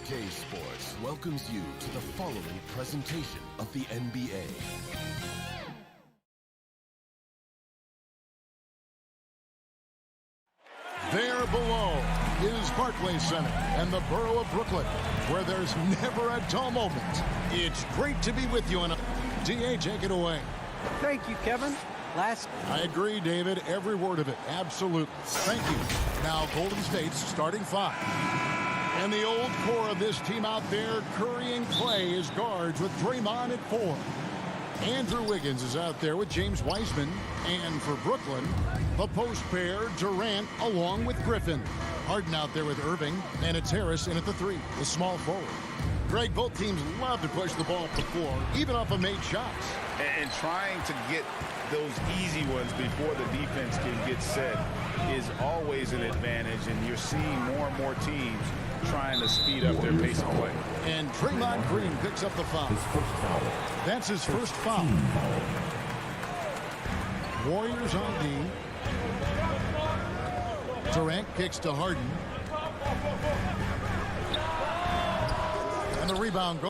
2K Sports welcomes you to the following presentation of the NBA. There below is Barclays Center and the borough of Brooklyn, where there's never a dull moment. It's great to be with you, and DA, take it away. Thank you, Kevin. I agree, David. Every word of it. Absolutely. Thank you. Now, Golden State's starting five. And the old core of this team out there, Curry and Clay as guards with Draymond at 4. Andrew Wiggins is out there with James Wiseman. And for Brooklyn, the post pair, Durant along with Griffin. Harden out there with Irving, and it's Harris in at the 3, the small forward. Greg, both teams love to push the ball up the floor, even off of made shots. And trying to get those easy ones before the defense can get set is always an advantage, and you're seeing more and more teams trying to speed up their pace of play. And Draymond Green picks up the foul. That's his first foul. Warriors on D. Durant kicks to Harden. And the rebound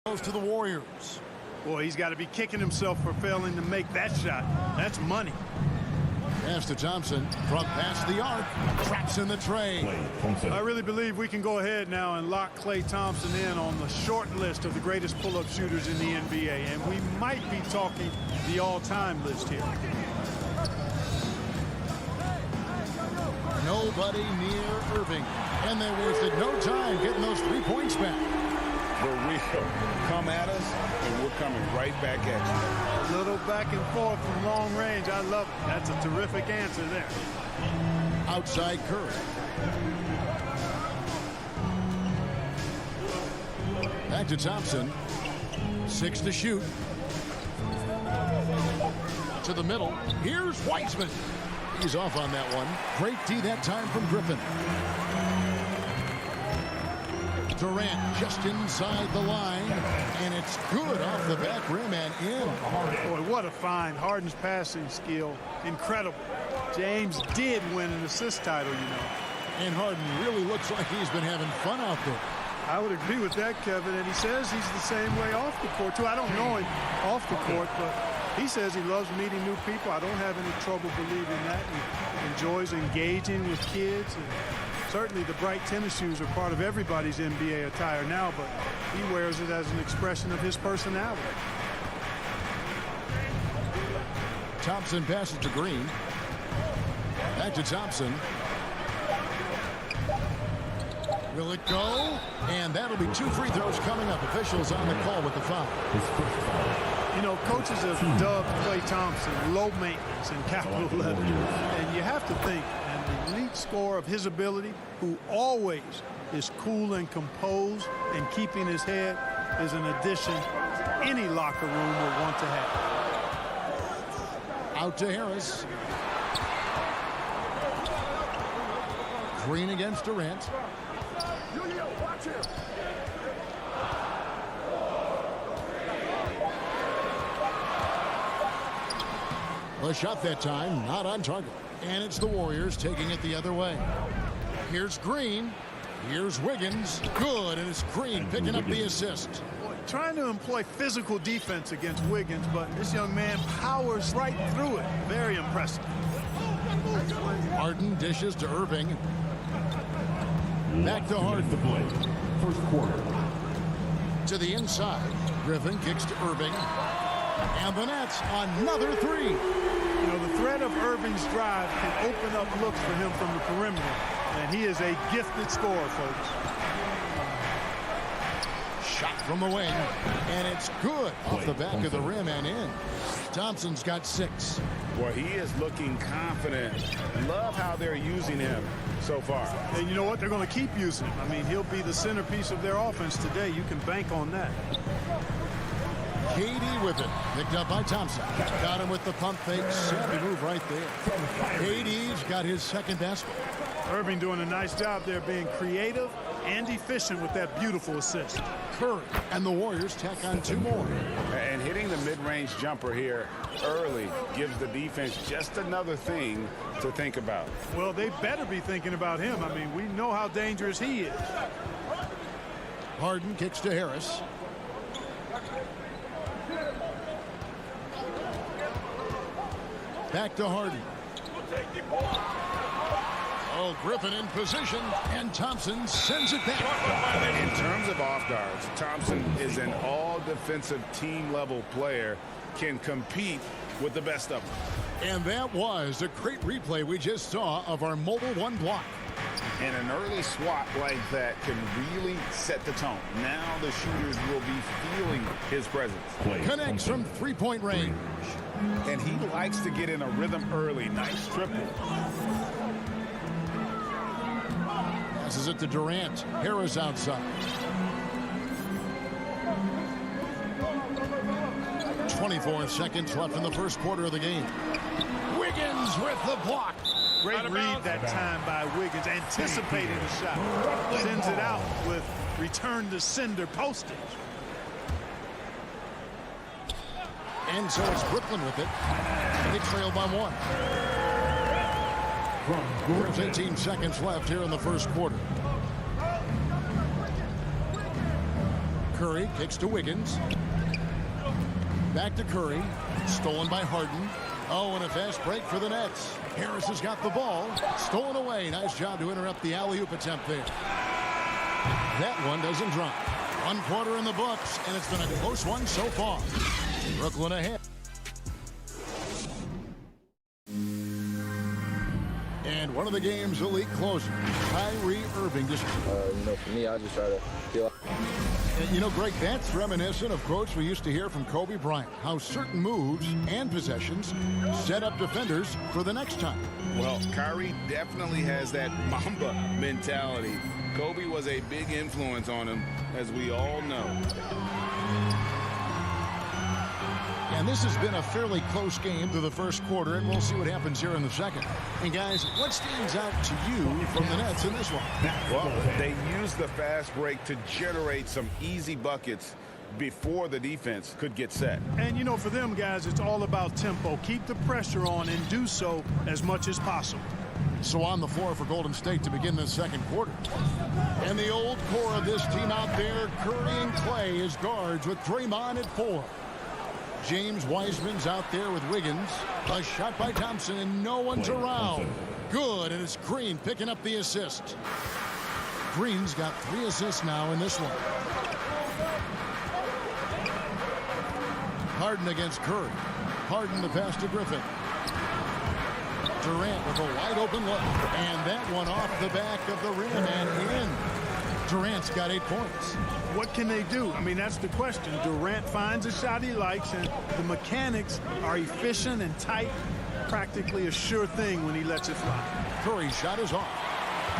goes to the Warriors. Boy, he's got to be kicking himself for failing to make that shot. That's money. Pass to Thompson from past the arc. Traps in the tray. I really believe we can go ahead now and lock Klay Thompson in on the short list of the greatest pull-up shooters in the NBA. And we might be talking the all-time list here. Nobody near Irving. And they wasted no time getting those 3 points back. For real, come at us, and we're coming right back at A little back and forth from long range. I love it. That's a terrific answer there. Outside Curry. Back to Thompson. 6 to shoot. To the middle. Here's Wiseman. He's off on that one. Great D that time from Griffin. Durant just inside the line, and it's good off the back rim and in. Boy, what a find. Harden's passing skill, incredible. James did win an assist title, you know. And Harden really looks like he's been having fun out there. I would agree with that, Kevin, and he says he's the same way off the court, too. I don't know him off the court, but he says he loves meeting new people. I don't have any trouble believing that. He enjoys engaging with kids, and certainly the bright tennis shoes are part of everybody's NBA attire now, but he wears it as an expression of his personality. Thompson passes to Green. Back to Thompson. Will it go? And that'll be 2 free throws coming up. Officials on the call with the foul. You know, coaches have dubbed Klay Thompson low maintenance and capital letters. And you have to think an elite scorer of his ability, who always is cool and composed and keeping his head, is an addition any locker room would want to have. Out to Harris. Green against Durant. The shot that time, not on target. And it's the Warriors taking it the other way. Here's Green. Here's Wiggins. Good, and it's Green picking up the assist. Boy, trying to employ physical defense against Wiggins, but this young man powers right through it. Very impressive. Harden dishes to Irving. Back to Harden. First quarter. To the inside. Griffin kicks to Irving. And the Nets, another 3. You know, the threat of Irving's drive can open up looks for him from the perimeter. And he is a gifted scorer, folks. Shot from the wing. And it's good off the back of the rim and in. Thompson's got 6. Well, he is looking confident. Love how they're using him so far. And you know what? They're going to keep using him. I mean, he'll be the centerpiece of their offense today. You can bank on that. KD with it. Picked up by Thompson. Got him with the pump fake. Savvy move right there. KD's got his second basket. Irving doing a nice job there being creative and efficient with that beautiful assist. Curry and the Warriors tack on 2 more. And hitting the mid-range jumper here early gives the defense just another thing to think about. Well, they better be thinking about him. I mean, we know how dangerous he is. Harden kicks to Harris. Back to Harden. Oh, Griffin in position, and Thompson sends it back. In terms of off guards, Thompson is an all-defensive team-level player, can compete with the best of them. And that was a great replay we just saw of our mobile 1 block. And an early swat like that can really set the tone. Now the shooters will be feeling his presence. Connects from 3-point range. And he likes to get in a rhythm early. Nice triple. Passes it to Durant. Harris outside. 24 seconds left in the first quarter of the game. Wiggins with the block. Great read that time by Wiggins, anticipating the shot. Sends it out with return to sender postage. And so it's Brooklyn with it. They trail by 1. There's 18 seconds left here in the first quarter. Curry kicks to Wiggins. Back to Curry. Stolen by Harden. Oh, and a fast break for the Nets. Harris has got the ball. Stolen away. Nice job to interrupt the alley-oop attempt there. That one doesn't drop. 1 quarter in the books, and it's been a close one so far. Brooklyn ahead. And one of the game's elite closers, Kyrie Irving. For me, I just try to feel. And you know, Greg, that's reminiscent of quotes we used to hear from Kobe Bryant, how certain moves and possessions set up defenders for the next time. Well, Kyrie definitely has that Mamba mentality. Kobe was a big influence on him, as we all know. And this has been a fairly close game through the first quarter, and we'll see what happens here in the second. And guys, what stands out to you from the Nets in this one? Well, they used the fast break to generate some easy buckets before the defense could get set. And, you know, for them guys, it's all about tempo. Keep the pressure on and do so as much as possible. So on the floor for Golden State to begin the second quarter. And the old core of this team out there, Curry and Clay as guards with Draymond at 4. James Wiseman's out there with Wiggins. A shot by Thompson, and no one's around. Good, and it's Green picking up the assist. Green's got 3 assists now in this one. Harden against Curry. Harden the pass to Griffin. Durant with a wide open look. And that one off the back of the rim and in. Durant's got 8 points. What can they do? I mean, that's the question. Durant finds a shot he likes, and the mechanics are efficient and tight. Practically a sure thing when he lets it fly. Curry's shot is off.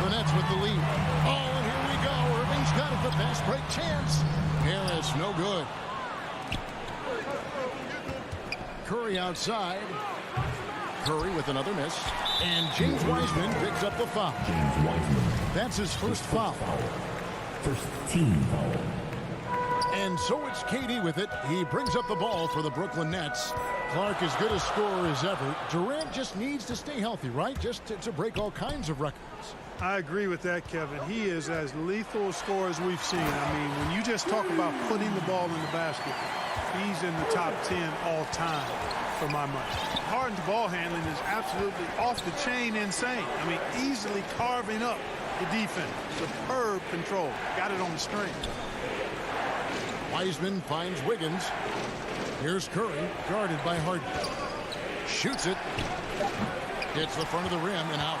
The Nets with the lead. Oh, and here we go. Irving's got it. The fast break chance. Harris, no good. Curry outside. Curry with another miss. And James Wiseman picks up the foul. That's his first foul. First team foul. And so it's KD with it. He brings up the ball for the Brooklyn Nets. Clark as good a scorer as ever. Durant just needs to stay healthy, right? Just to break all kinds of records. I agree with that, Kevin. He is as lethal a scorer as we've seen. I mean, when you just talk about putting the ball in the basket, he's in the top 10 all time for my money. Harden's ball handling is absolutely off the chain insane. I mean, easily carving up the defense. Superb control. Got it on the string. Wiseman finds Wiggins. Here's Curry, guarded by Harden. Shoots it. Hits the front of the rim and out.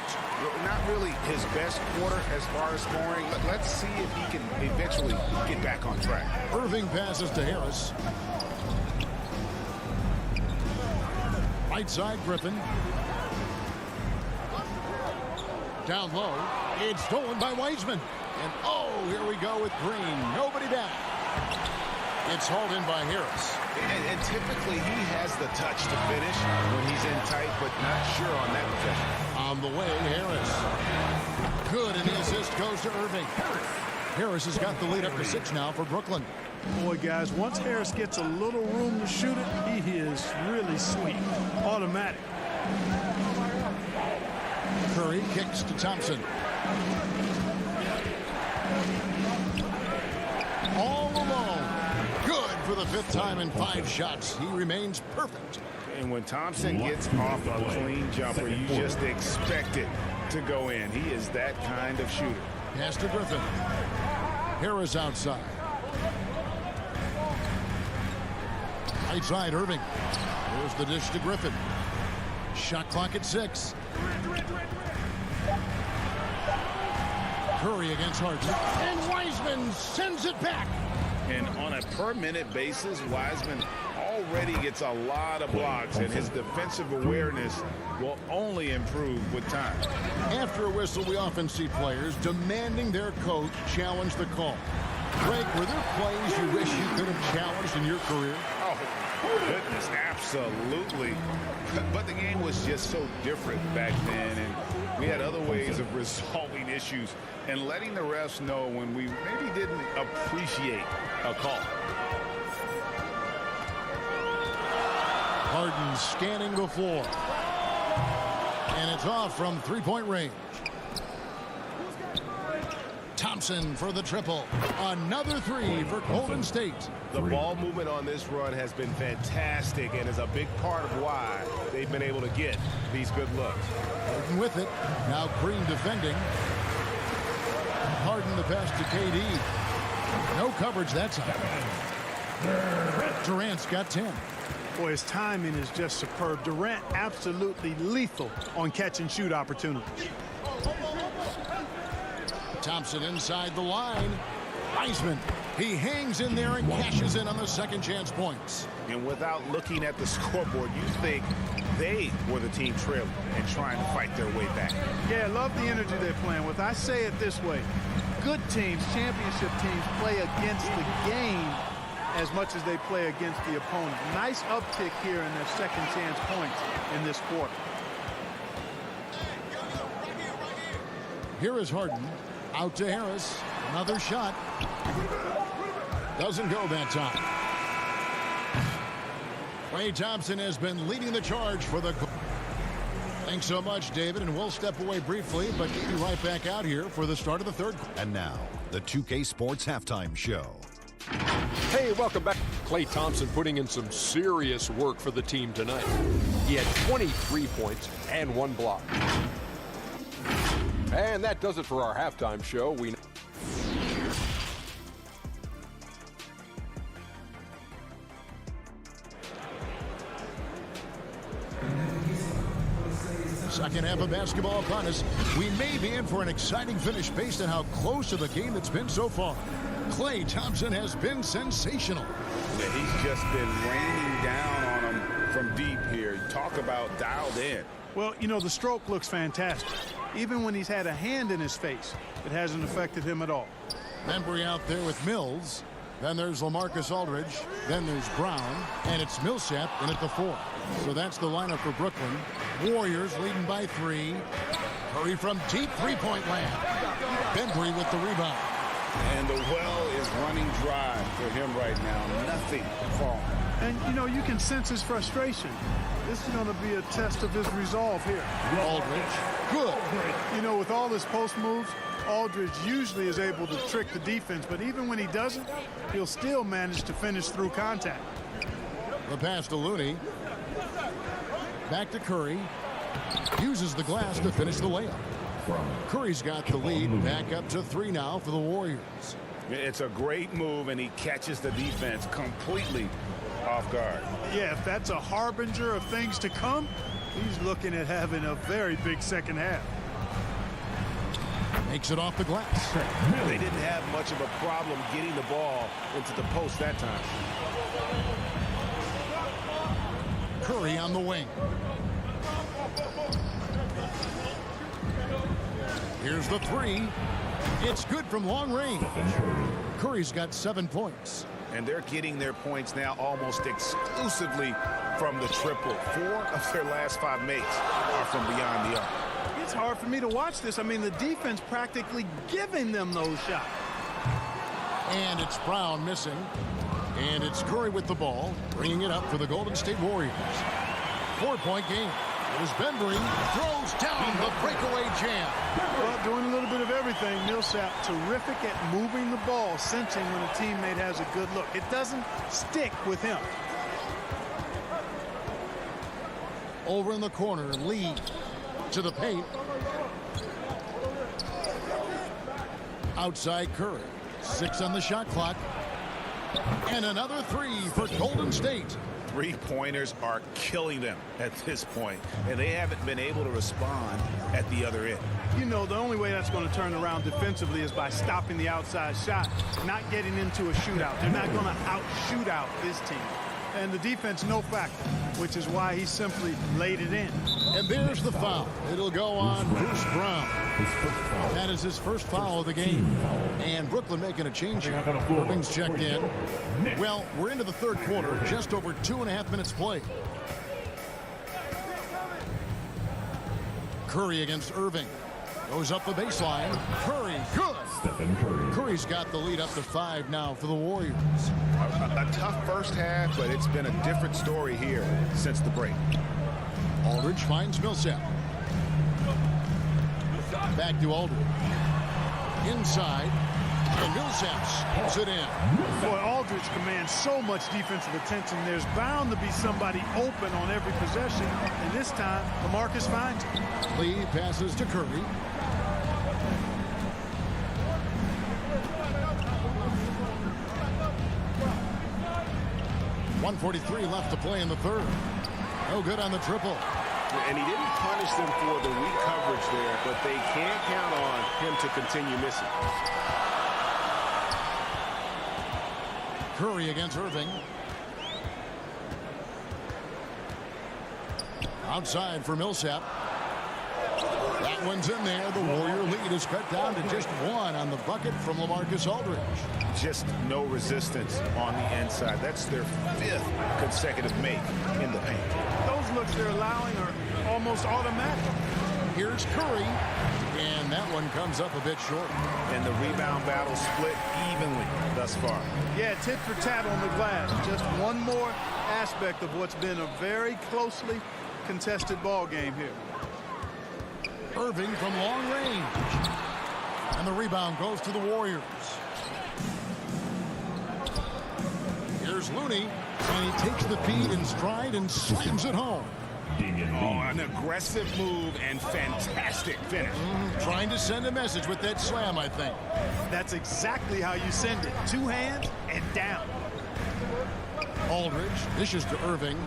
Not really his best quarter as far as scoring. Let's see if he can eventually get back on track. Irving passes to Harris. Right side, Griffin. Down low. It's stolen by Wiseman. And oh, here we go with Green. Nobody back. It's hauled in by Harris. And typically he has the touch to finish when he's in tight, but not sure on that possession. On the way, Harris. Good, and the assist goes to Irving. Harris has got the lead up to 6 now for Brooklyn. Boy, guys, once Harris gets a little room to shoot it, he is really sweet. Automatic. Curry kicks to Thompson. All alone. Good for the 5th time in 5 shots. He remains perfect. And when Thompson gets off a clean jumper, you just expect it to go in. He is that kind of shooter. Pass to Griffin. Harris outside. Right side, Irving. Here's the dish to Griffin. Shot clock at 6. Curry against Harden. And Wiseman sends it back. And on a per-minute basis, Wiseman already gets a lot of blocks, and his defensive awareness will only improve with time. After a whistle, we often see players demanding their coach challenge the call. Greg, were there plays you wish you could have challenged in your career? Oh, goodness, absolutely. But the game was just so different back then, and we had other ways of resolving issues and letting the refs know when we maybe didn't appreciate a call. Harden scanning the floor. And it's off from 3-point range. Thompson for the triple. Another 3 for Golden State. The ball movement on this run has been fantastic and is a big part of why they've been able to get these good looks. Harden with it. Now Green defending. Harden the pass to KD. No coverage that time. Durant's got 10. Boy, his timing is just superb. Durant absolutely lethal on catch and shoot opportunities. Thompson inside the line. Wiseman. He hangs in there and cashes in on the second chance points. And without looking at the scoreboard, you think they were the team trailing and trying to fight their way back. Yeah, I love the energy they're playing with. I say it this way. Good teams, championship teams, play against the game as much as they play against the opponent. Nice uptick here in their second chance points in this quarter. Here is Harden. Out to Harris. Another shot. Doesn't go that time. Klay Thompson has been leading the charge for the... Thanks so much, David, and we'll step away briefly, but get you right back out here for the start of the third. And now, the 2K Sports Halftime Show. Hey, welcome back. Klay Thompson putting in some serious work for the team tonight. He had 23 points and 1 block. And that does it for our halftime show. Second half of basketball upon us. We may be in for an exciting finish based on how close to the game it's been so far. Klay Thompson has been sensational. Yeah, he's just been raining down on them from deep here. Talk about dialed in. Well, you know, the stroke looks fantastic. Even when he's had a hand in his face, it hasn't affected him at all. Bembry out there with Mills. Then there's LaMarcus Aldridge. Then there's Brown. And it's Millsap in at the 4. So that's the lineup for Brooklyn. Warriors leading by 3. Curry from deep three-point land. Bembry with the rebound. And the well is running dry for him right now. Nothing falling. And, you know, you can sense his frustration. This is going to be a test of his resolve here. Aldridge. Good. You know, with all his post moves, Aldridge usually is able to trick the defense, but even when he doesn't, he'll still manage to finish through contact. The pass to Looney. Back to Curry. Uses the glass to finish the layup. Curry's got the lead. Back up to 3 now for the Warriors. It's a great move, and he catches the defense completely off guard. Yeah, if that's a harbinger of things to come, he's looking at having a very big second half. Makes it off the glass. They didn't have much of a problem getting the ball into the post that time. Curry on the wing. Here's the 3. It's good from long range. Curry's got 7 points. And they're getting their points now almost exclusively from the triple. 4 of their last 5 makes are from beyond the arc. It's hard for me to watch this. I mean, the defense practically giving them those shots. And it's Brown missing. And it's Curry with the ball, bringing it up for the Golden State Warriors. 4-point game. As Bembry throws down the breakaway jam. Well, doing a little bit of everything. Millsap terrific at moving the ball, sensing when a teammate has a good look. It doesn't stick with him. Over in the corner, Lee to the paint. Outside Curry. 6 on the shot clock. And another 3 for Golden State. Three-pointers are killing them at this point, and they haven't been able to respond at the other end. You know, the only way that's going to turn around defensively is by stopping the outside shot, not getting into a shootout. They're not going to out-shoot out this team. And the defense, no factor, which is why he simply laid it in. And there's the foul. It'll go on Bruce Brown. That is his first foul of the game. And Brooklyn making a change here. Irving's checked in. Well, we're into the third quarter, just over 2.5 minutes played. Curry against Irving. Goes up the baseline. Curry, good. Curry's got the lead up to 5 now for the Warriors. A tough first half, but it's been a different story here since the break. Aldridge finds Millsap. Back to Aldridge. Inside. And Millsap pulls it in. Boy, Aldridge commands so much defensive attention. There's bound to be somebody open on every possession. And this time, LaMarcus finds it. Lee passes to Curry. .143 left to play in the third. No good on the triple. And he didn't punish them for the weak coverage there, but they can't count on him to continue missing. Curry against Irving. Outside for Millsap. That one's in there. The Warrior lead is cut down to just 1 on the bucket from LaMarcus Aldridge. Just no resistance on the inside. That's their 5th consecutive make in the paint. Those looks they're allowing are almost automatic. Here's Curry. And that one comes up a bit short. And the rebound battle split evenly thus far. Yeah, tit for tat on the glass. Just one more aspect of what's been a very closely contested ball game here. Irving from long range. And the rebound goes to the Warriors. Here's Looney. And he takes the feed in stride and slams it home. Oh, an aggressive move and fantastic finish. Trying to send a message with that slam, I think. That's exactly how you send it. 2 hands and down. Aldridge dishes to Irving.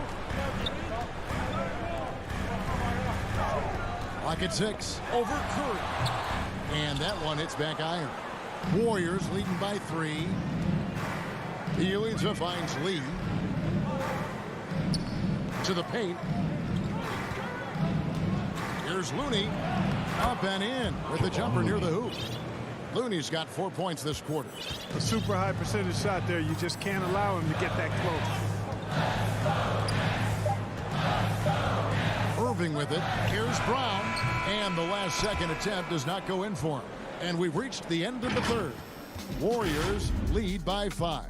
Pocket 6 over Curry. And that one hits back iron. Warriors leading by 3. Bielitsa finds Lee. To the paint. Here's Looney. Up and in with the jumper near the hoop. Looney's got 4 points this quarter. A super high percentage shot there. You just can't allow him to get that close. Irving with it. Here's Brown. And the last second attempt does not go in for him. And we've reached the end of the third. Warriors lead by 5.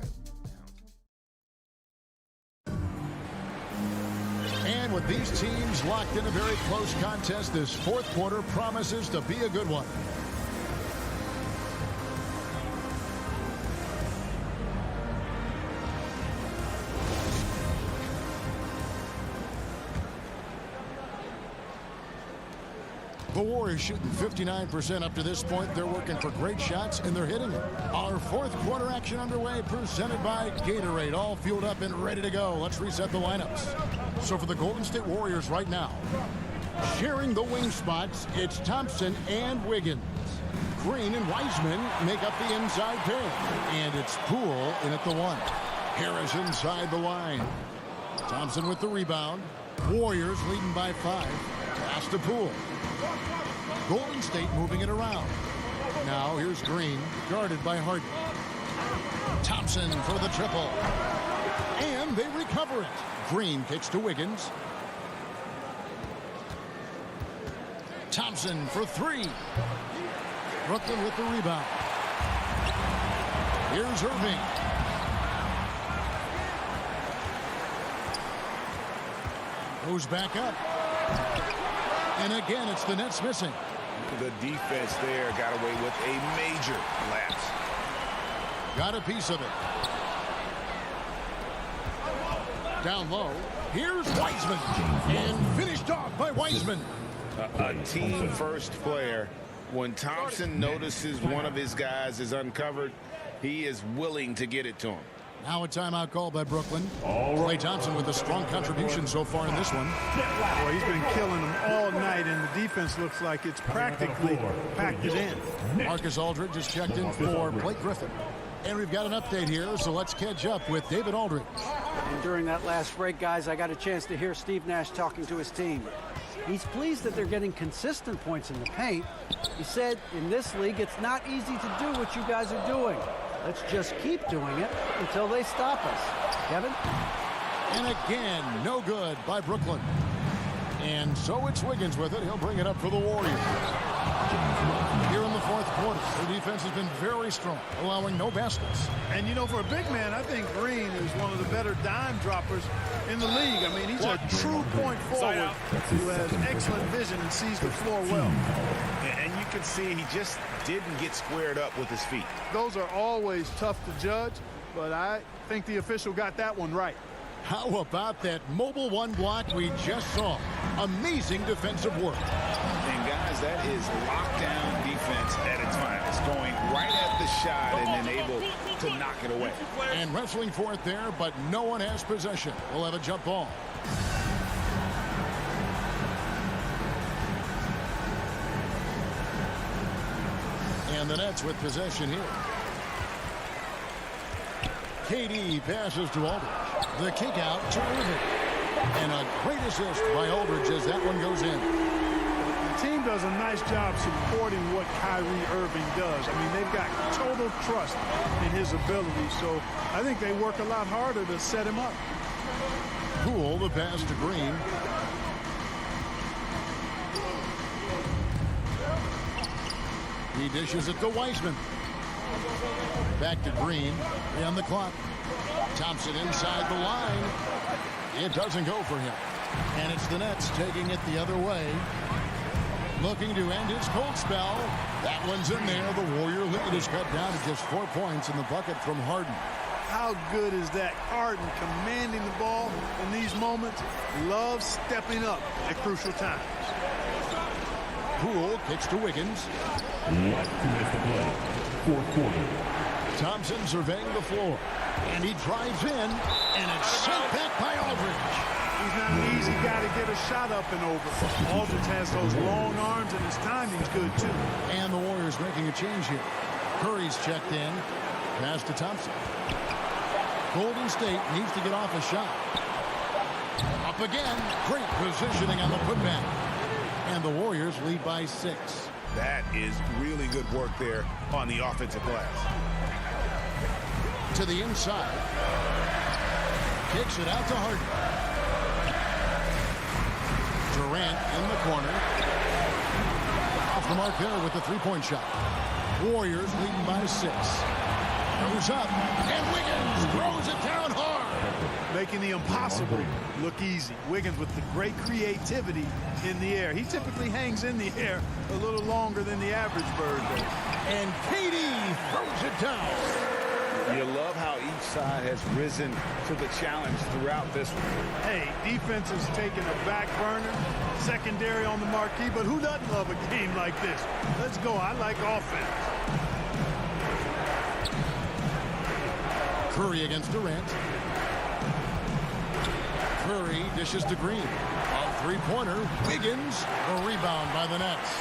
And with these teams locked in a very close contest, this fourth quarter promises to be a good one. The Warriors shooting 59% up to this point. They're working for great shots, and they're hitting them. Our fourth quarter action underway, presented by Gatorade. All fueled up and ready to go. Let's reset the lineups. So for the Golden State Warriors right now, sharing the wing spots, it's Thompson and Wiggins. Green and Wiseman make up the inside pair. And it's Poole in at the 1. Harris inside the line. Thompson with the rebound. Warriors leading by 5. Pass to Poole. Golden State moving it around. Now here's Green, guarded by Harden. Thompson for the triple. And they recover it. Green kicks to Wiggins. Thompson for 3. Brooklyn with the rebound. Here's Irving. Goes back up. And again, it's the Nets missing. The defense there got away with a major lapse. Got a piece of it. Down low. Here's Wiseman. And finished off by Wiseman. A team-first player. When Thompson notices one of his guys is uncovered, he is willing to get it to him. Now a timeout call by Brooklyn. Klay Thompson with a strong contribution so far in this one. Boy, he's been killing them all night, and the defense looks like it's practically packed it in. Marcus Aldridge just checked in for Blake Griffin. And we've got an update here, so let's catch up with David Aldridge. And during that last break, guys, I got a chance to hear Steve Nash talking to his team. He's pleased that they're getting consistent points in the paint. He said, in this league, it's not easy to do what you guys are doing. Let's just keep doing it until they stop us. Kevin? And again, no good by Brooklyn. And so it's Wiggins with it. He'll bring it up for the Warriors. Here in the fourth quarter, their defense has been very strong, allowing no baskets. And, you know, for a big man, I think Green is one of the better dime droppers in the league. I mean, he's a true point forward who has excellent vision and sees the floor well. And you can see he just didn't get squared up with his feet. Those are always tough to judge, but I think the official got that one right. How about that mobile one block we just saw? Amazing defensive work. And guys, that is lockdown defense at its finest, going right at the shot and then able to knock it away. And wrestling for it there, but no one has possession. We'll have a jump ball. And the Nets with possession here. KD passes to Aldridge. The kick out to Irving. And a great assist by Aldridge as that one goes in. The team does a nice job supporting what Kyrie Irving does. I mean, they've got total trust in his ability, so I think they work a lot harder to set him up. Poole, the pass to Green. He dishes it to Wiseman. Back to Green. 3 on the clock. Thompson inside the line. It doesn't go for him. And it's the Nets taking it the other way. Looking to end his cold spell. That one's in there. The Warrior lead is cut down to just 4 points in the bucket from Harden. How good is that? Harden commanding the ball in these moments. Loves stepping up at crucial times. Poole kicks to Wiggins. Fourth quarter. Thompson surveying the floor. And he drives in. And it's sent back by Aldridge. He's not an easy guy to get a shot up and over. Aldridge has those long arms, and his timing's good, too. And the Warriors making a change here. Curry's checked in. Pass to Thompson. Golden State needs to get off a shot. Up again. Great positioning on the putback. And the Warriors lead by 6. That is really good work there on the offensive glass. To the inside. Kicks it out to Harden. Durant in the corner. Off the mark there with the three-point shot. Warriors leading by 6. Goes up. And Wiggins throws it down hard. Making the impossible look easy. Wiggins with the great creativity in the air. He typically hangs in the air a little longer than the average bird does. And KD throws it down. You love how each side has risen to the challenge throughout this one. Hey, defense is taking a back burner, secondary on the marquee, but who doesn't love a game like this? Let's go. I like offense. Curry against Durant. Curry dishes to Green. A three-pointer. Wiggins. A rebound by the Nets.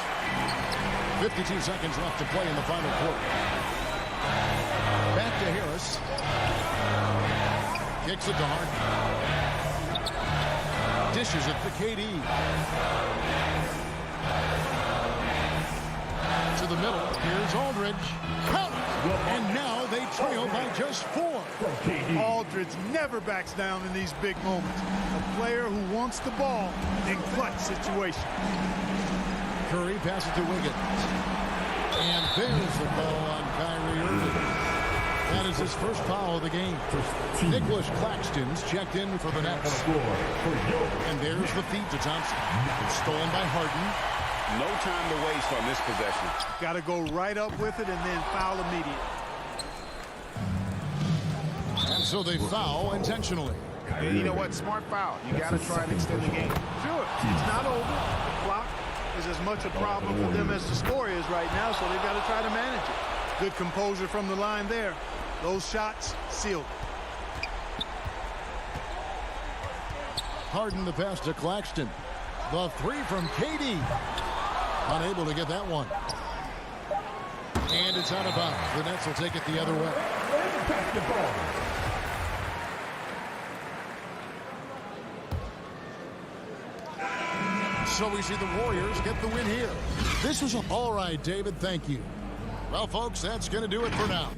52 seconds left to play in the final quarter. Back to Harris. Kicks it to Harden. Dishes it to KD. To the middle. Here's Aldridge. Count. And now they trail by just 4. Aldridge never backs down in these big moments. A player who wants the ball in clutch situations. Curry passes to Wiggins. And there's the ball on Kyrie Irving. That is his first foul of the game. Nicholas Claxton's checked in for the Nets. And there's the feed to Thompson. It's stolen by Harden. No time to waste on this possession. Got to go right up with it and then foul immediately. And so they foul intentionally. And you know what? Smart foul. You got to try and extend the game. Sure. It's not over. The clock is as much a problem for them as the score is right now, so they've got to try to manage it. Good composure from the line there. Those shots sealed. Harden the pass to Claxton. The three from KD. Unable to get that one. And it's out of bounds. The Nets will take it the other way. So we see the Warriors get the win here. This was all right, David. Thank you. Well, folks, that's going to do it for now.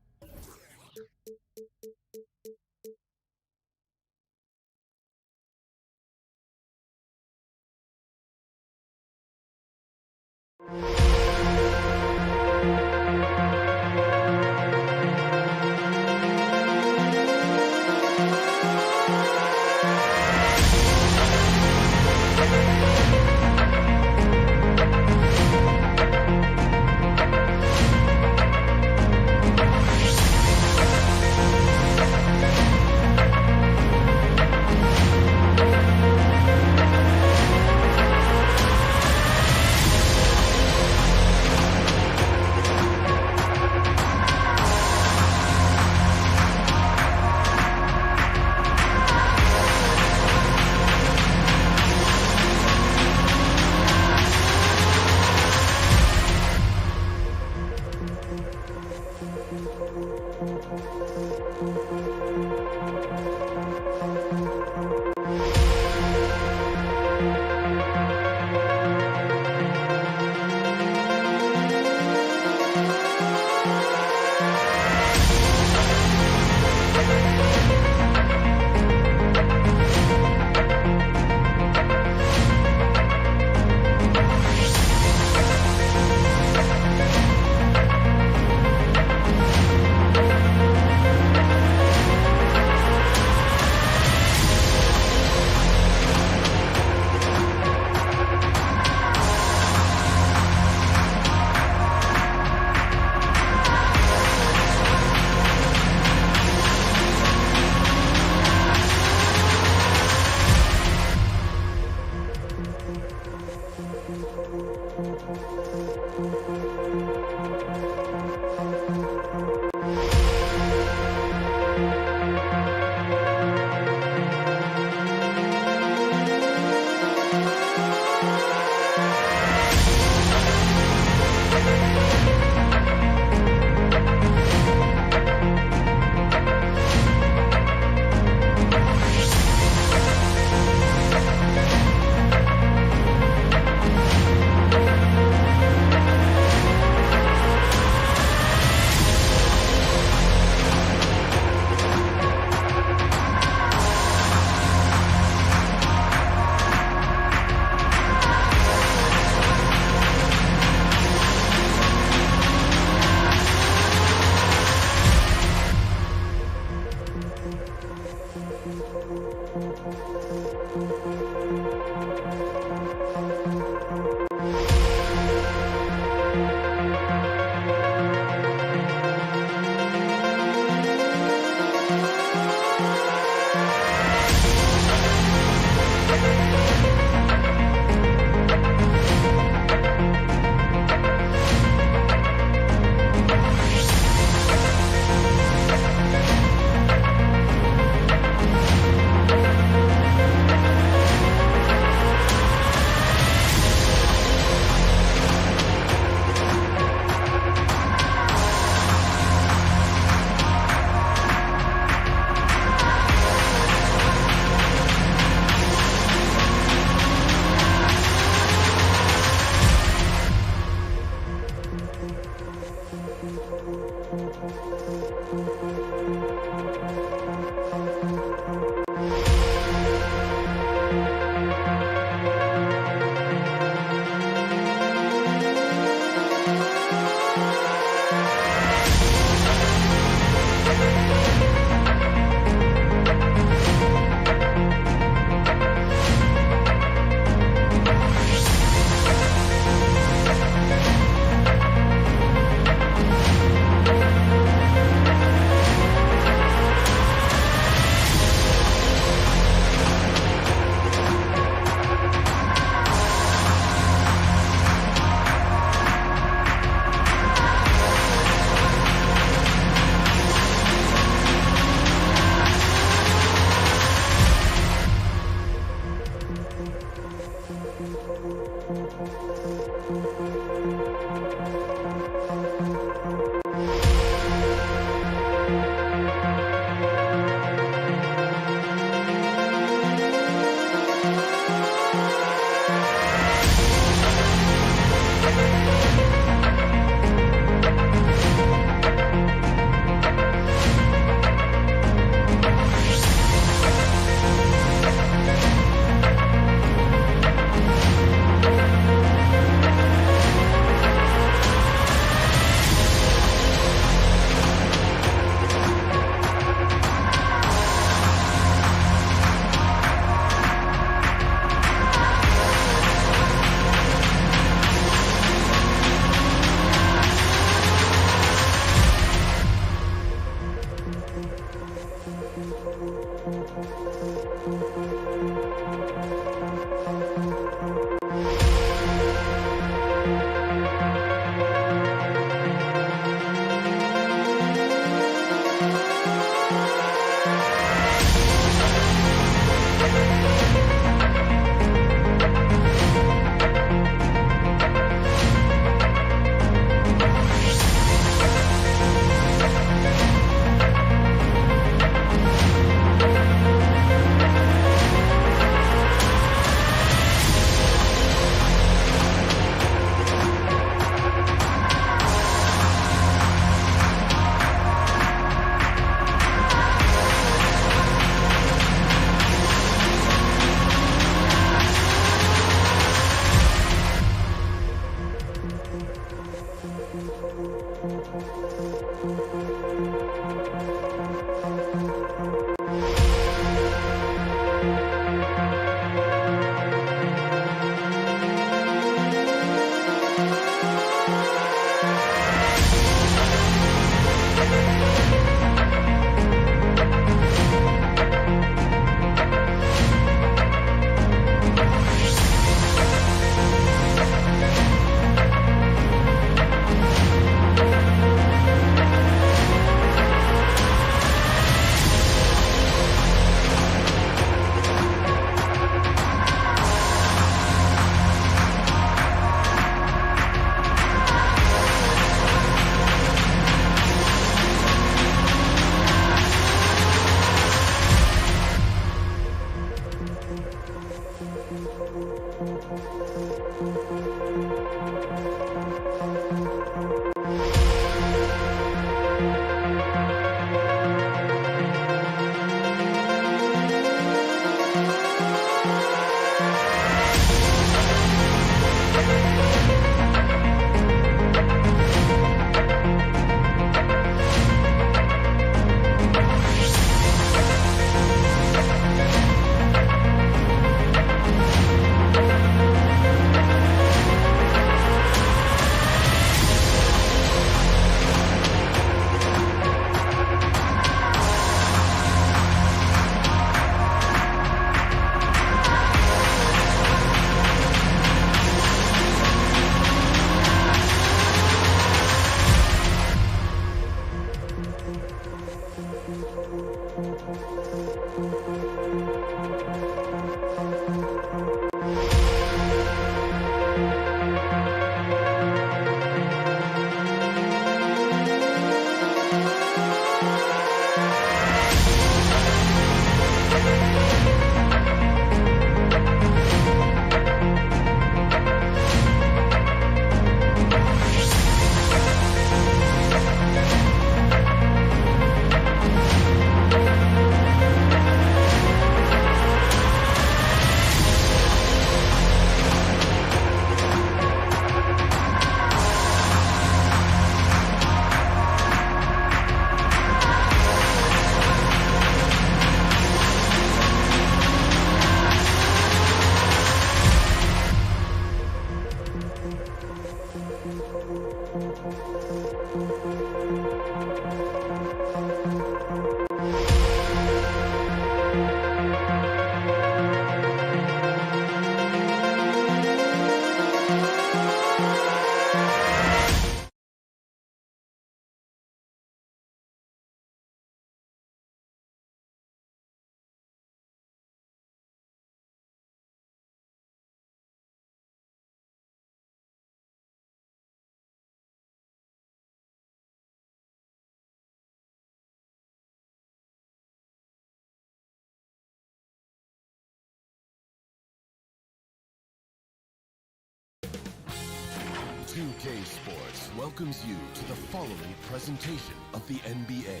2K Sports welcomes you to the following presentation of the NBA.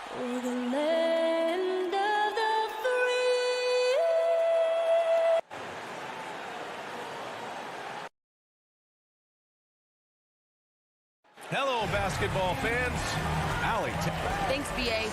For the land of the free. Hello, basketball fans. Allie. Thanks, BA.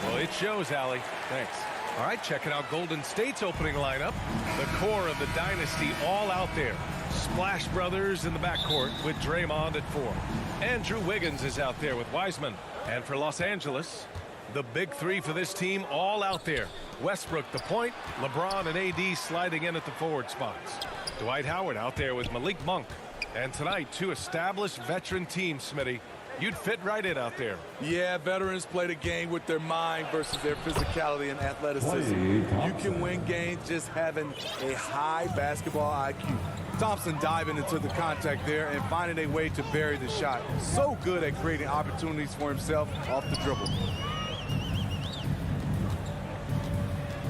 Well, it shows, Allie. Thanks. All right, checking out Golden State's opening lineup. The core of the dynasty all out there. Splash Brothers in the backcourt with Draymond at 4. Andrew Wiggins is out there with Wiseman. And for Los Angeles, the big three for this team all out there. Westbrook the point, LeBron and AD sliding in at the forward spots. Dwight Howard out there with Malik Monk. And tonight, two established veteran teams, Smitty. You'd fit right in out there. Yeah, veterans play the game with their mind versus their physicality and athleticism. You can win games just having a high basketball IQ. Thompson diving into the contact there and finding a way to bury the shot. So good at creating opportunities for himself off the dribble.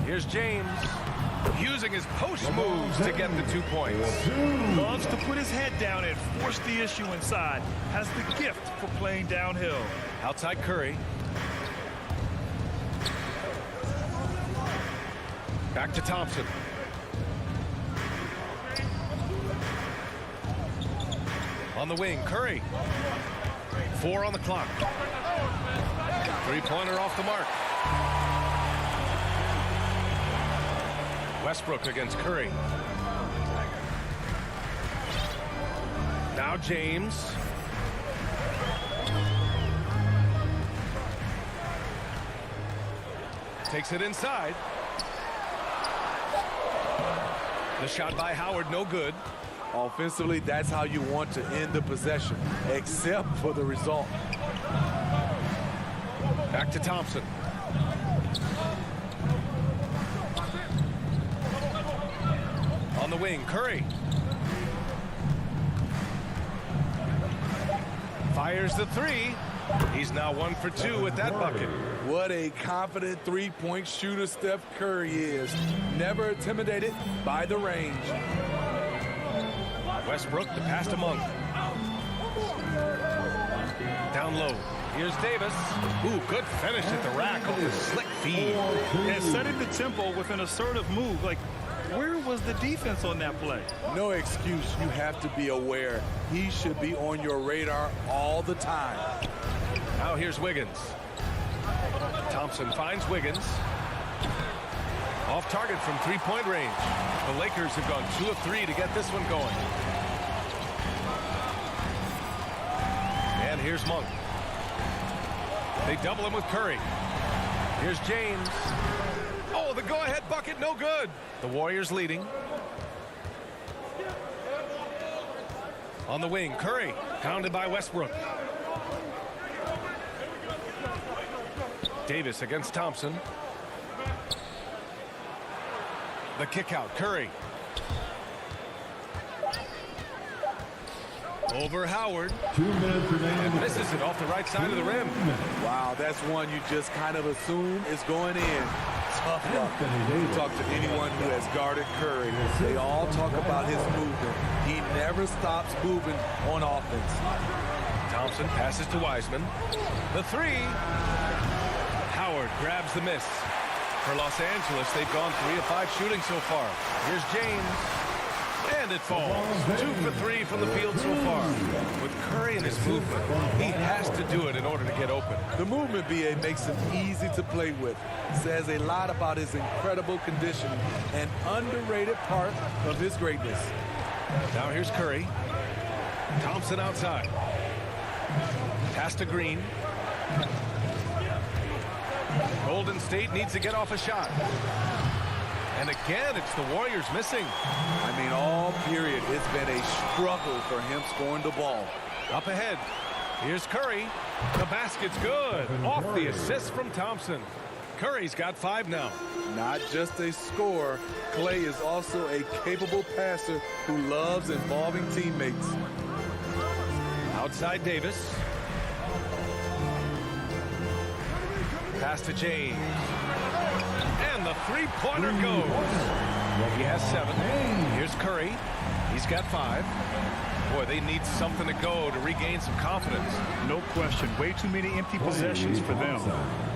Here's James using his post moves to get the 2 points. Loves to put his head down and force the issue inside. Has the gift for playing downhill. Outside Curry. Back to Thompson. On the wing, Curry. 4 on the clock. Three-pointer off the mark. Westbrook against Curry. Now James. Takes it inside. The shot by Howard, no good. Offensively, that's how you want to end the possession, except for the result. Back to Thompson. On the wing, Curry. Fires the three. He's now 1 for 2 with that bucket. What a confident three-point shooter Steph Curry is. Never intimidated by the range. Westbrook, the pass to Monk. Down low. Here's Davis. Ooh, good finish at the rack on the slick feed. And setting the tempo with an assertive move. Like, where was the defense on that play? No excuse. You have to be aware. He should be on your radar all the time. Now here's Wiggins. Thompson finds Wiggins. Off target from three-point range. The Lakers have gone 2 of 3 to get this one going. And here's Monk. They double him with Curry. Here's James. Oh, the go-ahead bucket, no good. The Warriors leading. On the wing, Curry, pounded by Westbrook. Davis against Thompson. The kick out, Curry. Over Howard. 2 minutes remaining. And misses it off the right side of the rim. Wow, that's one you just kind of assume is going in. Tough luck. You talk to anyone who has guarded Curry, they all talk about his movement. He never stops moving on offense. Thompson passes to Wiseman. The three. Howard grabs the miss. For Los Angeles, they've gone 3 of 5 shooting so far. Here's James. And it falls. 2 for 3 from the field so far. With Curry and his movement, he has to do it in order to get open. The movement, B.A., makes him easy to play with. Says a lot about his incredible conditioning, an underrated part of his greatness. Now here's Curry. Thompson outside. Pass to Green. Golden State needs to get off a shot. And again, it's the Warriors missing. I mean, all period, it's been a struggle for him scoring the ball. Up ahead, here's Curry. The basket's good. Off the assist from Thompson. Curry's got 5 now. Not just a scorer, Clay is also a capable passer who loves involving teammates. Outside Davis. Pass to James. And the three-pointer goes. He has 7. Here's Curry. He's got 5. Boy, they need something to go to regain some confidence. No question. Way too many empty possessions for them.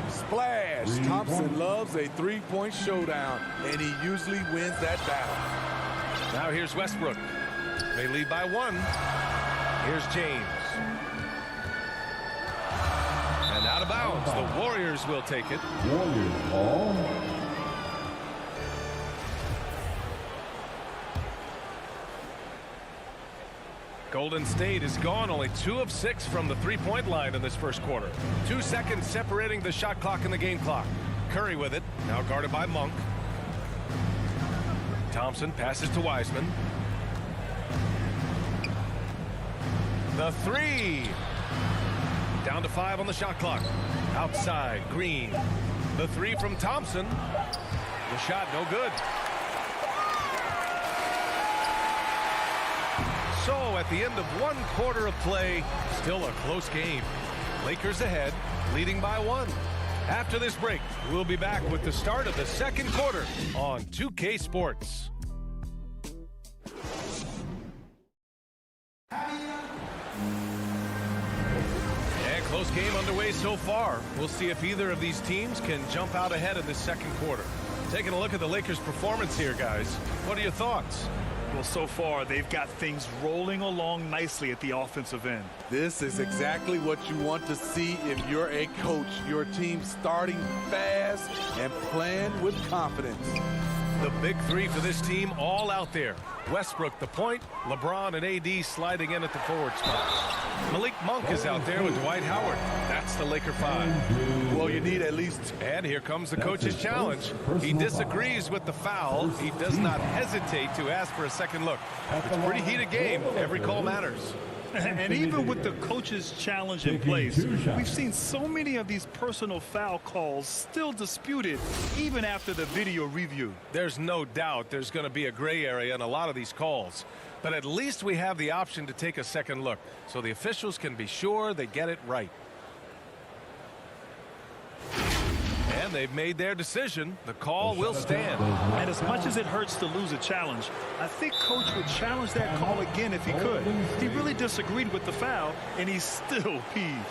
Splash! Thompson loves a three-point showdown, and he usually wins that battle. Now here's Westbrook. They lead by 1. Here's James. And out of bounds. The Warriors will take it. Warriors ball. Golden State is gone only 2 of 6 from the three-point line in this first quarter. 2 seconds separating the shot clock and the game clock. Curry with it, now guarded by Monk. Thompson passes to Wiseman. The three. Down to 5 on the shot clock. Outside, Green. The three from Thompson. The shot no good. So at the end of 1 quarter of play, still a close game. Lakers ahead, leading by 1. After this break, we'll be back with the start of the second quarter on 2K Sports. And close game underway so far. We'll see if either of these teams can jump out ahead in this second quarter. Taking a look at the Lakers' performance here, guys. What are your thoughts? Well, so far, they've got things rolling along nicely at the offensive end. This is exactly what you want to see if you're a coach. Your team starting fast and playing with confidence. The big three for this team all out there. Westbrook the point, LeBron and AD sliding in at the forward spot. Malik Monk is out there with Dwight Howard. That's the Laker 5. Well, you need at least... And here comes the coach's challenge. He disagrees with the foul. He does not hesitate to ask for a second look. It's a pretty heated game. Every call matters. And even with the coach's challenge in place, we've seen so many of these personal foul calls still disputed even after the video review. There's no doubt there's going to be a gray area in a lot of these calls. But at least we have the option to take a second look so the officials can be sure they get it right. And they've made their decision. The call will stand. And as much as it hurts to lose a challenge, I think Coach would challenge that call again if he could. He really disagreed with the foul, and he's still peeved.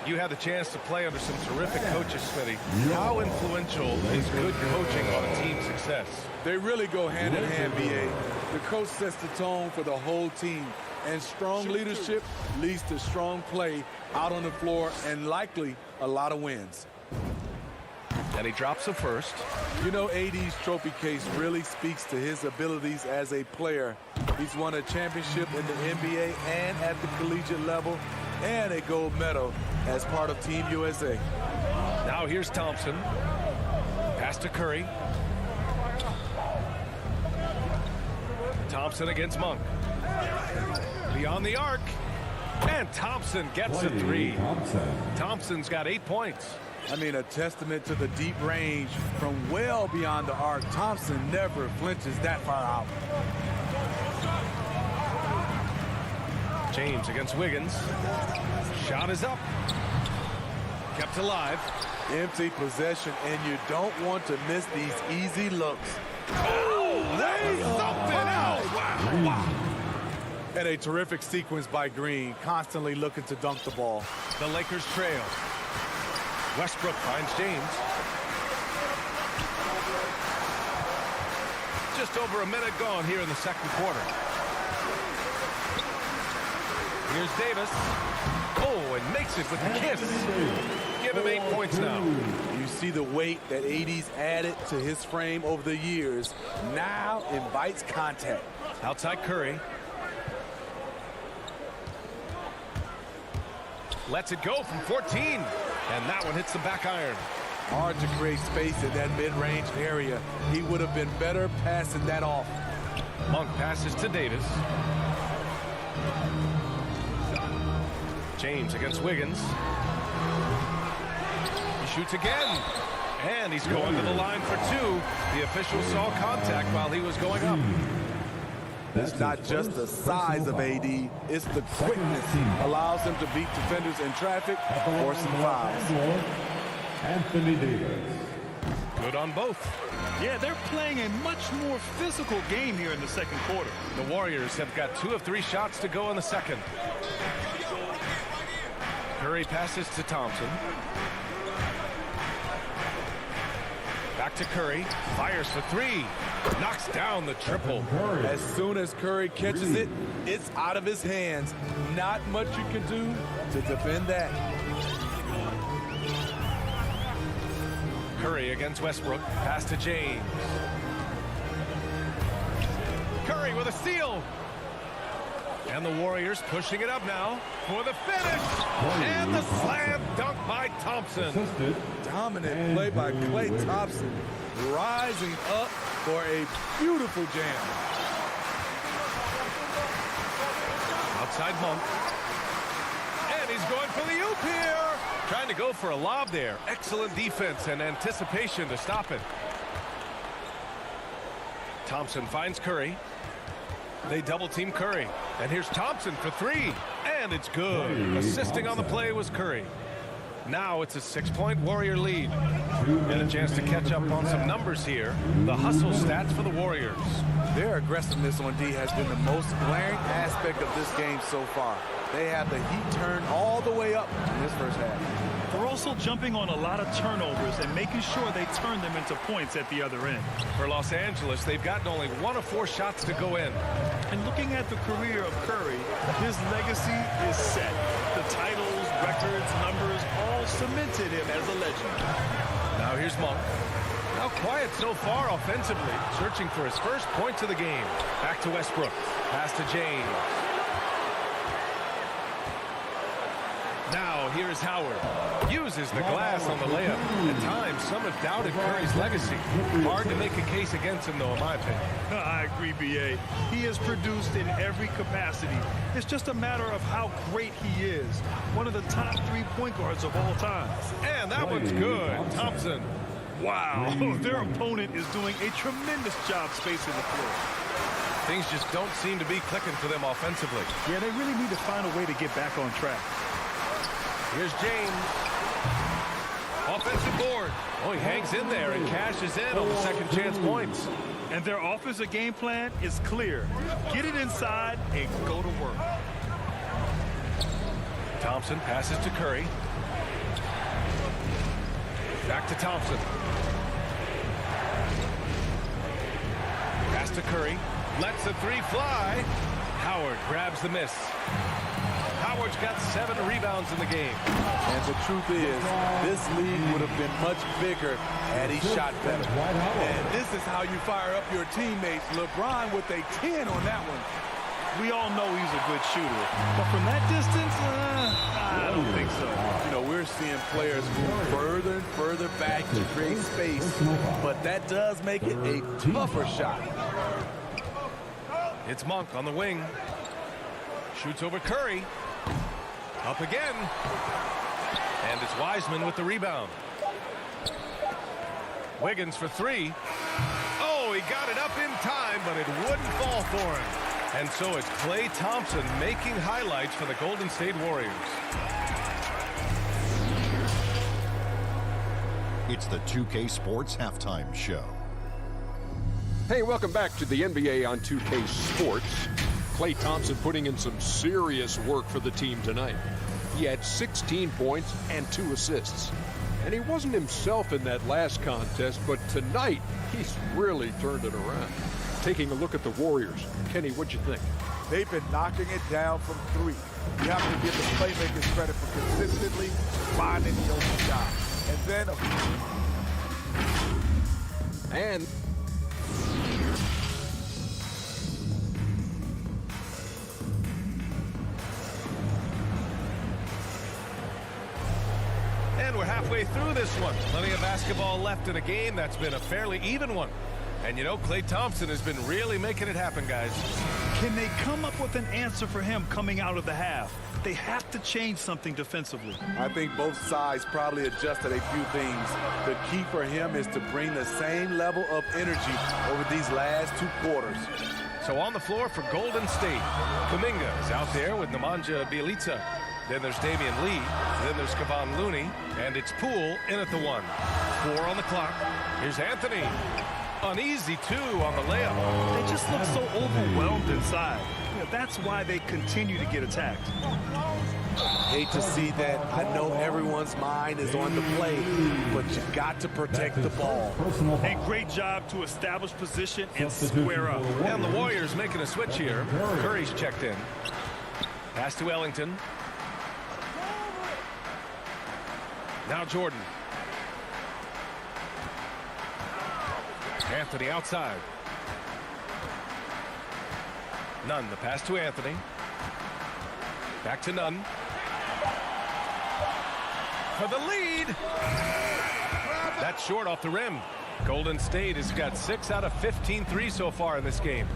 You had the chance to play under some terrific coaches, Smitty. How influential is good coaching on a team's success? They really go hand in hand, B.A. The coach sets the tone for the whole team, and strong leadership leads to strong play out on the floor and likely a lot of wins. And he drops the first. You know, AD's trophy case really speaks to his abilities as a player. He's won a championship in the NBA and at the collegiate level, and a gold medal as part of Team USA. Now here's Thompson. Pass to Curry. Thompson against Monk. Beyond the arc. And Thompson gets a three. Thompson's got 8 points. I mean, a testament to the deep range from well beyond the arc. Thompson never flinches that far out. James against Wiggins. Shot is up. Kept alive. Empty possession, and you don't want to miss these easy looks. Oh, there's something else. Wow. And a terrific sequence by Green, constantly looking to dunk the ball. The Lakers trail. Westbrook finds James. Just over a minute gone here in the second quarter. Here's Davis. Oh, and makes it with a kiss. Give him 8 points now. You see the weight that AD's added to his frame over the years. Now invites contact. Outside Curry. Lets it go from 14. And that one hits the back iron. Hard to create space in that mid-range area. He would have been better passing that off. Monk passes to Davis. James against Wiggins. He shoots again. And he's going to the line for two. The official saw contact while he was going up. It's not just the size of AD, it's the quickness. Allows him to beat defenders in traffic or some fouls. Anthony Davis. Good on both. Yeah, they're playing a much more physical game here in the second quarter. The Warriors have got 2 of 3 shots to go in the second. Curry passes to Thompson. Back to Curry. Fires for 3. Knocks down the triple. As soon as Curry catches it, it's out of his hands. Not much you can do to defend that. Curry against Westbrook. Pass to James. Curry with a steal. And the Warriors pushing it up now for the finish. And the slam dunk by Thompson. Dominant play by Klay Thompson. Rising up for a beautiful jam. Outside Monk. And he's going for the oop here. Trying to go for a lob there. Excellent defense and anticipation to stop it. Thompson finds Curry. They double team Curry. And here's Thompson for 3. And it's good. Assisting on the play was Curry. Now it's a 6-point Warrior lead. Get a chance to catch up on some numbers here. The hustle stats for the Warriors. Their aggressiveness on D has been the most glaring aspect of this game so far. They have the heat turned all the way up in this first half. They're also jumping on a lot of turnovers and making sure they turn them into points at the other end. For Los Angeles, they've gotten only 1 of 4 shots to go in. And looking at the career of Curry, his legacy is set. The titles, records, numbers, all cemented him as a legend. Now here's Monk. Now quiet so far offensively, searching for his first points of the game. Back to Westbrook. Pass to James. Now here's Howard. Uses the glass on the layup. At times, some have doubted Curry's legacy. Hard to make a case against him, though, in my opinion. I agree, B.A. He has produced in every capacity. It's just a matter of how great he is. One of the top 3 point guards of all time. And that one's good. Thompson. Wow, their opponent is doing a tremendous job spacing the floor. Things just don't seem to be clicking for them offensively. Yeah, they really need to find a way to get back on track. Here's James. Offensive board. Oh, he hangs in there and cashes in on the second chance points. And their offensive game plan is clear. Get it inside and go to work. Thompson passes to Curry. Back to Thompson. Pass to Curry. Lets the 3 fly. Howard grabs the miss. Howard's got 7 rebounds in the game. And the truth is, this lead would have been much bigger had he shot better. And this is how you fire up your teammates. LeBron with a 10 on that one. We all know he's a good shooter. But from that distance, I don't think so. You know, we're seeing players move further and further back to create space. But that does make it a tougher shot. It's Monk on the wing. Shoots over Curry. Up again. And it's Wiseman with the rebound. Wiggins for 3. Oh, he got it up in time, but it wouldn't fall for him. And so it's Klay Thompson making highlights for the Golden State Warriors. It's the 2K Sports Halftime Show. Hey, welcome back to the NBA on 2K Sports. Klay Thompson putting in some serious work for the team tonight. He had 16 points and 2 assists. And he wasn't himself in that last contest, but tonight he's really turned it around. Taking a look at the Warriors. Kenny, what'd you think? They've been knocking it down from 3. You have to give the playmakers credit for consistently finding the open shot. And then... And... And we're halfway through this one. Plenty of basketball left in a game that's been a fairly even one. And you know, Klay Thompson has been really making it happen, guys. Can they come up with an answer for him coming out of the half? They have to change something defensively. I think both sides probably adjusted a few things. The key for him is to bring the same level of energy over these last 2 quarters. So on the floor for Golden State, Kuminga is out there with Nemanja Bjelica. Then there's Damian Lee. Then there's Kevon Looney. And it's Poole in at the 1. 4 on the clock. Here's Anthony. Uneasy, 2 on the layup. They just look so overwhelmed inside. That's why they continue to get attacked. Hate to see that. I know everyone's mind is on the play, but you got to protect the ball. And great job to establish position and square up. And the Warriors making a switch here. Curry's checked in. Pass to Ellington. Now Jordan. Anthony outside. Nunn, the pass to Anthony. Back to Nunn. For the lead. That's short off the rim. Golden State has got 6 out of 15 threes so far in this game.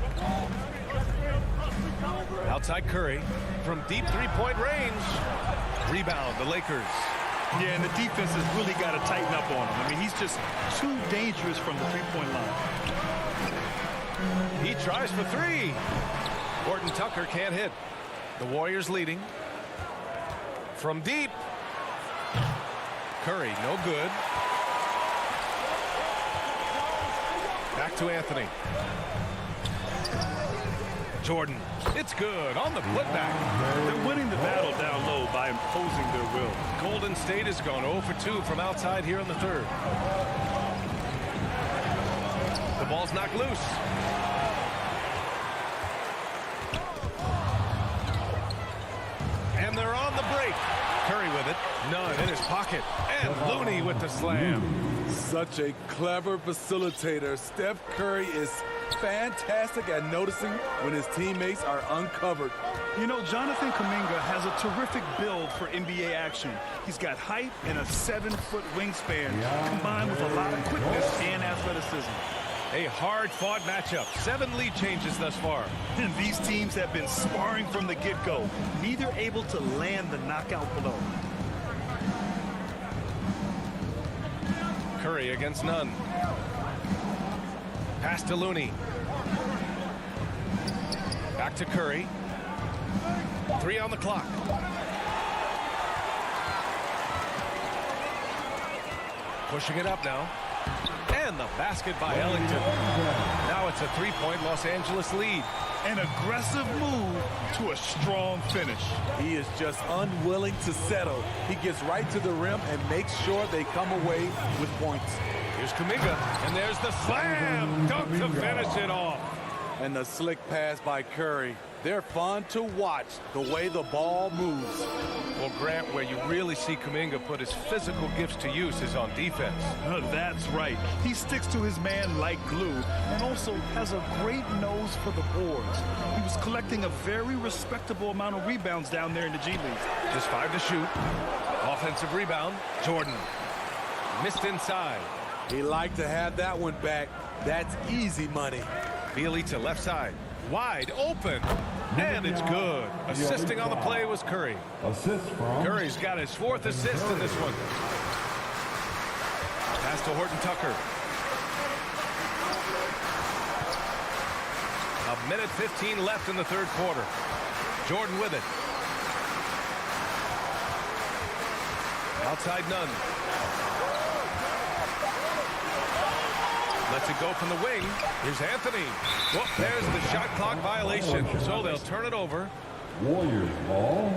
Outside Curry from deep 3-point range. Rebound, the Lakers. Yeah, and the defense has really got to tighten up on him. I mean, he's just too dangerous from the 3-point line. He tries for 3. Horton Tucker can't hit. The Warriors leading. From deep. Curry, no good. to Anthony. Jordan, it's good on the putback. They're winning the battle down low by imposing their will. Golden State has gone 0 for 2 from outside here in the third. The ball's knocked loose. And they're on the break. Curry with it. None in his pocket. And Looney with the slam. Such a clever facilitator. Steph Curry is fantastic at noticing when his teammates are uncovered. You know, Jonathan Kuminga has a terrific build for NBA action. He's got height and a 7-foot wingspan, combined with a lot of quickness and athleticism. A hard-fought matchup. 7 lead changes thus far. And these teams have been sparring from the get-go, neither able to land the knockout blow. Curry against Nunn. Pass to Looney. Back to Curry. 3 on the clock. Pushing it up now. And the basket by Ellington. Now it's a 3-point Los Angeles lead. An aggressive move to a strong finish. He is just unwilling to settle. He gets right to the rim and makes sure they come away with points. Here's Kuminga, and there's the slam dunk to finish it off. And the slick pass by Curry. They're fun to watch, the way the ball moves. Well, Grant, where you really see Kuminga put his physical gifts to use is on defense. That's right. He sticks to his man like glue and also has a great nose for the boards. He was collecting a very respectable amount of rebounds down there in the G League. Just 5 to shoot. Offensive rebound. Jordan. Missed inside. He liked to have that one back. That's easy money. Bealey to left side. Wide open. And it's good. Assisting on the play was Curry. Assist from Curry's got his 4th assist in this one. Pass to Horton Tucker. 1:15 left in the third quarter. Jordan with it. Outside Nunn. Lets it go from the wing. Here's Anthony. Well, there's the shot clock violation. So they'll turn it over. Warriors ball.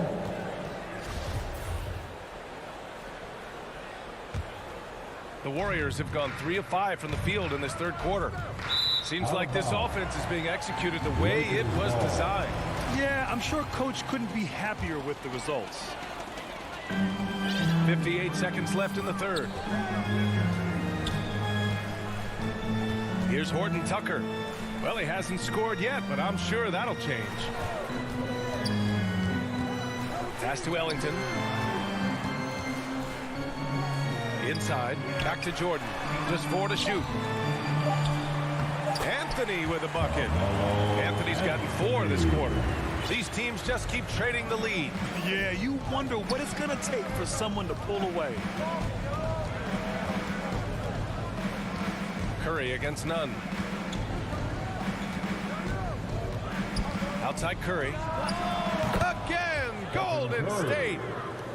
The Warriors have gone 3 of 5 from the field in this third quarter. Seems like this offense is being executed the way it was designed. Yeah, I'm sure Coach couldn't be happier with the results. 58 seconds left in the third. Here's Horton Tucker. Well, he hasn't scored yet, but I'm sure that'll change. Pass to Ellington. Inside, back to Jordan. Just 4 to shoot. Anthony with a bucket. Anthony's gotten 4 this quarter. These teams just keep trading the lead. Yeah, you wonder what it's going to take for someone to pull away. Curry against Nunn. Outside Curry. Again, Golden State.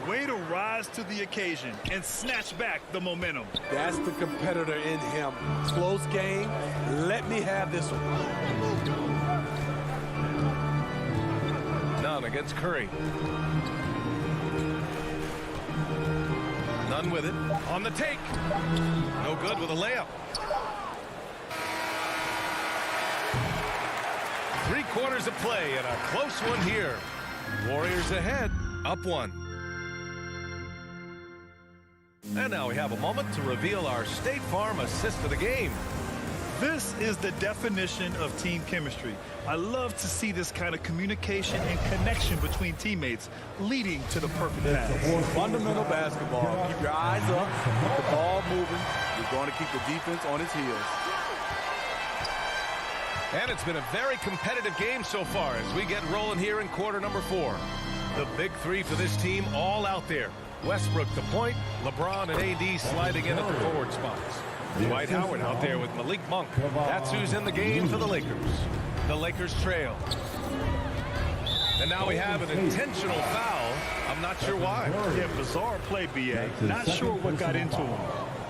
Way to rise to the occasion and snatch back the momentum. That's the competitor in him. Close game. Let me have this one. Nunn against Curry. Nunn with it. On the take. No good with a layup. 3 quarters of play and a close one here. Warriors ahead, up 1. And now we have a moment to reveal our State Farm assist of the game. This is the definition of team chemistry. I love to see this kind of communication and connection between teammates leading to the perfect pass. Fundamental basketball. Keep your eyes up, keep the ball moving. You're going to keep the defense on its heels. And it's been a very competitive game so far as we get rolling here in quarter number 4. The big 3 for this team all out there. Westbrook the point, LeBron and AD sliding in at the forward spots. Dwight Howard out there with Malik Monk. That's who's in the game for the Lakers. The Lakers trail. And now we have an intentional foul. I'm not sure why. Yeah, bizarre play, B.A. Not sure what got into him.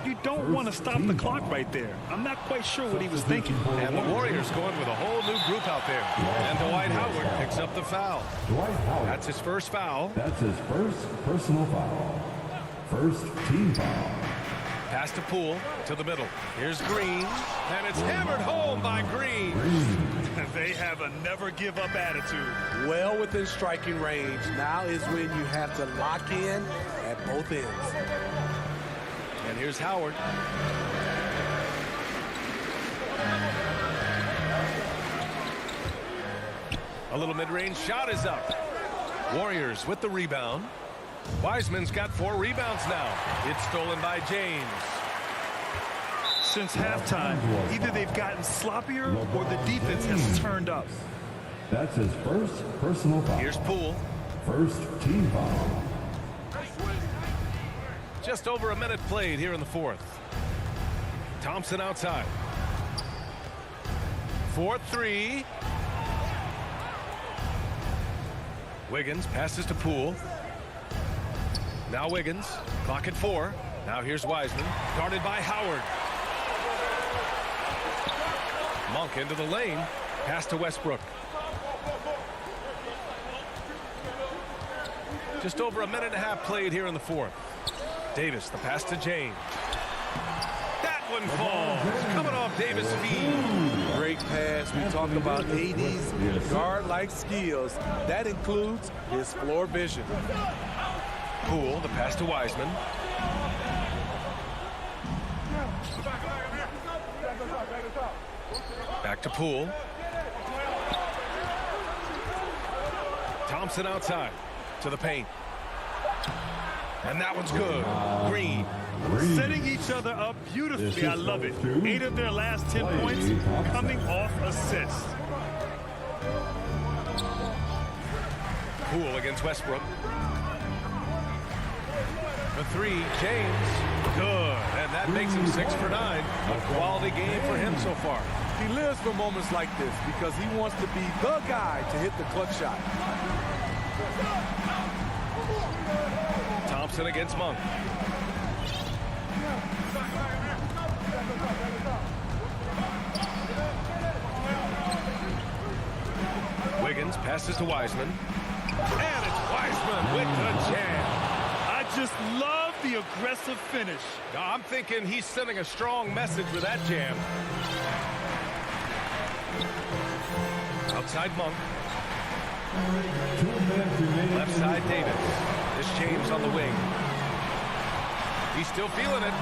You don't want to stop the clock right there. I'm not quite sure what he was thinking. And the Warriors going with a whole new group out there. And Dwight Howard picks up the foul. Dwight Howard. That's his first foul. That's his first personal foul. First team foul. Pass to Poole to the middle. Here's Green. And it's hammered home by Green. They have a never-give-up attitude. Well within striking range. Now is when you have to lock in at both ends. And here's Howard. A little mid-range shot is up. Warriors with the rebound. Wiseman's got 4 rebounds now. It's stolen by James. Since halftime, either they've gotten sloppier or the defense has turned up. That's his first personal foul. Here's Poole. First team foul. Just over a minute played here in the fourth. Thompson outside. 4-3. Wiggins passes to Poole. Now Wiggins. Clock at 4. Now here's Wiseman. Guarded by Howard. Monk into the lane. Pass to Westbrook. Just over a minute and a half played here in the fourth. Davis, the pass to James. That one falls. Coming off Davis' feet. Great pass. We talk about AD's guard-like skills. That includes his floor vision. Poole, the pass to Wiseman. Back to Poole. Thompson outside to the paint. And that one's good. Green. Setting each other up beautifully. I love it. 8 of their last 10 points coming off assists. Poole against Westbrook. The 3, James. Good. And that makes him 6 for 9. A quality game for him so far. He lives for moments like this because he wants to be the guy to hit the clutch shot. Thompson against Monk. Wiggins passes to Wiseman. And it's Wiseman with the jam. I just love the aggressive finish. I'm thinking he's sending a strong message with that jam. Outside Monk. Left side Davis. This James on the wing. He's still feeling it.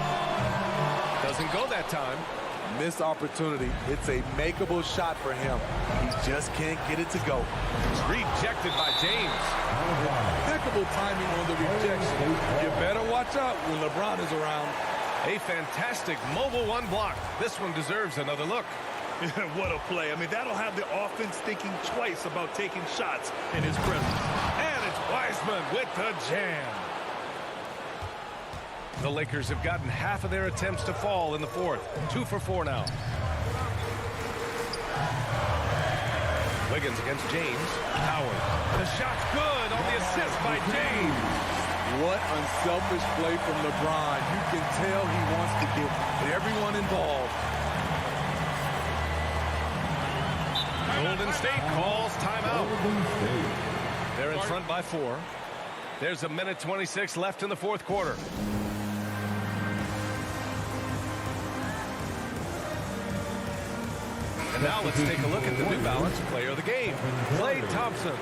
Doesn't go that time. Missed opportunity. It's a makeable shot for him. He just can't get it to go. Rejected by James. Impeccable timing on the rejection. You better watch out when LeBron is around. A fantastic mobile one block. This one deserves another look. What a play. I mean, that'll have the offense thinking twice about taking shots in his presence. And it's Wiseman with the jam. The Lakers have gotten half of their attempts to fall in the fourth. 2 for 4 now. Wiggins against James. Howard. The shot's good on the assist by James. What unselfish play from LeBron. You can tell he wants to get everyone involved. Golden State calls timeout. They're in front by 4. There's a minute 26 left in the fourth quarter. And now let's take a look at the New Balance player of the game, Klay Thompson.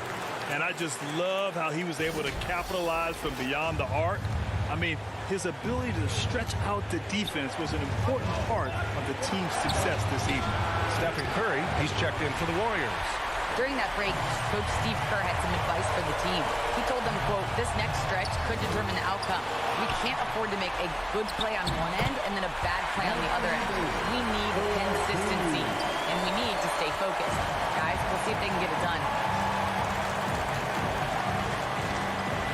And I just love how he was able to capitalize from beyond the arc. I mean, his ability to stretch out the defense was an important part of the team's success this evening. Stephen Curry, he's checked in for the Warriors. During that break, Coach Steve Kerr had some advice for the team. He told them, quote, this next stretch could determine the outcome. We can't afford to make a good play on one end and then a bad play on the other end. We need consistency, and we need to stay focused. Guys, we'll see if they can get it done.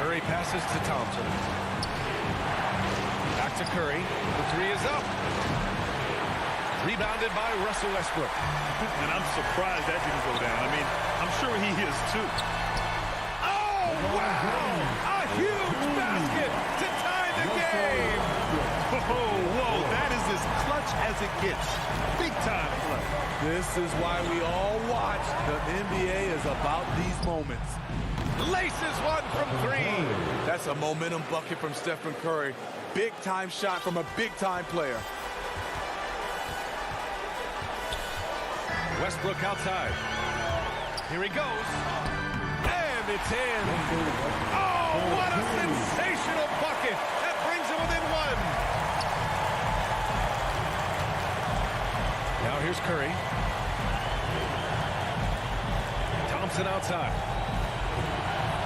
Curry passes to Thompson. Back to Curry. The 3 is up. Rebounded by Russell Westbrook. And I'm surprised that didn't go down. I mean, I'm sure he is too. Oh, wow! A huge basket to tie the game! Whoa, that is as clutch as it gets. Big time play. This is why we all watch. The NBA is about these moments. Laces one from three. That's a momentum bucket from Stephen Curry. Big time shot from a big time player. Westbrook outside. Here he goes. And it's in. Oh, what a sensational bucket. That brings him within one. Now here's Curry. Thompson outside.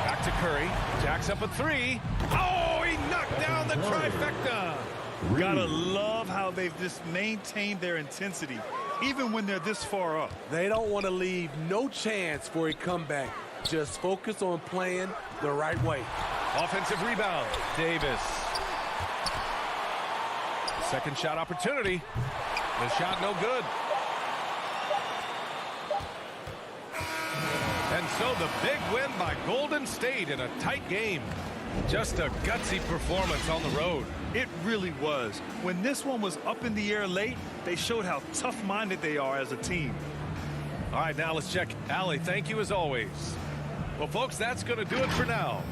Back to Curry. Jacks up a three. Oh, he knocked down the trifecta. Gotta love how they've just maintained their intensity, even when they're this far up. They don't want to leave no chance for a comeback. Just focus on playing the right way. Offensive rebound. Davis. Second shot opportunity. The shot no good. And so the big win by Golden State in a tight game. Just a gutsy performance on the road. It really was. When this one was up in the air late, they showed how tough-minded they are as a team. All right, now let's check. Allie, thank you as always. Well, folks, that's going to do it for now.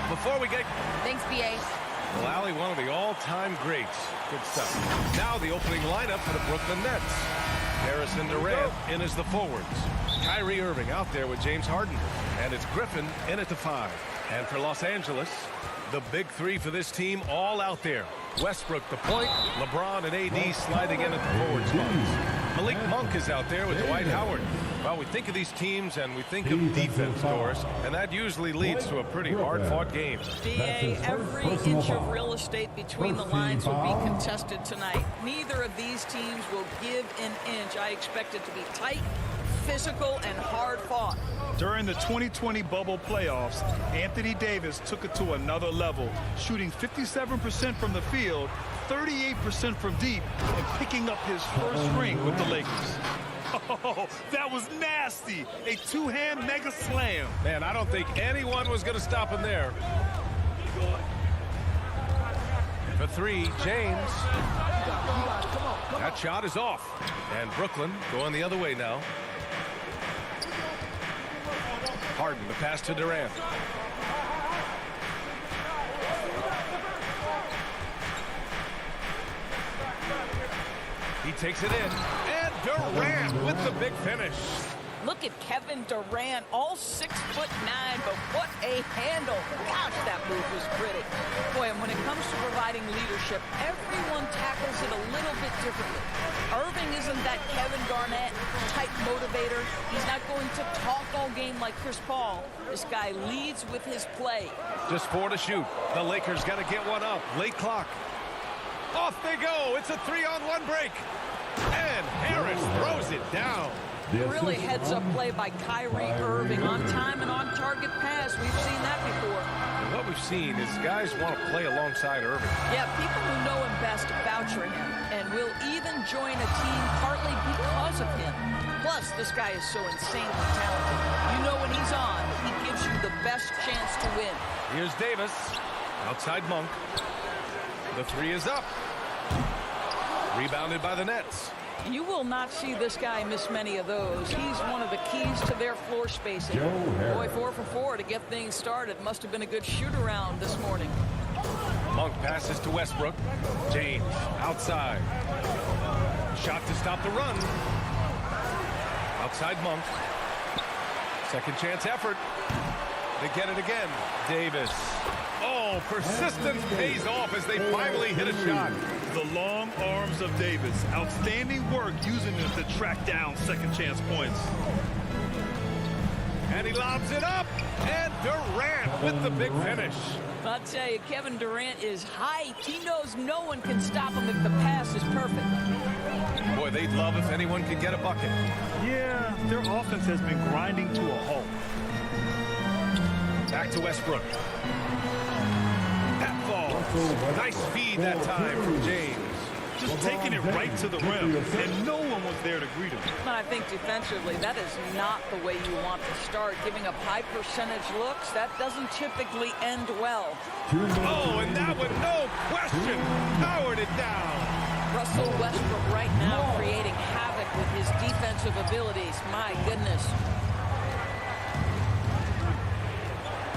Before we get... Thanks, BA. Well, Allie, one of the all-time greats. Good stuff. Now the opening lineup for the Brooklyn Nets. Harrison Durant in as the forwards. Kyrie Irving out there with James Harden. And it's Griffin in at the 5. And for Los Angeles, the big three for this team all out there. Westbrook the point, LeBron and AD sliding in at the forward spots. Malik Monk is out there with Dwight Howard. Well, we think of these teams and we think of defense, Doris, and that usually leads to a pretty hard-fought game. DA, every inch of real estate between the lines will be contested tonight. Neither of these teams will give an inch. I expect it to be tight, physical, and hard-fought. During the 2020 bubble playoffs, Anthony Davis took it to another level, shooting 57% from the field, 38% from deep, and picking up his first ring with the Lakers. Oh, that was nasty. A two-hand mega slam. Man, I don't think anyone was going to stop him there. For three, James. That shot is off. And Brooklyn going the other way now. Harden, the pass to Durant. He takes it in and Durant with the big finish. Look at Kevin Durant, all 6'9", but what a handle. Gosh, that move was pretty. Boy, and when it comes to providing leadership, everyone tackles it a little bit differently. Irving isn't that Kevin Garnett type motivator. He's not going to talk all game like Chris Paul. This guy leads with his play. Just 4 to shoot. The Lakers got to get one up. Late clock. Off they go. It's a 3-on-1 break. And Harris throws it down. Really heads-up play by Kyrie Irving. On time and on target pass. We've seen that before. And what we've seen is guys want to play alongside Irving. Yeah, people who know him best vouch for him and will even join a team partly because of him. Plus, this guy is so insanely talented. You know when he's on, he gives you the best chance to win. Here's Davis. Outside Monk. The 3 is up. Rebounded by the Nets. You will not see this guy miss many of those. He's one of the keys to their floor spacing. Boy, 4 for 4 to get things started. Must have been a good shoot-around this morning. Monk passes to Westbrook. James outside. Shot to stop the run. Outside Monk. Second chance effort. They get it again. Davis. Oh, persistence pays off as they finally hit a shot. The long arms of Davis. Outstanding work using them to track down second chance points. And he lobs it up. And Durant with the big finish. I'll tell you, Kevin Durant is hyped. He knows no one can stop him if the pass is perfect. Boy, they'd love if anyone could get a bucket. Yeah, their offense has been grinding to a halt. Back to Westbrook. That falls. Nice feed that time from James. Just taking it right to the rim, and no one was there to greet him. I think defensively, that is not the way you want to start. Giving up high percentage looks, that doesn't typically end well. Oh, and that one, no question, powered it down. Russell Westbrook right now creating havoc with his defensive abilities. My goodness.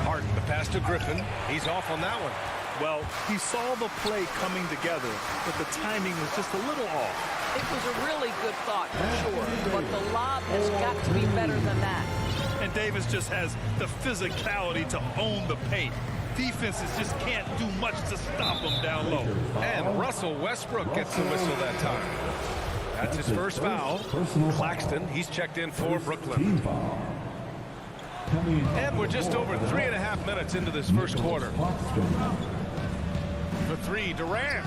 Harden, the pass to Griffin. He's off on that one. Well, he saw the play coming together, but the timing was just a little off. It was a really good thought, for sure, but the lob has got to be better than that. And Davis just has the physicality to own the paint. Defenses just can't do much to stop him down low. And Russell Westbrook gets the whistle that time. That's his first foul. Claxton, he's checked in for Brooklyn. And we're just over 3.5 minutes into this first quarter. For 3, Durant.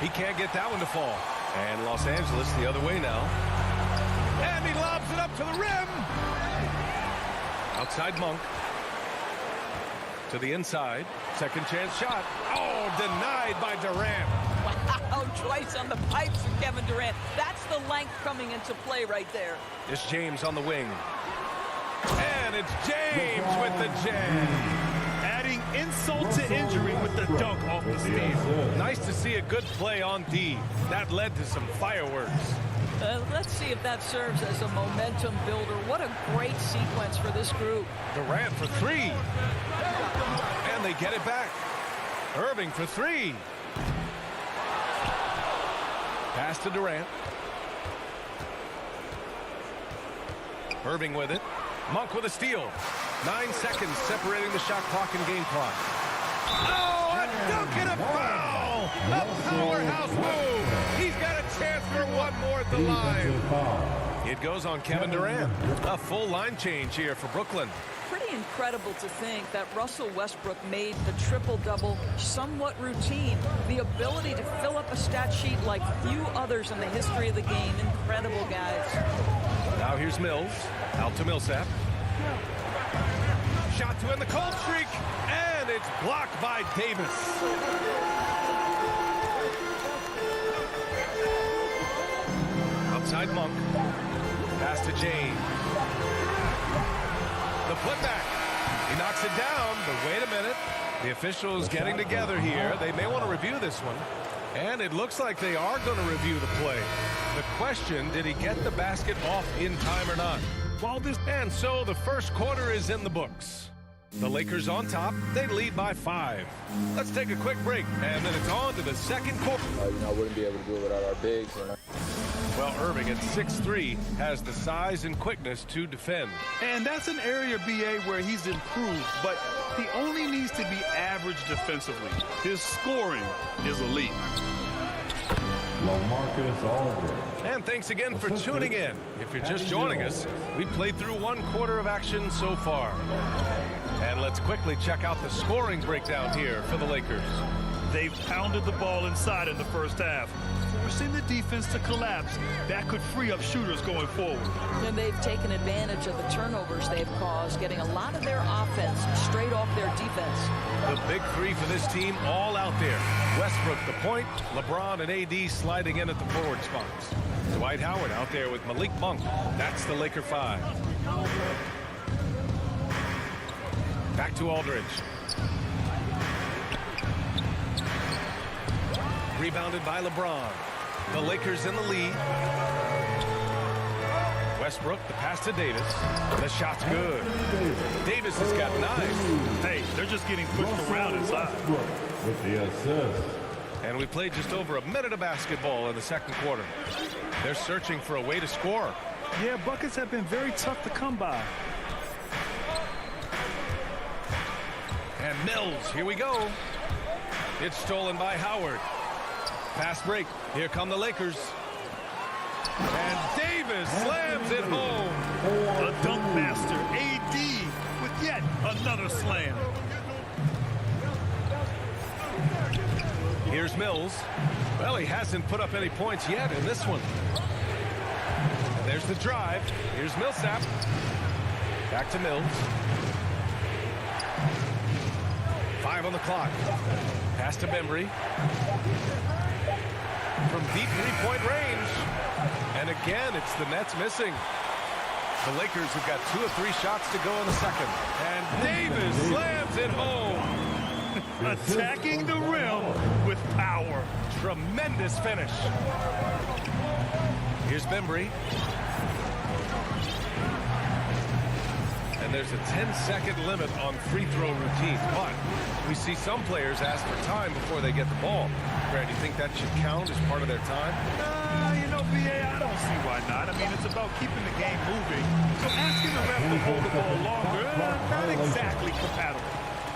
He can't get that one to fall. And Los Angeles the other way now. And he lobs it up to the rim. Outside Monk. To the inside. Second chance shot. Oh, denied by Durant. Wow, twice on the pipes of Kevin Durant. That's the length coming into play right there. It's James on the wing. And it's James with the jam. Adding insult to injury with the dunk off the steal. Nice to see a good play on D. That led to some fireworks. Let's see if that serves as a momentum builder. What a great sequence for this group. Durant for 3. And they get it back. Irving for 3. Pass to Durant. Irving with it. Monk with a steal. 9 seconds separating the shot clock and game clock. Oh, a dunk and a foul! A powerhouse move! He's got a chance for one more at the line. It goes on Kevin Durant. A full line change here for Brooklyn. Pretty incredible to think that Russell Westbrook made the triple-double somewhat routine. The ability to fill up a stat sheet like few others in the history of the game. Incredible, guys. Now here's Mills. Out to Millsap. Shot to end the cold streak. And it's blocked by Davis. Outside Monk. Pass to James. The putback. He knocks it down, but wait a minute. The officials getting together here. They may want to review this one. And it looks like they are going to review the play. The question, did he get the basket off in time or not? And so the first quarter is in the books. The Lakers on top. They lead by 5. Let's take a quick break, and then it's on to the second quarter. I wouldn't be able to do it without our bigs. Well, Irving at 6'3" has the size and quickness to defend. And that's an area, BA, where he's improved, but he only needs to be average defensively. His scoring is elite. And thanks again for tuning in. If you're just joining us, we played through 1 quarter of action so far. And let's quickly check out the scoring breakdown here for the Lakers. They've pounded the ball inside in the first half, forcing the defense to collapse. That could free up shooters going forward. And they've taken advantage of the turnovers they've caused, getting a lot of their offense straight off their defense. The big three for this team all out there. Westbrook the point, LeBron and AD sliding in at the forward spots. Dwight Howard out there with Malik Monk. That's the Laker 5. Back to Aldridge. Rebounded by LeBron. The Lakers in the lead. Westbrook, the pass to Davis. The shot's good. Davis has got 9. Hey, they're just getting pushed around inside. With the assist. And we played just over a minute of basketball in the second quarter. They're searching for a way to score. Yeah, buckets have been very tough to come by. And Mills, here we go. It's stolen by Howard. Pass break. Here come the Lakers. And Davis slams it home. A dunk master, AD, with yet another slam. Here's Mills. Well, he hasn't put up any points yet in this one. And there's the drive. Here's Millsap. Back to Mills. 5 on the clock. Pass to Bembry. From deep three-point range. And again, it's the Nets missing. The Lakers have got 2 of 3 shots to go in the second. And Davis slams it home. Attacking the rim with power. Tremendous finish. Here's Bembry. And there's a 10-second limit on free throw routines. But we see some players ask for time before they get the ball. Brad, do you think that should count as part of their time? You know, BA, I don't see why not. I mean, it's about keeping the game moving. So asking the ref to hold the ball longer, not exactly compatible.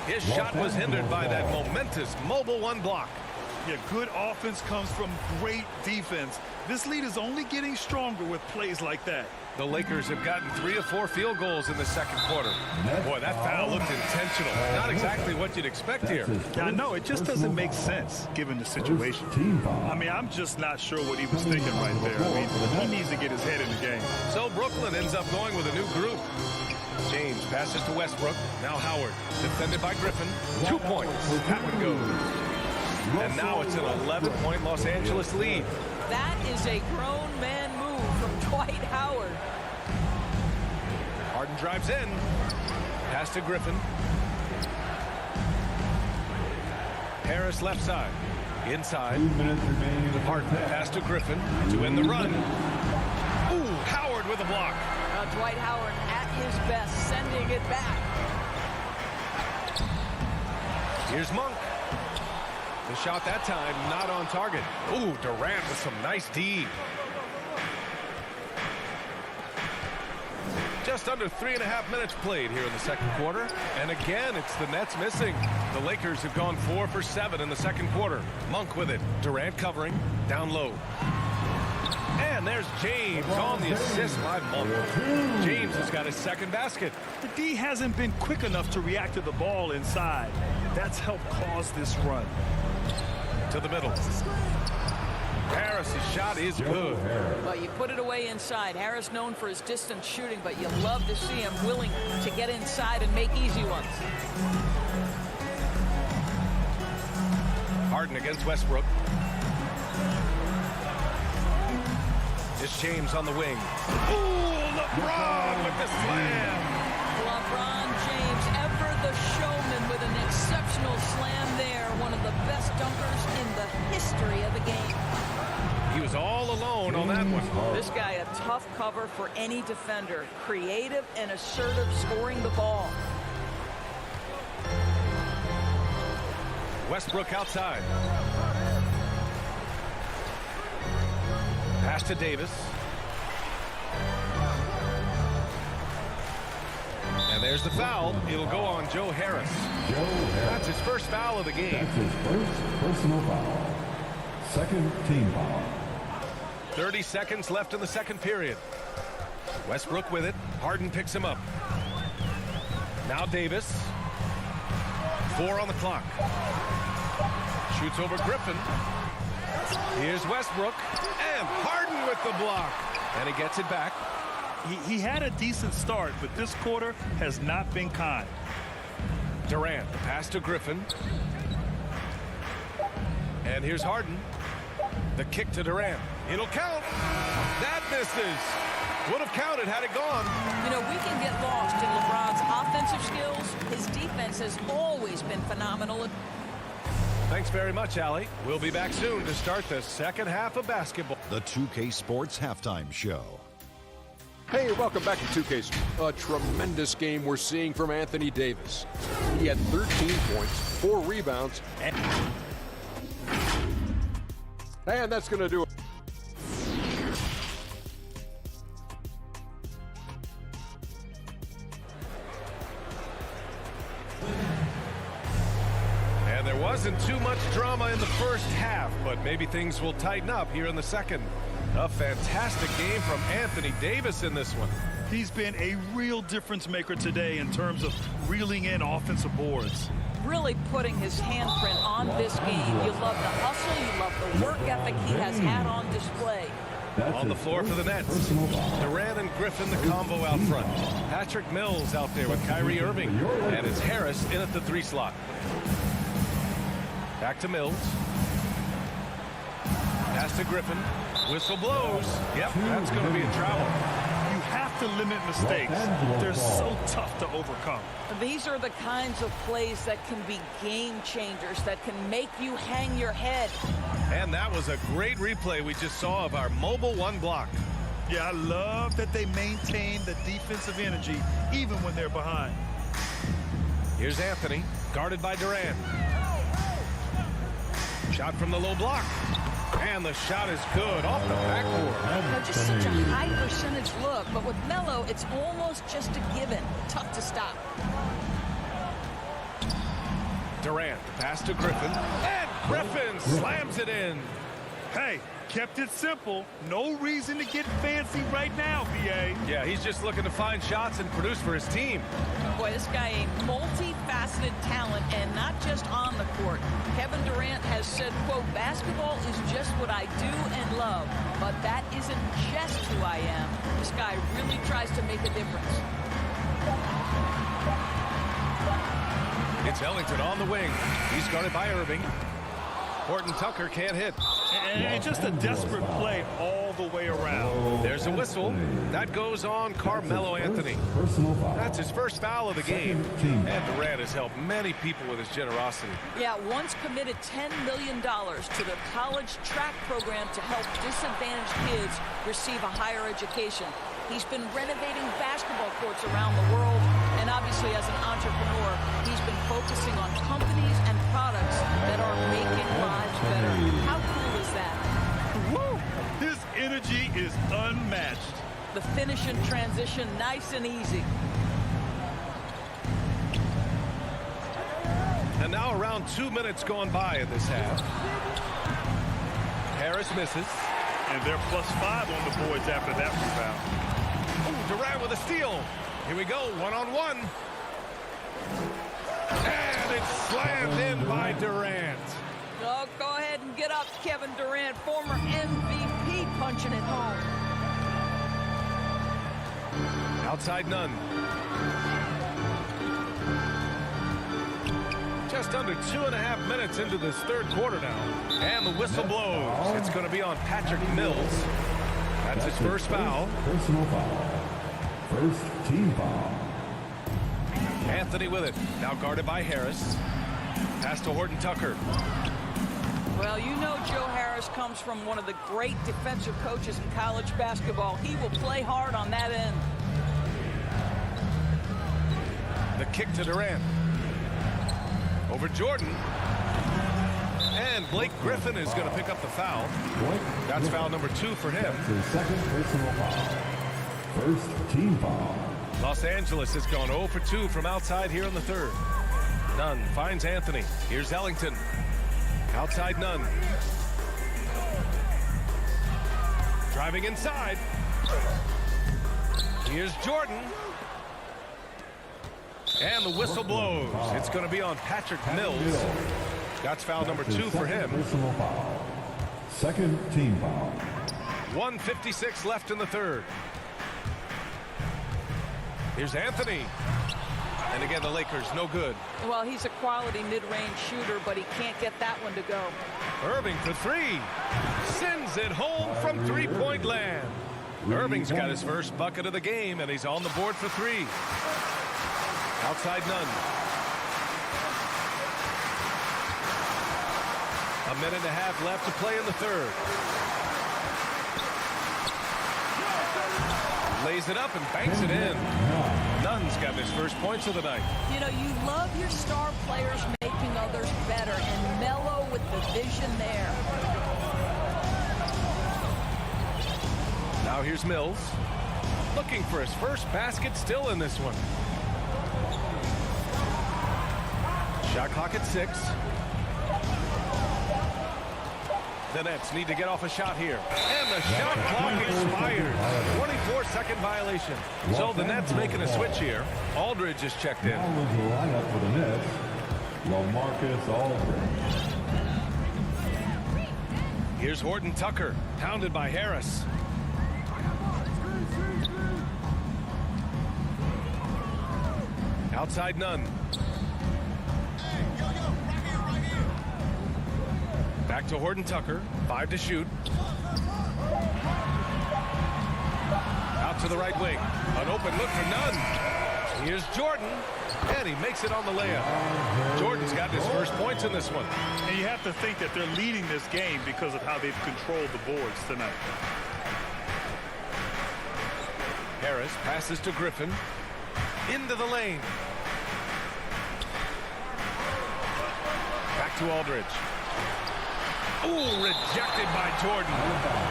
His shot was hindered by that momentous mobile 1 block. Yeah, good offense comes from great defense. This lead is only getting stronger with plays like that. The Lakers have gotten 3 of 4 field goals in the second quarter. Boy, that foul looked intentional. Not exactly what you'd expect here. Yeah, I know. It just doesn't make sense given the situation. I mean, I'm just not sure what he was thinking right there. I mean, he needs to get his head in the game. So Brooklyn ends up going with a new group. James passes to Westbrook. Now Howard. Defended by Griffin. 2 points. That one goes. And now it's an 11-point Los Angeles lead. That is a grown man move from Dwight Howard. Harden drives in. Pass to Griffin. Harris left side. Inside. 2 minutes remaining. Harden pass to Griffin to end the run. Ooh, Howard with a block. Now Dwight Howard at his best, sending it back. Here's Monk. The shot that time not on target. Ooh, Durant with some nice D. Just under 3.5 minutes played here in the second quarter. And again, it's the Nets missing. The Lakers have gone 4 for 7 in the second quarter. Monk with it. Durant covering. Down low. And there's James on the assist by Monk. James has got his second basket. The D hasn't been quick enough to react to the ball inside. That's helped cause this run. To the middle. Harris' shot is good. But you put it away inside. Harris known for his distance shooting, but you love to see him willing to get inside and make easy ones. Harden against Westbrook. It's James on the wing. Ooh, LeBron with the slam. LeBron James, ever the showman, with an exceptional slam there. One of the best dunkers in the history of the game. He was all alone on that one. This guy, a tough cover for any defender. Creative and assertive, scoring the ball. Westbrook outside. Pass to Davis. And there's the foul. It'll go on Joe Harris. That's his first foul of the game. That's his first personal foul. Second team foul. 30 seconds left in the second period. Westbrook with it. Harden picks him up. Now Davis. 4 on the clock. Shoots over Griffin. Here's Westbrook. And Harden with the block. And he gets it back. He had a decent start, but this quarter has not been kind. Durant, the pass to Griffin. And here's Harden. The kick to Durant. It'll count. That misses. Would have counted had it gone. You know, we can get lost in LeBron's offensive skills. His defense has always been phenomenal. Thanks very much, Allie. We'll be back soon to start the second half of basketball. The 2K Sports Halftime Show. Hey, welcome back to 2K. A tremendous game we're seeing from Anthony Davis. He had 13 points, 4 rebounds, and that's going to do it. And there wasn't too much drama in the first half, but maybe things will tighten up here in the second. A fantastic game from Anthony Davis in this one. He's been a real difference maker today in terms of reeling in offensive boards. Really putting his handprint on this game. You love the hustle, you love the work ethic he has had on display. On the floor for the Nets. Durant and Griffin, the combo out front. Patrick Mills out there with Kyrie Irving. And it's Harris in at the 3 slot. Back to Mills. Pass to Griffin. Whistle blows. Yep, that's going to be a travel. You have to limit mistakes. They're so tough to overcome. These are the kinds of plays that can be game changers, that can make you hang your head. And that was a great replay we just saw of our mobile 1 block. Yeah, I love that they maintain the defensive energy even when they're behind. Here's Anthony, guarded by Durant. Shot from the low block. And the shot is good off the backboard. Just such a high percentage look, but with Melo, it's almost just a given. Tough to stop. Durant, the pass to Griffin. And Griffin slams it in. Hey, kept it simple. No reason to get fancy right now, BA. Yeah, he's just looking to find shots and produce for his team. Boy, this guy a multifaceted talent, and not just on the court. Kevin Durant has said, quote, basketball is just what I do and love, but that isn't just who I am. This guy really tries to make a difference. It's Ellington on the wing. He's guarded by Irving. Horton Tucker can't hit. And just a desperate play all the way around. There's a whistle. That goes on Carmelo Anthony. That's his first foul of the game. And Durant has helped many people with his generosity. Yeah, once committed $10 million to the college track program to help disadvantaged kids receive a higher education. He's been renovating basketball courts around the world. And obviously, as an entrepreneur, he's been focusing on companies and products that are making lives better. How cool is that? Woo! His energy is unmatched. The finish and transition, nice and easy. And now around 2 minutes gone by in this half. Harris misses. And they're +5 on the boards after that rebound. Oh, Durant with a steal. Here we go, 1-on-1. And it's slammed in by Durant. Oh, go ahead and get up, Kevin Durant, former MVP, punching it home. Outside none. Just under 2.5 minutes into this third quarter now. And the whistle blows. It's going to be on Patrick Mills. That's his first foul. Personal foul. First team foul. Anthony with it. Now guarded by Harris. Pass to Horton Tucker. Well, you know Joe Harris comes from one of the great defensive coaches in college basketball. He will play hard on that end. The kick to Durant. Over Jordan. And Blake Griffin is going to pick up the foul. That's foul number 2 for him. That's his second personal foul. First team foul. Los Angeles has gone 0 for 2 from outside here in the third. Nunn finds Anthony. Here's Ellington. Outside Nunn. Driving inside. Here's Jordan. And the whistle blows. It's going to be on Patrick Mills. That's foul number 2 for him. Personal foul. Second team foul. 1:56 left in the third. Here's Anthony. And again, the Lakers, no good. Well, he's a quality mid-range shooter, but he can't get that one to go. Irving for 3. Sends it home from three-point land. Irving's got his first bucket of the game, and he's on the board for 3. Outside Nunn. A minute and a half left to play in the third. Lays it up and banks it in. Nunn's got his first points of the night. You know, you love your star players making others better, and Melo with the vision there. Now here's Mills. Looking for his first basket, still in this one. Shot clock at 6. The Nets need to get off a shot here. And the shot clock expired. 24-second violation. So the Nets making a switch here. Aldridge is checked in. Now with the lineup for the Nets, LaMarcus Aldridge. Here's Horton Tucker, pounded by Harris. Outside Nunn. Back to Horton Tucker. 5 to shoot. Out to the right wing. An open look for Nunn. Here's Jordan. And he makes it on the layup. Jordan's got his first points in this one. And you have to think that they're leading this game because of how they've controlled the boards tonight. Harris passes to Griffin. Into the lane. Back to Aldridge. Ooh, rejected by Jordan.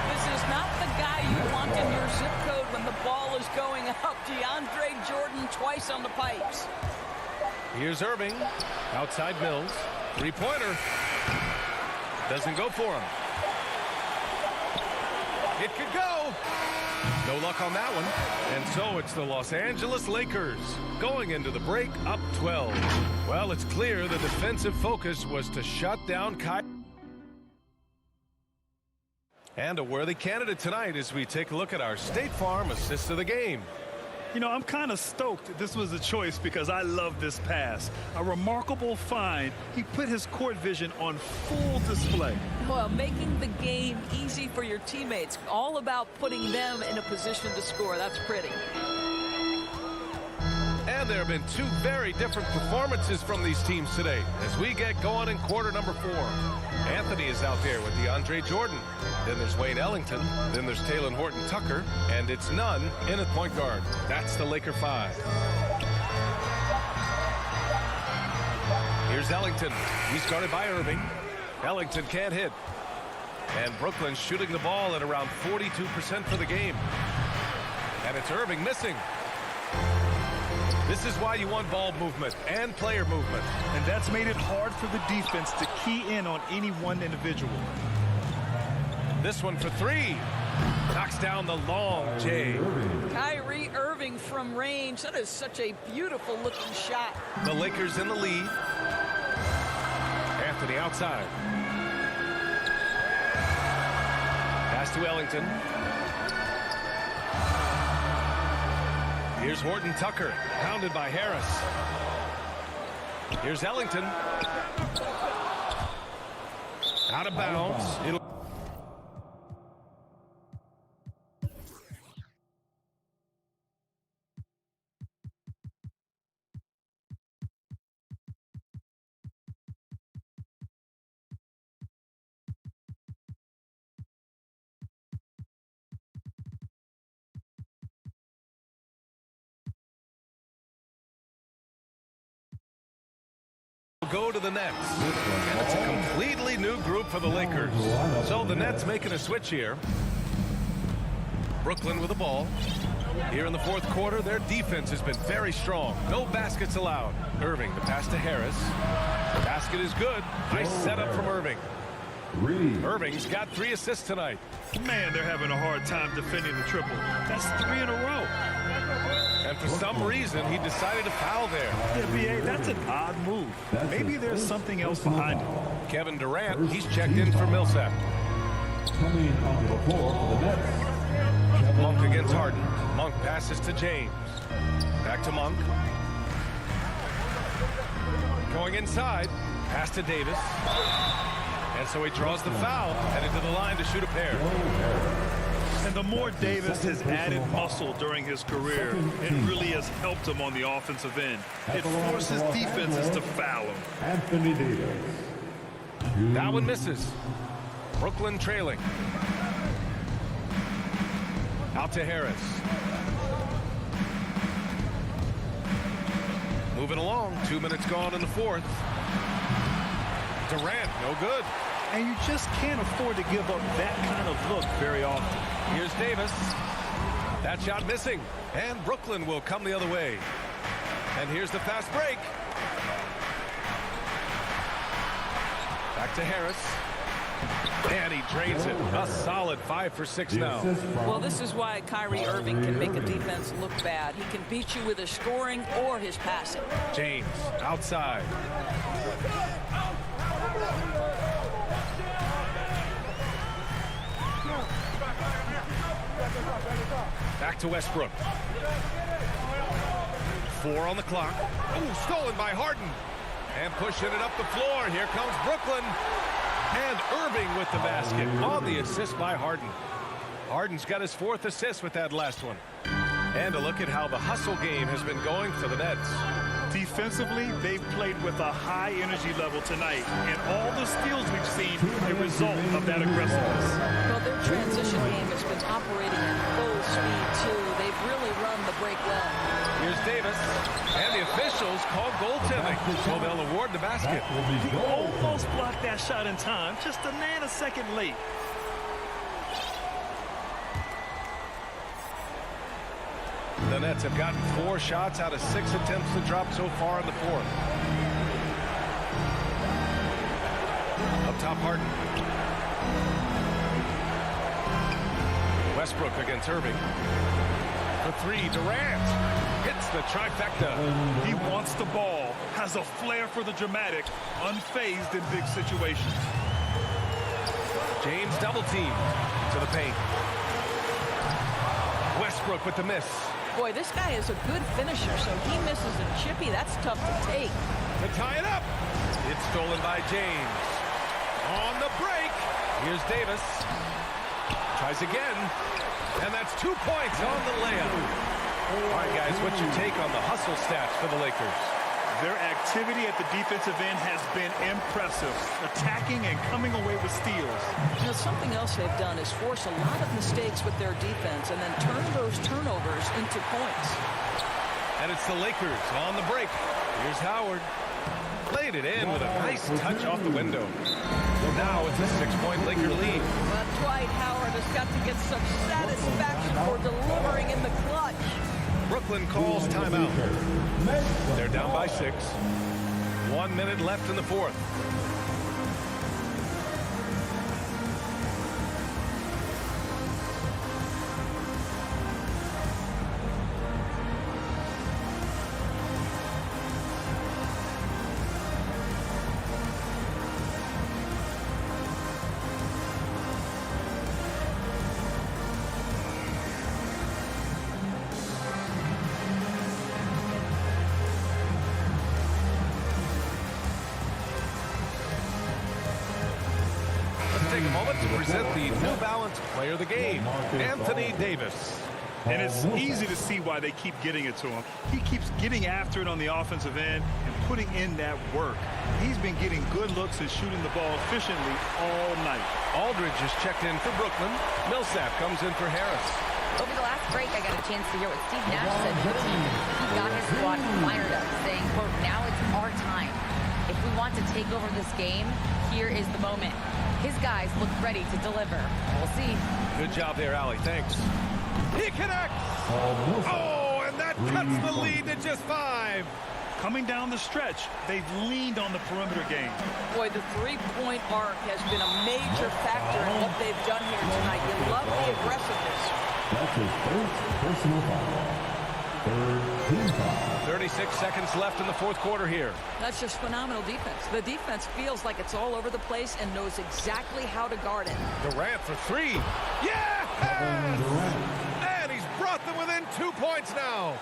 This is not the guy you want in your zip code when the ball is going up. DeAndre Jordan twice on the pipes. Here's Irving. Outside Mills. Three-pointer. Doesn't go for him. It could go. No luck on that one. And so it's the Los Angeles Lakers going into the break up 12. Well, it's clear the defensive focus was to shut down Kai. And a worthy candidate tonight as we take a look at our State Farm assist of the game. You know, I'm kind of stoked this was a choice because I love this pass. A remarkable find. He put his court vision on full display. Well, making the game easy for your teammates. All about putting them in a position to score. That's pretty. And there have been 2 very different performances from these teams today as we get going in quarter number 4. Anthony is out there with DeAndre Jordan. Then there's Wayne Ellington. Then there's Talen Horton Tucker. And it's Nunn in at point guard. That's the Laker 5. Here's Ellington. He's guarded by Irving. Ellington can't hit. And Brooklyn shooting the ball at around 42% for the game. And it's Irving missing. This is why you want ball movement and player movement. And that's made it hard for the defense to key in on any one individual. This one for 3. Knocks down the long J. Kyrie Irving from range. That is such a beautiful looking shot. The Lakers in the lead. Anthony outside. Pass to Ellington. Here's Horton Tucker, pounded by Harris. Here's Ellington. Out of bounds. go to the Nets. And it's a completely new group for the Lakers. So the Nets making a switch here. Brooklyn with the ball. Here in the fourth quarter, their defense has been very strong. No baskets allowed. Irving, the pass to Harris. The basket is good. Nice setup from Irving. Irving's got 3 assists tonight. Man, they're having a hard time defending the triple. That's 3 in a row. And for some reason, he decided to foul there. Yeah, B.A., that's an odd move. Maybe there's something else behind it. Kevin Durant, he's checked in for Millsap. Coming on the floor for the Nets. Monk against Harden. Monk passes to James. Back to Monk. Going inside. Pass to Davis. And so he draws the foul. Headed to the line to shoot a pair. And the more Davis has added muscle during his career, it really has helped him on the offensive end. It forces defenses to foul him. Anthony Davis. That one misses. Brooklyn trailing. Out to Harris. Moving along. 2 minutes gone in the fourth. Durant, no good. And you just can't afford to give up that kind of look very often. Here's Davis. That shot missing. And Brooklyn will come the other way. And here's the fast break. Back to Harris. And he drains it. A solid 5 for 6 now. Well, this is why Kyrie Irving can make a defense look bad. He can beat you with his scoring or his passing. James outside. Back to Westbrook. 4 on the clock. Oh, stolen by Harden. And pushing it up the floor. Here comes Brooklyn. And Irving with the basket on the assist by Harden. Harden's got his 4th assist with that last one. And a look at how the hustle game has been going for the Nets. Defensively, they've played with a high energy level tonight, and all the steals we've seen a result of that aggressiveness. Well, their transition game has been operating at full speed, too. They've really run the break well. Here's Davis, and the officials call goaltending, so they'll award the basket. He almost blocked that shot in time, just a nanosecond late. The Nets have gotten 4 shots out of 6 attempts to drop so far in the fourth. Up top, Harden. Westbrook against Irving. For 3, Durant hits the trifecta. He wants the ball, has a flair for the dramatic, unfazed in big situations. James double team to the paint. Westbrook with the miss. Boy, this guy is a good finisher, so he misses a chippy. That's tough to take. To tie it up. It's stolen by James. On the break. Here's Davis. Tries again. And that's 2 points on the layup. All right, guys, what's your take on the hustle stats for the Lakers? Their activity at the defensive end has been impressive, attacking and coming away with steals. You know, something else they've done is force a lot of mistakes with their defense and then turn those turnovers into points. And it's the Lakers on the break. Here's Howard. Laid it in with a nice touch off the window. Now it's a 6-point Laker lead. But Dwight Howard has got to get some satisfaction for delivering in the clutch. Brooklyn calls timeout. They're down by 6. 1 minute left in the fourth. Take a moment to present the New Balance Player of the Game, Anthony Davis. And it's easy to see why they keep getting it to him. He keeps getting after it on the offensive end and putting in that work. He's been getting good looks and shooting the ball efficiently all night. Aldridge is checked in for Brooklyn. Millsap comes in for Harris. Over the last break, I got a chance to hear what Steve Nash said to the team. He got his squad fired up, saying, quote, now it's our time. If we want to take over this game, here is the moment. His guys look ready to deliver. We'll see. Good job there, Allie. Thanks. He connects! Oh, and that cuts the lead to just 5. Coming down the stretch, they've leaned on the perimeter game. Boy, the three-point arc has been a major factor in what they've done here tonight. You love the aggressiveness. That's his first personal foul. Third team foul. 36 seconds left in the fourth quarter here. That's just phenomenal defense. The defense feels like it's all over the place and knows exactly how to guard it. Durant for 3. Yes! And he's brought them within 2 points now.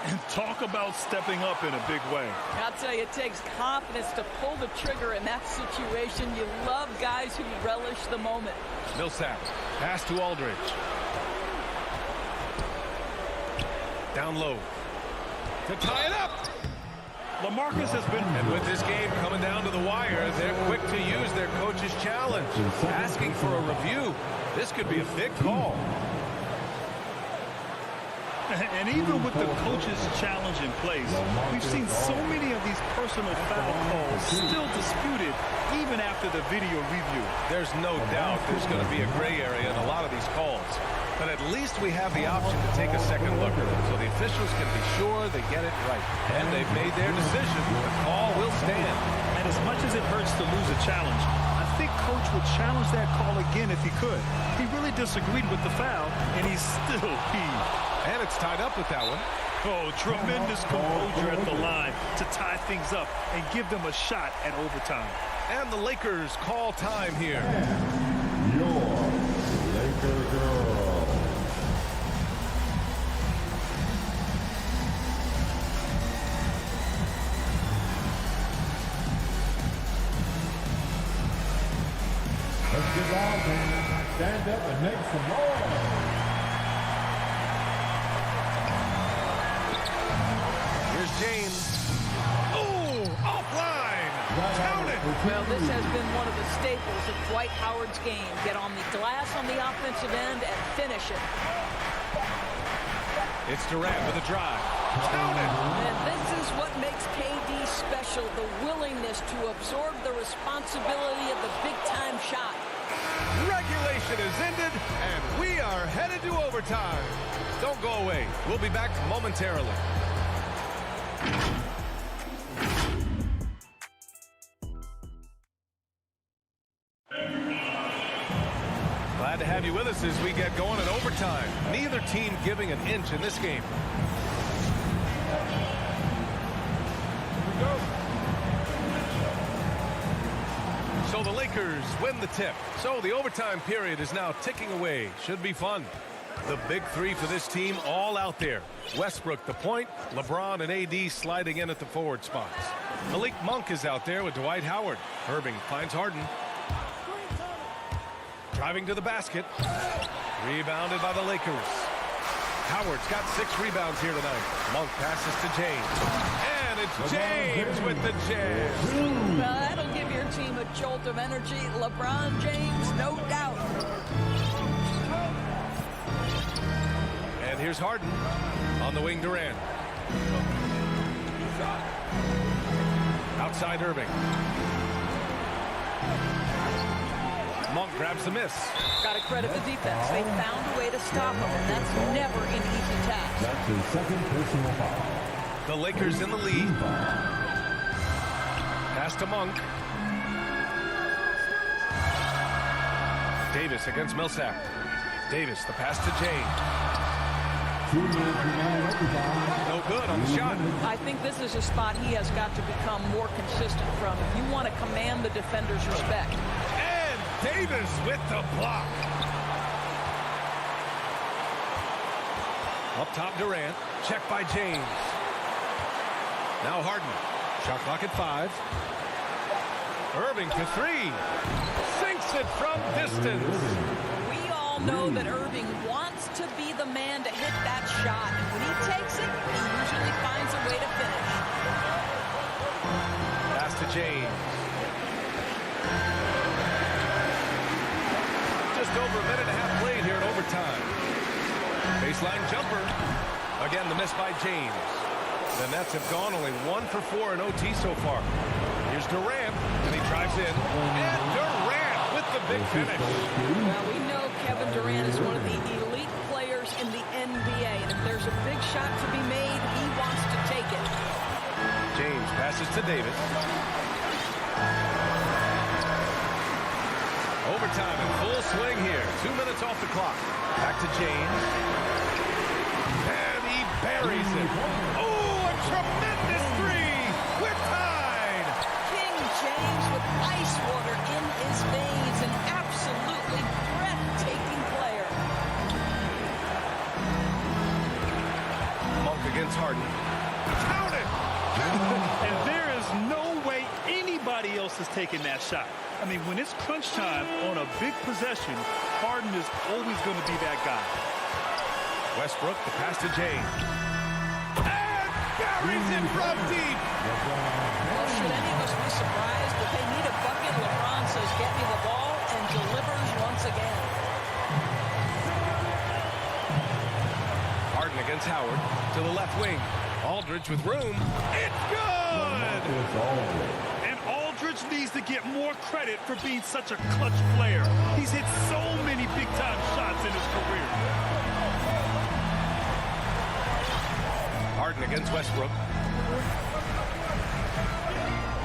And talk about stepping up in a big way. I'll tell you, it takes confidence to pull the trigger in that situation. You love guys who relish the moment. Millsap, pass to Aldridge. Down low. To tie it up. LaMarcus has been... And with this game coming down to the wire, they're quick to use their coach's challenge. Asking for a review. This could be a big call. And even with the coach's challenge in place, we've seen so many of these personal foul calls still disputed even after the video review. There's no doubt there's going to be a gray area in a lot of these calls. But at least we have the option to take a second look, so the officials can be sure they get it right. And they've made their decision. The call will stand. And as much as it hurts to lose a challenge, I think Coach would challenge that call again if he could. He really disagreed with the foul, and he's still heaved. And it's tied up with that one. Oh, tremendous composure at the line to tie things up and give them a shot at overtime. And the Lakers call time here. Your Laker girl. Let's get out and stand up and make some noise. James. Oh, offline. Count it. Well, this has been one of the staples of Dwight Howard's game. Get on the glass on the offensive end and finish it. It's Durant with a drive. Count it. And this is what makes KD special, the willingness to absorb the responsibility of the big-time shot. Regulation is ended, and we are headed to overtime. Don't go away. We'll be back momentarily. Glad to have you with us as we get going in overtime. Neither team giving an inch in this game. Here we go. So the Lakers win the tip. So the overtime period is now ticking away. Should be fun. The big 3 for this team all out there. Westbrook the point, LeBron and AD sliding in at the forward spots. Malik Monk is out there with Dwight Howard. Irving finds Harden. Driving to the basket. Rebounded by the Lakers. Howard's got 6 rebounds here tonight. Monk passes to James. And it's James with the jam. Well, that'll give your team a jolt of energy. LeBron James, no doubt. And here's Harden on the wing. Durant. Outside Irving. Monk grabs the miss. Got to credit the defense. They found a way to stop him, and that's never an easy task. That's his second personal foul. The Lakers in the lead. Pass to Monk. Davis against Millsap. Davis, the pass to James. No good on the shot. I think this is a spot he has got to become more consistent from. If you want to command the defender's respect. And Davis with the block. Up top Durant. Check by James. Now Harden. Shot clock at 5. Irving for 3. Sinks it from distance. We all know that Irving wants to be the man to hit that shot. And when he takes it, he usually finds a way to finish. Pass to James. Just over a minute and a half played here in overtime. Baseline jumper. Again, the miss by James. The Nets have gone only 1 for 4 in OT so far. Here Here's Durant, and he drives in. And Durant with the big finish. Well, we know Kevin Durant is one of the elite players in the NBA, and if there's a big shot to be made, he wants to take it. James passes to Davis. Overtime in full swing here. 2 minutes off the clock. Back to James. And he buries it. Oh, a tremendous three. We're tied. King James with ice water in his veins. An absolutely breathtaking player. Monk against Harden. Count it. And there is no way anybody else is taking that shot. I mean, when it's crunch time on a big possession, Harden is always going to be that guy. Westbrook, the pass to James. And buries it from deep. Well, should any of us be surprised that they need a bucket? LeBron says, get me the ball, and delivers once again. Harden against Howard to the left wing. Aldridge with room. It's good! And Aldridge needs to get more credit for being such a clutch player. He's hit so many big-time shots in his career. Harden against Westbrook.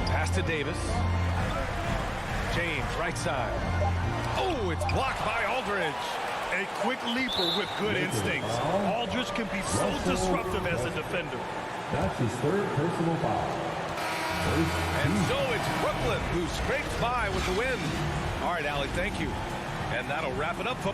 Pass to Davis. James, right side. Oh, it's blocked by Aldridge. A quick leaper with good instincts. Aldridge can be so disruptive as a defender. That's his third personal foul. And so it's Brooklyn who scrapes by with the win. All right, Allie, thank you. And that'll wrap it up for...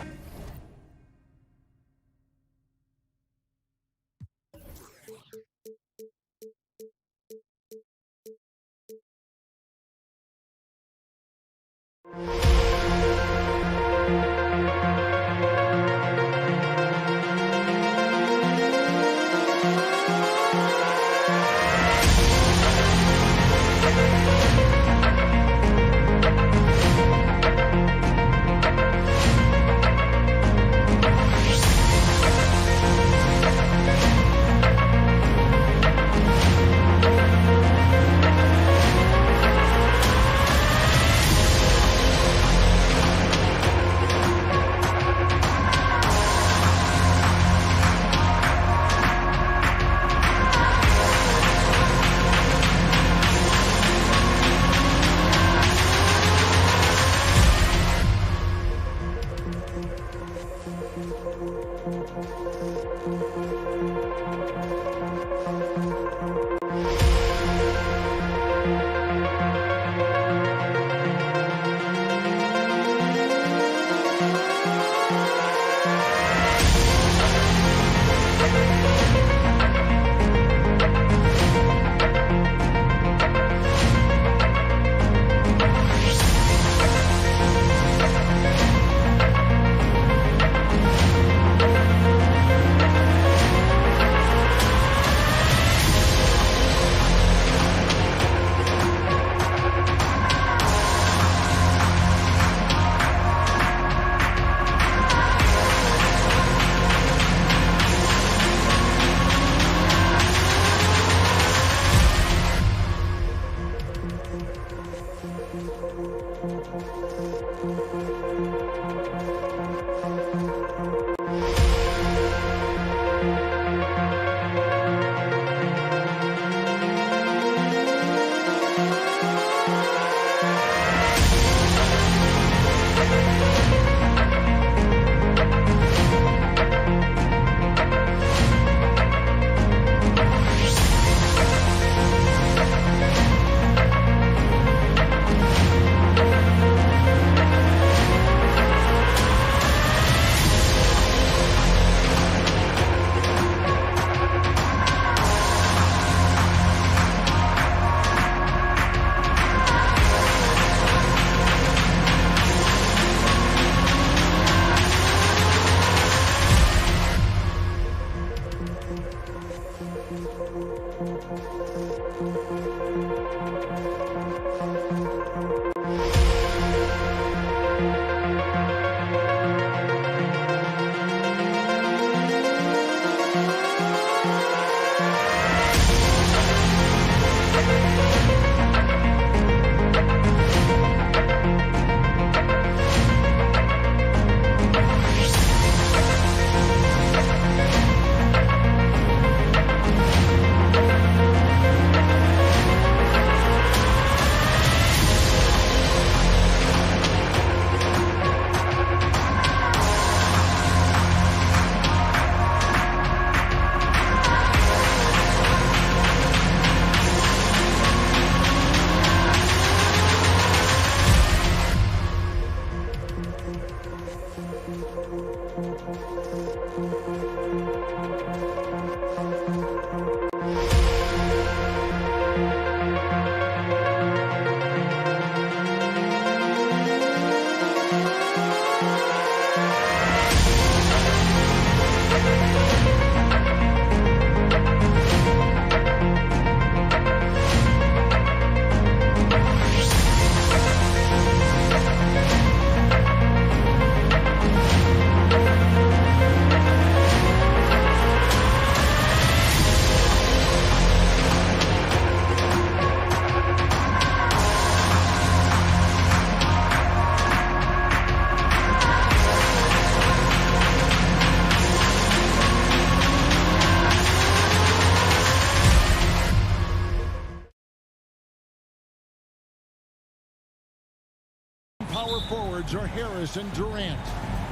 power forwards are Harris and Durant.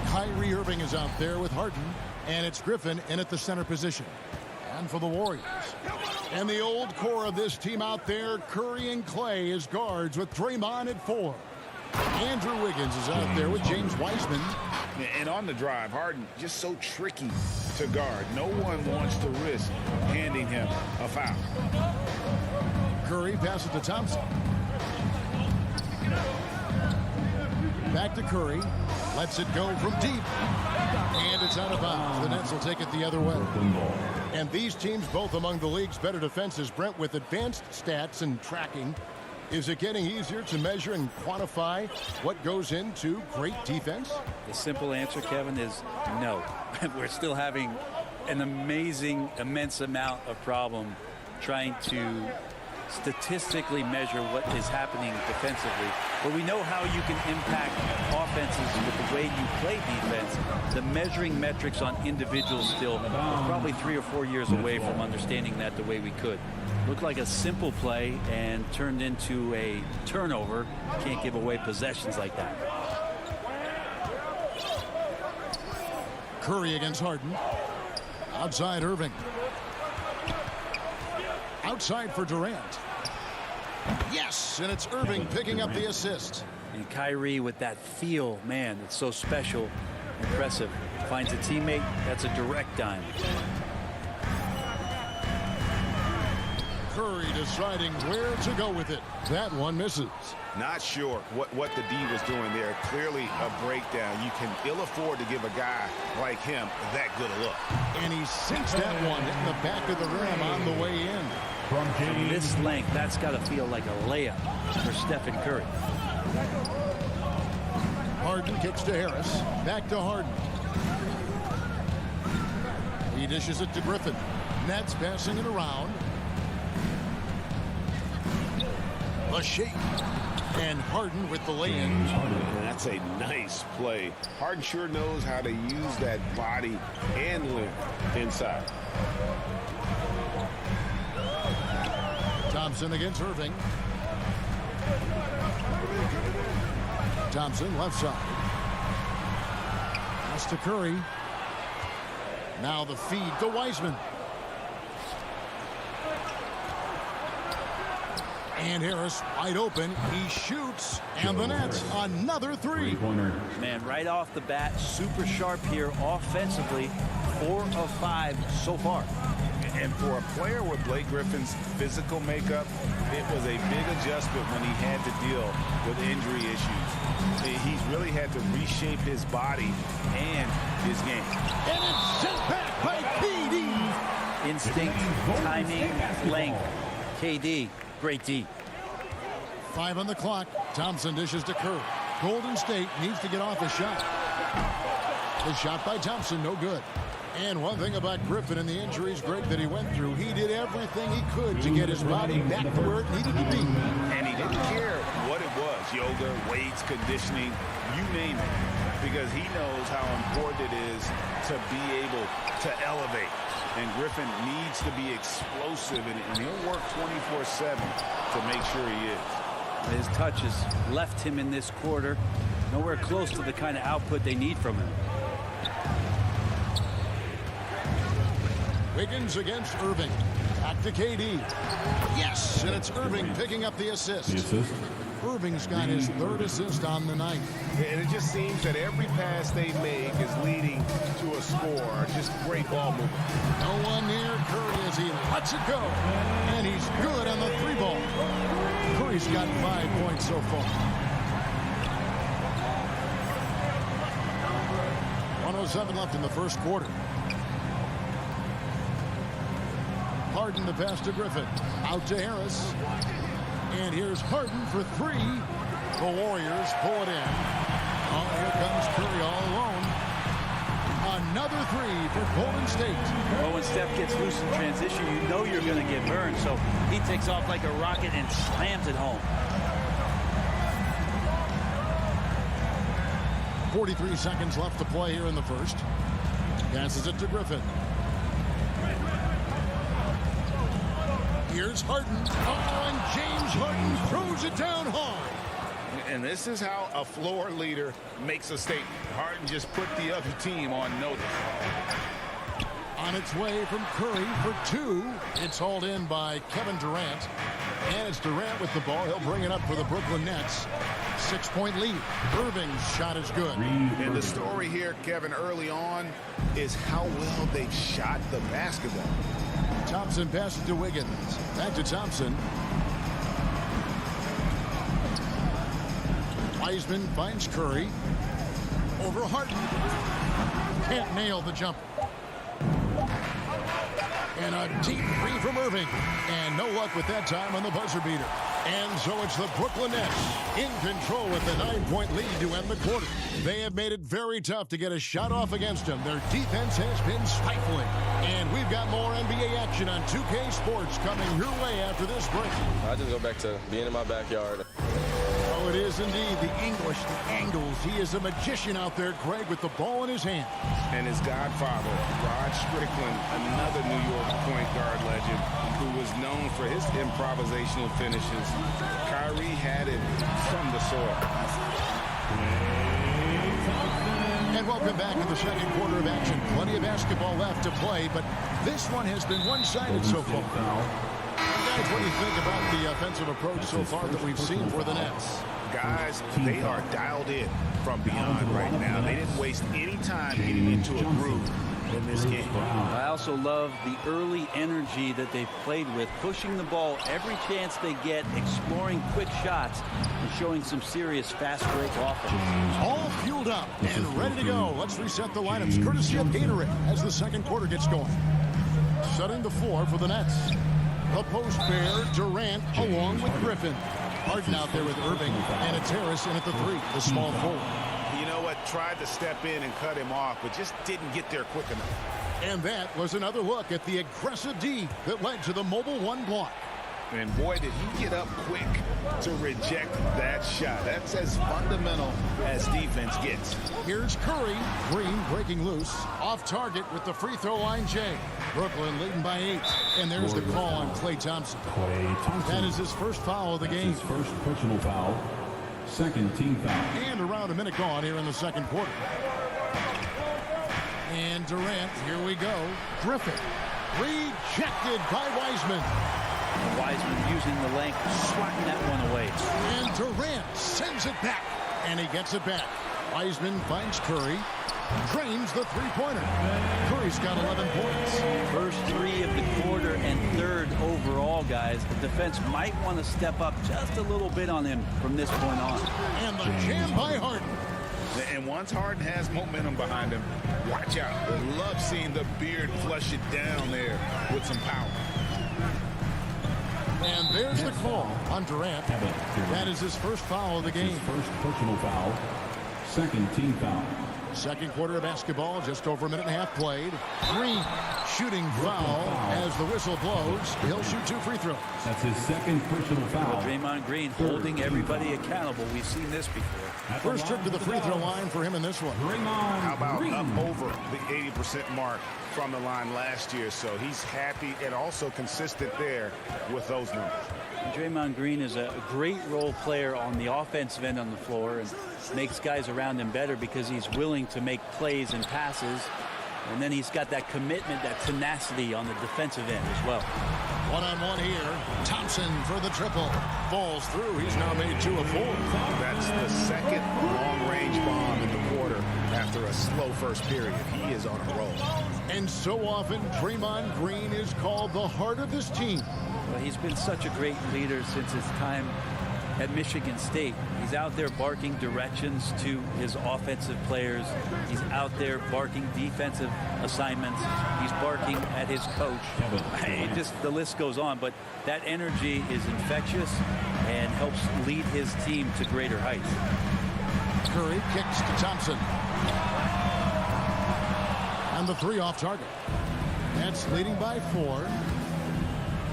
Kyrie Irving is out there with Harden, and it's Griffin in at the center position. And for the Warriors. And the old core of this team out there, Curry and Clay as guards with Draymond at 4. Andrew Wiggins is out there with James Wiseman. And on the drive, Harden just so tricky to guard. No one wants to risk handing him a foul. Curry passes to Thompson. Back to Curry. Lets it go from deep. And it's out of bounds. The Nets will take it the other way. And these teams both among the league's better defenses. Brent, with advanced stats and tracking, is it getting easier to measure and quantify what goes into great defense? The simple answer, Kevin, is no. We're still having an immense amount of problem trying to statistically measure what is happening defensively. But we know how you can impact offenses with the way you play defense. The measuring metrics on individuals still are probably 3 or 4 years away from understanding that the way we could. Looked like a simple play and turned into a turnover. Can't give away possessions like that. Curry against Harden. Outside Irving. Outside for Durant. Yes, and it's Irving picking up the assist. And Kyrie with that feel, man, it's so special, impressive. Finds a teammate, that's a direct dime. Curry deciding where to go with it. That one misses. Not sure what the D was doing there. Clearly a breakdown. You can ill afford to give a guy like him that good a look. And he sinks that one in the back of the rim on the way in. From this length, that's got to feel like a layup for Stephen Curry. Harden kicks to Harris. Back to Harden. He dishes it to Griffin. Nets passing it around. The shake. And Harden with the lay-in. That's a nice play. Harden sure knows how to use that body and length inside. Thompson against Irving. Thompson left side. Pass to Curry. Now the feed to Wiseman. And Harris wide open. He shoots. And the Nets another three. Man, right off the bat, super sharp here offensively. 4 of 5 so far. And for a player with Blake Griffin's physical makeup, it was a big adjustment when he had to deal with injury issues. He's really had to reshape his body and his game. And it's sent back by KD. Instinct, timing, length. KD, great D. 5 on the clock. Thompson dishes to Curry. Golden State needs to get off a shot. The shot by Thompson, no good. And one thing about Griffin and the injuries, Greg, that he went through, he did everything he could to get his body back to where it needed to be. And he didn't care what it was, yoga, weights, conditioning, you name it, because he knows how important it is to be able to elevate. And Griffin needs to be explosive, and he'll work 24/7 to make sure he is. His touches left him in this quarter. Nowhere close to the kind of output they need from him. Wiggins against Irving. Back to KD. Yes, and it's Irving picking up the assist. Irving's got his 3rd assist on the night. And it just seems that every pass they make is leading to a score. Just great ball movement. No one near Curry as he lets it go. And he's good on the 3-ball. Curry's got 5 points so far. 1:07 left in the first quarter. Harden the pass to Griffin. Out to Harris. And here's Harden for 3. The Warriors pull it in. Oh, here comes Curry all alone. Another 3 for Golden State. Well, when Steph gets loose in transition, you know you're going to get burned. So he takes off like a rocket and slams it home. 43 seconds left to play here in the first. Passes it to Griffin. Here's Harden. Oh, and James Harden throws it down hard. And this is how a floor leader makes a statement. Harden just put the other team on notice. On its way from Curry for two. It's hauled in by Kevin Durant. And it's Durant with the ball. He'll bring it up for the Brooklyn Nets. 6-point lead. Irving's shot is good. And the story here, Kevin, early on is how well they've shot the basketball. Thompson passes to Wiggins. Back to Thompson. Wiseman finds Curry. Over Harden. Can't nail the jumper. And a deep three from Irving. And no luck with that time on the buzzer beater. And so it's the Brooklyn Nets in control with the 9-point lead to end the quarter. They have made it very tough to get a shot off against them. Their defense has been stifling. And we've got more NBA action on 2K Sports coming your way after this break. I just go back to being in my backyard. Oh, it is indeed the English, the angles. He is a magician out there, Greg, with the ball in his hand. And his godfather, Rod Strickland, another New York point guard legend who was known for his improvisational finishes. Kyrie had it from the soil. And welcome back to the second quarter of action. Plenty of basketball left to play, but this one has been one-sided so far. Guys, what do you think about the offensive approach so far that we've seen for the Nets? Guys, they are dialed in from beyond right now. They didn't waste any time getting into a groove in this game. I also love the early energy that they've played with, pushing the ball every chance they get, exploring quick shots, and showing some serious fast break offense. All fueled up and ready to go. Let's reset the lineups courtesy of Gatorade as the second quarter gets going. Setting the floor for the Nets. The post bear, Durant, along with Griffin. Harden out there with Irving, and it's Harris in at the three, the small forward. You know what? Tried to step in and cut him off, but just didn't get there quick enough. And that was another look at the aggressive D that led to the mobile one block. And boy, did he get up quick to reject that shot. That's as fundamental as defense gets. Here's Curry. Green breaking loose. Off target with the free throw line, Jay. Brooklyn leading by 8. And there's the call on Klay Thompson. That is his first foul of the game. His first personal foul. Second team foul. And around a minute gone here in the second quarter. And Durant, here we go. Griffin. Rejected by Wiseman. Wiseman using the length, swatting that one away. And Durant sends it back. And he gets it back. Wiseman finds Curry. Drains the three-pointer. Curry's got 11 points. First three of the quarter and third overall, guys. The defense might want to step up just a little bit on him from this point on. And the jam by Harden. And once Harden has momentum behind him, watch out. I love seeing the beard flush it down there with some power. And there's the call on Durant. That is his first foul of the game. His first personal foul. Second team foul. Second quarter of basketball, just over a minute and a half played. Green shooting foul as the whistle blows. He'll shoot 2 free throws. That's his second personal foul. Draymond Green holding everybody accountable. We've seen this before. First trip to the free throw line for him in this one. How about up over the 80% mark from the line last year? So he's happy and also consistent there with those numbers. Draymond Green is a great role player on the offensive end on the floor and makes guys around him better because he's willing to make plays and passes. And then he's got that commitment, that tenacity on the defensive end as well. One-on-one here. Thompson for the triple. Falls through. He's now made 2 of 4. That's the second long-range bomb in the quarter after a slow first period. He is on a roll. And so often, Draymond Green is called the heart of this team. Well, he's been such a great leader since his time at Michigan State. He's out there barking directions to his offensive players. He's out there barking defensive assignments. He's barking at his coach. The list goes on, but that energy is infectious and helps lead his team to greater heights. Curry kicks to Thompson. And the 3 off target. That's leading by 4.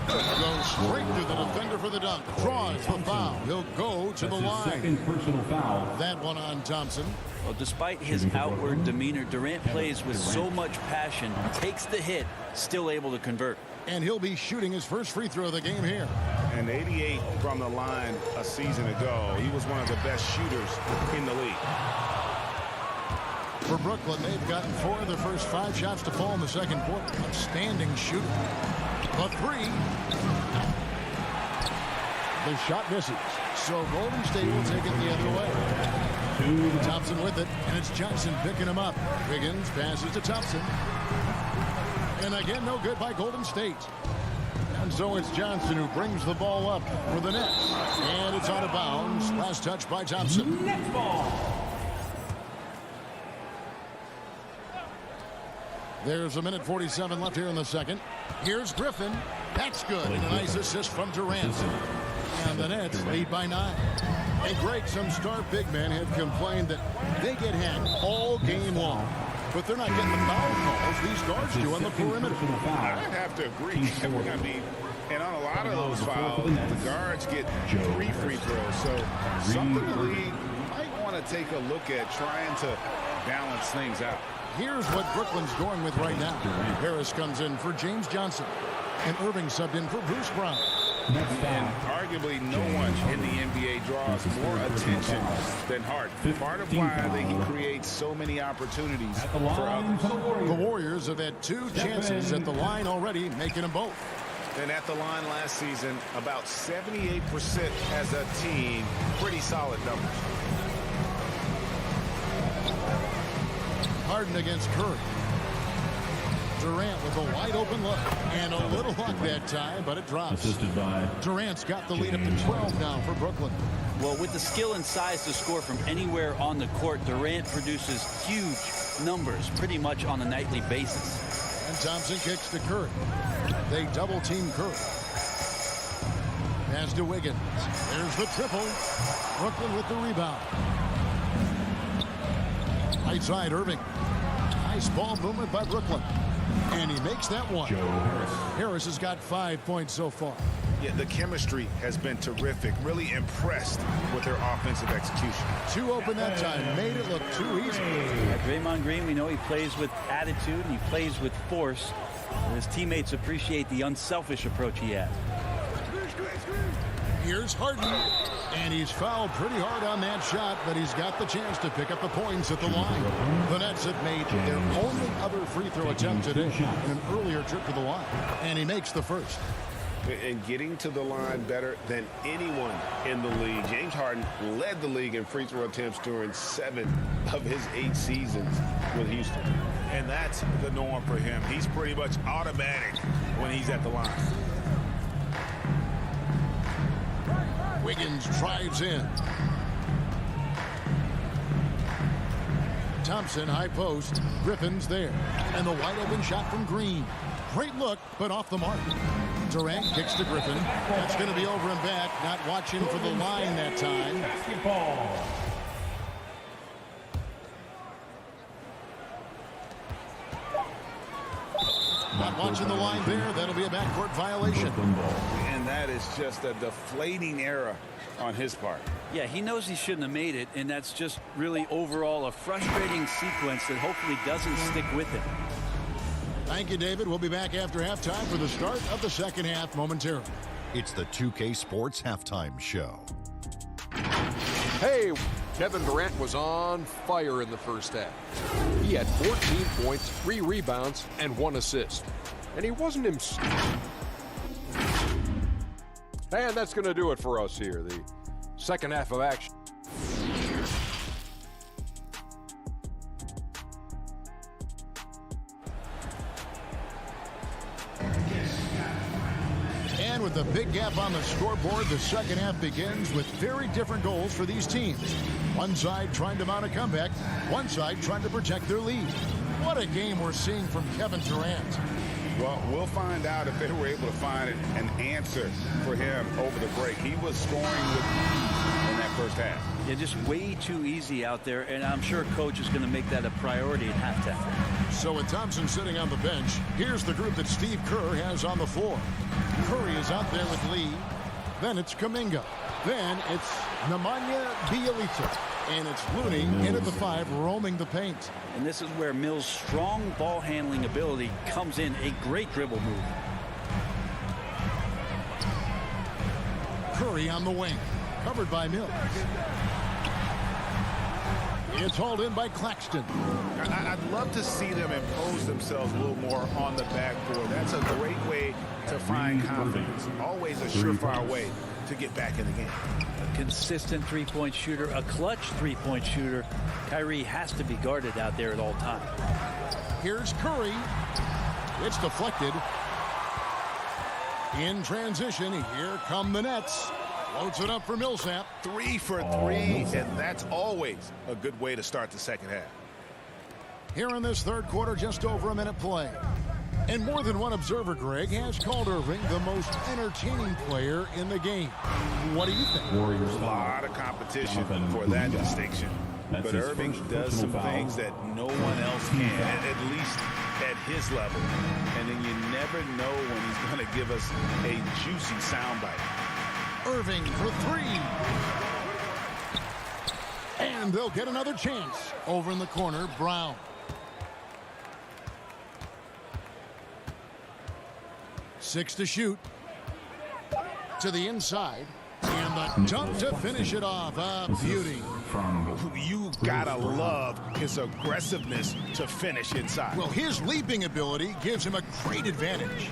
Goes Straight to the defender for the dunk. Draws the foul. He'll go to the line. Second personal foul. That one on Thompson. Well, despite his outward demeanor, Durant plays with so much passion, takes the hit, still able to convert. And he'll be shooting his first free throw of the game here. And 88 from the line a season ago. He was one of the best shooters in the league. For Brooklyn, they've gotten 4 of their first 5 shots to fall in the second quarter. Outstanding shooting. The 3. The shot misses. So Golden State will take it the other way. Thompson with it, and it's Johnson picking him up. Wiggins passes to Thompson. And again, no good by Golden State. And so it's Johnson who brings the ball up for the Nets. And it's out of bounds. Last touch by Thompson. Next ball. There's 1:47 left here in the second. Here's Griffin. That's good. And a nice assist from Durant. And the Nets lead by 9. And Greg, some star big men have complained that they get hacked all game long. But they're not getting the foul calls these guards do on the perimeter. I'd have to agree. I mean, and on a lot of those fouls, the guards get 3 free throws. So something the league might want to take a look at trying to balance things out. Here's what Brooklyn's going with right now. Harris comes in for James Johnson. And Irving subbed in for Bruce Brown. And arguably no one in the NBA draws more attention than Harden. Part of why he creates so many opportunities for others. The Warriors have had 2 chances at the line already, making them both. And at the line last season, about 78% as a team. Pretty solid numbers. Harden against Curry. Durant with a wide open look. And a little luck that time, but it drops. Durant's got the lead up to 12 now for Brooklyn. Well, with the skill and size to score from anywhere on the court, Durant produces huge numbers pretty much on a nightly basis. And Thompson kicks to Curry. They double team Curry. Pass to Wiggins. There's the triple. Brooklyn with the rebound. Right side, Irving. Nice ball movement by Brooklyn. And he makes that one. Harris has got 5 points so far. Yeah, the chemistry has been terrific. Really impressed with their offensive execution. 2 open that time. Made it look too easy. Draymond Green, we know he plays with attitude and he plays with force. And his teammates appreciate the unselfish approach he has. Here's Harden. And he's fouled pretty hard on that shot, but he's got the chance to pick up the points at the line. The Nets have made their only other free throw attempt today in an earlier trip to the line. And he makes the first. And getting to the line better than anyone in the league. James Harden led the league in free throw attempts during 7 of his 8 seasons with Houston. And that's the norm for him. He's pretty much automatic when he's at the line. Wiggins drives in. Thompson, high post. Griffin's there. And the wide open shot from Green. Great look, but off the mark. Durant kicks to Griffin. That's going to be over and back. Not watching for the line that time. Basketball. Not watching the line there. That'll be a backcourt violation. And that is just a deflating error on his part. Yeah, he knows he shouldn't have made it, and that's just really overall a frustrating sequence that hopefully doesn't stick with him. Thank you, David. We'll be back after halftime for the start of the second half momentarily. It's the 2K Sports Halftime Show. Hey, Kevin Durant was on fire in the first half. He had 14 points, 3 rebounds, and 1 assist. And he wasn't himself. And that's going to do it for us here, the second half of action. And with a big gap on the scoreboard, the second half begins with very different goals for these teams. One side trying to mount a comeback, one side trying to protect their lead. What a game we're seeing from Kevin Durant. Well, we'll find out if they were able to find an answer for him over the break. He was scoring with and that first half. Yeah, just way too easy out there, and I'm sure coach is going to make that a priority at halftime. So with Thompson sitting on the bench, here's the group that Steve Kerr has on the floor. Curry is out there with Lee. Then it's Kuminga. Then it's Nemanja Bjelica. And it's Looney in at the 5, roaming the paint. And this is where Mills' strong ball handling ability comes in. A great dribble move. Curry on the wing, covered by Mills. It's hauled in by Claxton. I'd love to see them impose themselves a little more on the backboard. That's a great way to find confidence. Always a surefire way to get back in the game. A consistent three-point shooter, a clutch three-point shooter. Kyrie has to be guarded out there at all times. Here's Curry. It's deflected. In transition, here come the Nets. Loads it up for Millsap. 3 for 3, and that's always a good way to start the second half. Here in this third quarter, just over a minute play. And more than one observer, Greg, has called Irving the most entertaining player in the game. What do you think? There's a lot of competition for that distinction. But Irving does some things that no one else can, at least at his level. And then you never know when he's going to give us a juicy soundbite. Irving for 3. And they'll get another chance. Over in the corner, Brown. 6 to shoot. To the inside. And the dunk to finish it off. A beauty. You gotta love his aggressiveness to finish inside. Well, his leaping ability gives him a great advantage.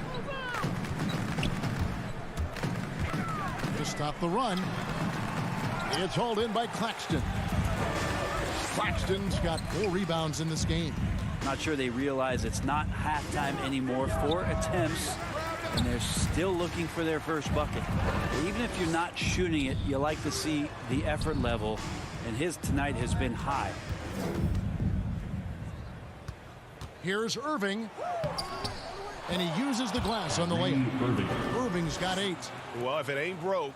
To stop the run. It's hauled in by Claxton. Claxton's got 4 rebounds in this game. Not sure they realize it's not halftime anymore. 4 attempts, and they're still looking for their first bucket. Even if you're not shooting it, you like to see the effort level, and his tonight has been high. Here's Irving. And he uses the glass on the layup. Irving's got 8. Well, if it ain't broke,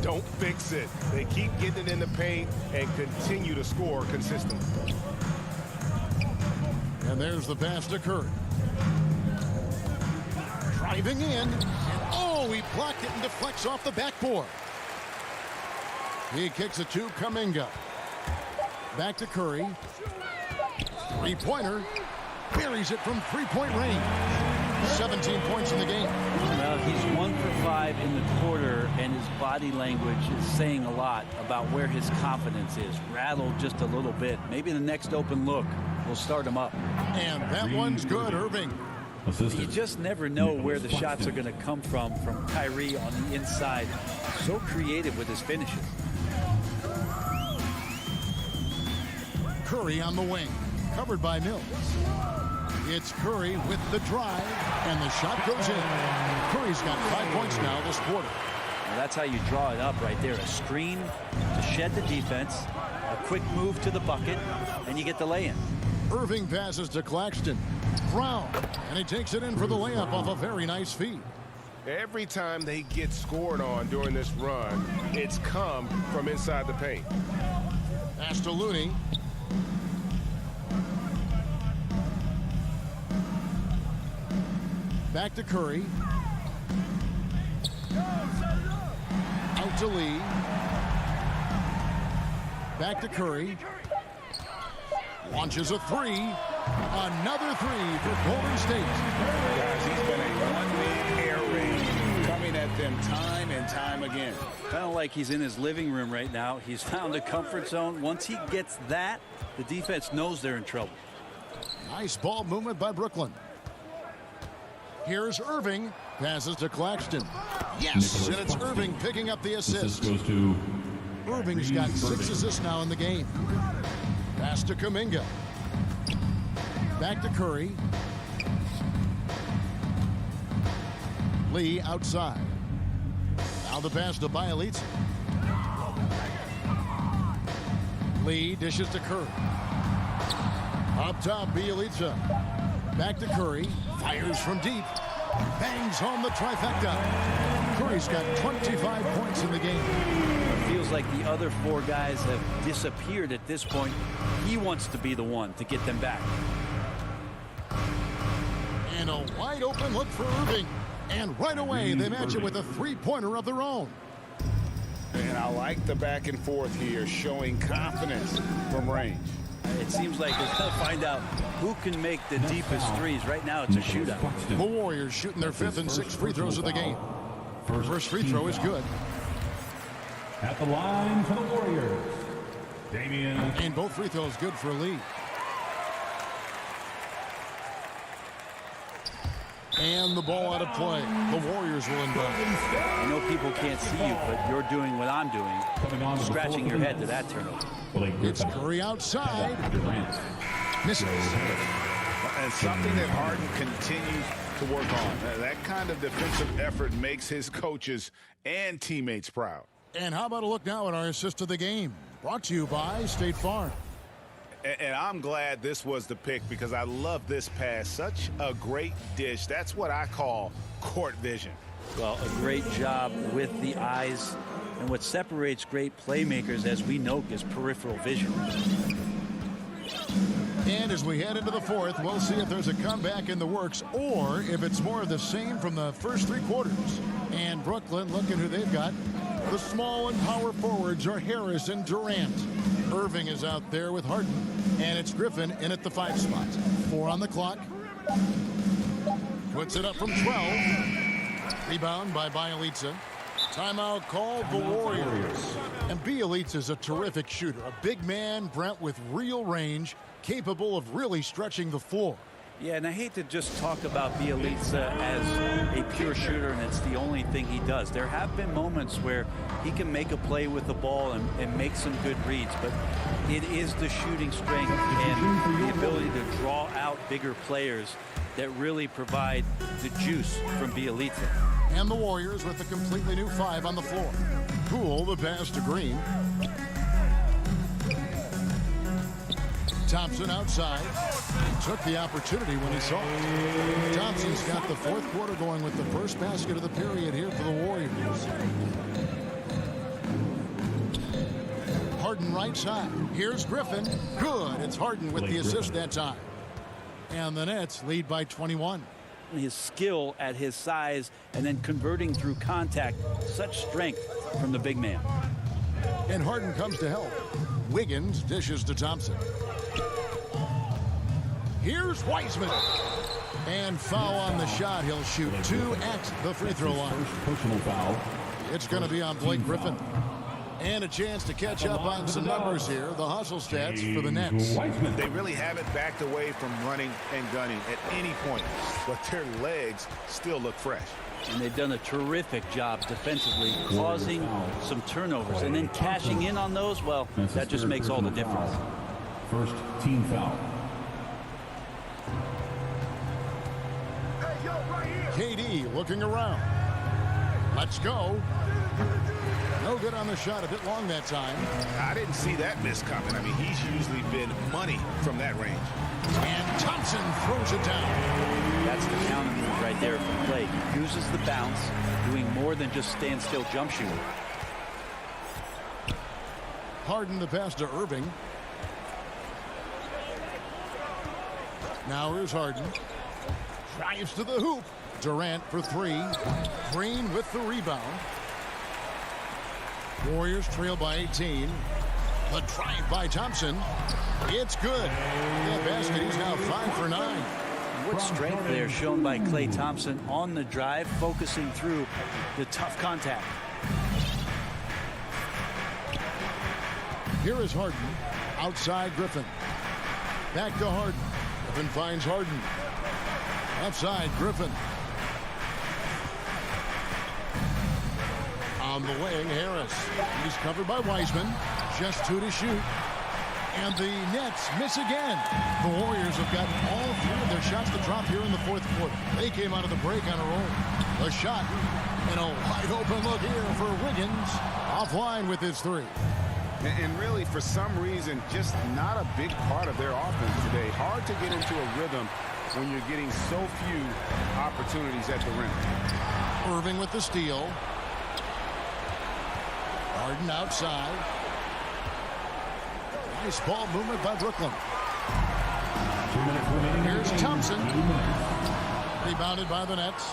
don't fix it. They keep getting it in the paint and continue to score consistently. And there's the pass to Curry. Driving in. Oh, he blocked it and deflects off the backboard. He kicks it to Kuminga. Back to Curry. 3-pointer. Buries it from 3-point range. 17 points in the game. Well, he's 1 for 5 in the quarter, and his body language is saying a lot about where his confidence is. Rattled just a little bit. Maybe the next open look will start him up. And that one's good, Irving. You just never know where the shots are going to come from Kyrie on the inside. So creative with his finishes. Curry on the wing, covered by Mills. It's Curry with the drive, and the shot goes in. Curry's got 5 points now this quarter. Well, that's how you draw it up right there. A screen to shed the defense, a quick move to the bucket, and you get the lay-in. Irving passes to Claxton. Brown, and he takes it in for the layup off a very nice feed. Every time they get scored on during this run, it's come from inside the paint. Pass to Looney. Back to Curry. Out to Lee. Back to Curry. Launches a 3. Another 3 for Golden State. Guys, he's been a one-man air raid, coming at them time and time again. Kind of like he's in his living room right now. He's found a comfort zone. Once he gets that, the defense knows they're in trouble. Nice ball movement by Brooklyn. Here's Irving. Passes to Claxton. Yes, and it's Irving picking up the assist. Goes to Irving's got 6 assists now in the game. Pass to Kuminga. Back to Curry. Lee outside. Now the pass to Bjelica. Lee dishes to Curry. Up top, Bjelica. Back to Curry. Fires from deep. Bangs home the trifecta. Curry He's got 25 points in the game. It feels like the other 4 guys have disappeared at this point. He wants to be the one to get them back. And a wide open look for Irving. And right away, they match it with a three-pointer of their own. And I like the back and forth here, showing confidence from range. It seems like they're going to find out who can make the deepest threes. Right now, it's a shootout. The Warriors shooting their 5th and 6th free throws of the game. First free throw is good. At the line for the Warriors, Damian. And both free throws good for Lee. And the ball out of play. The Warriors will inbound. I know people can't see you, but you're doing what I'm doing, scratching your head to that turnover. It's Curry outside. Misses. And something that Harden continues to work on. That kind of defensive effort makes his coaches and teammates proud. And how about a look now at our assist of the game? Brought to you by State Farm. And I'm glad this was the pick because I love this pass. Such a great dish. That's what I call court vision. Well, a great job with the eyes. And what separates great playmakers, as we know, is peripheral vision. And as we head into the 4th, we'll see if there's a comeback in the works or if it's more of the same from the first 3 quarters. And Brooklyn, looking who they've got. The small and power forwards are Harris and Durant. Irving is out there with Harden. And it's Griffin in at the 5 spot. 4 on the clock. Puts it up from 12. Rebound by Bielitsa. Timeout called the Warriors. And Bielitsa's a terrific shooter. A big man, Brent, with real range, capable of really stretching the floor. Yeah, and I hate to just talk about Bielitsa as a pure shooter and it's the only thing he does. There have been moments where he can make a play with the ball and make some good reads, but it is the shooting strength and the ability to draw out bigger players that really provide the juice from Bielitsa. And the Warriors with a completely new 5 on the floor. Poole, the pass to Green. Thompson outside. He took the opportunity when he saw it. Thompson's got the 4th quarter going with the first basket of the period here for the Warriors. Harden right side. Here's Griffin. Good. It's Harden with the assist that time. And the Nets lead by 21. His skill at his size and then converting through contact. Such strength from the big man. And Harden comes to help. Wiggins dishes to Thompson. Here's Wiseman. And foul on the shot. He'll shoot 2 at the free throw line. Personal foul. It's going to be on Blake Griffin. And a chance to catch up on some numbers here. The hustle stats for the Nets. They really haven't backed away from running and gunning at any point, but their legs still look fresh. And they've done a terrific job defensively, causing some turnovers. And then cashing in on those, well, that just makes all the difference. First team foul. KD looking around. Let's go. No good on the shot, a bit long that time. I didn't see that miss coming. I mean, he's usually been money from that range. And Thompson throws it down. That's the counter move right there from Clay. He uses the bounce, doing more than just stand still jump shooting. Harden the pass to Irving. Now here's Harden. Drives to the hoop. Durant for 3. Green with the rebound. Warriors trail by 18. The drive by Thompson. It's good. That basket, he's now 5 for 9. What strength there shown by Klay Thompson on the drive, focusing through the tough contact. Here is Harden. Outside Griffin. Back to Harden. Griffin finds Harden. Outside Griffin. On the wing, Harris. He's covered by Wiseman. Just 2 to shoot. And the Nets miss again. The Warriors have gotten all 3 of their shots to drop here in the 4th quarter. They came out of the break on a roll. A shot. And a wide open look here for Wiggins. Offline with his 3. And really, for some reason, just not a big part of their offense today. Hard to get into a rhythm when you're getting so few opportunities at the rim. Irving with the steal. Harden outside. Nice ball movement by Brooklyn. Here's Thompson. Rebounded by the Nets.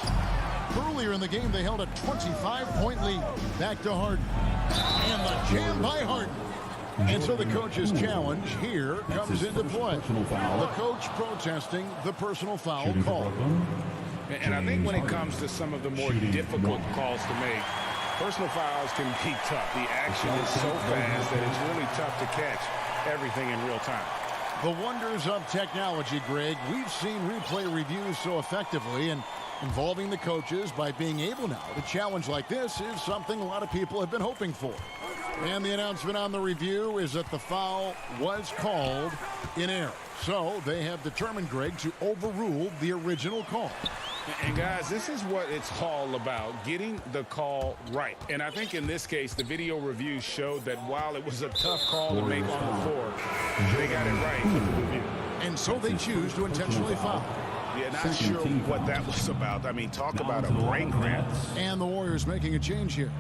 Earlier in the game, they held a 25-point lead. Back to Harden. And the jam by Harden. And so the coach's challenge here comes into play. The coach protesting the personal foul call. And I think when it comes to some of the more difficult calls to make, personal fouls can be tough. The action is so fast that it's really tough to catch everything in real time. The wonders of technology, Greg. We've seen replay reviews so effectively, and involving the coaches by being able now to challenge like this is something a lot of people have been hoping for. And the announcement on the review is that the foul was called in error. So they have determined, Greg, to overrule the original call. And guys, this is what it's all about, getting the call right. And I think in this case, the video review showed that while it was a tough call to make on the floor, they got it right in the review. And so they choose to intentionally foul. Yeah, not sure what that was about. I mean, talk about a brain cramp. And the Warriors making a change here.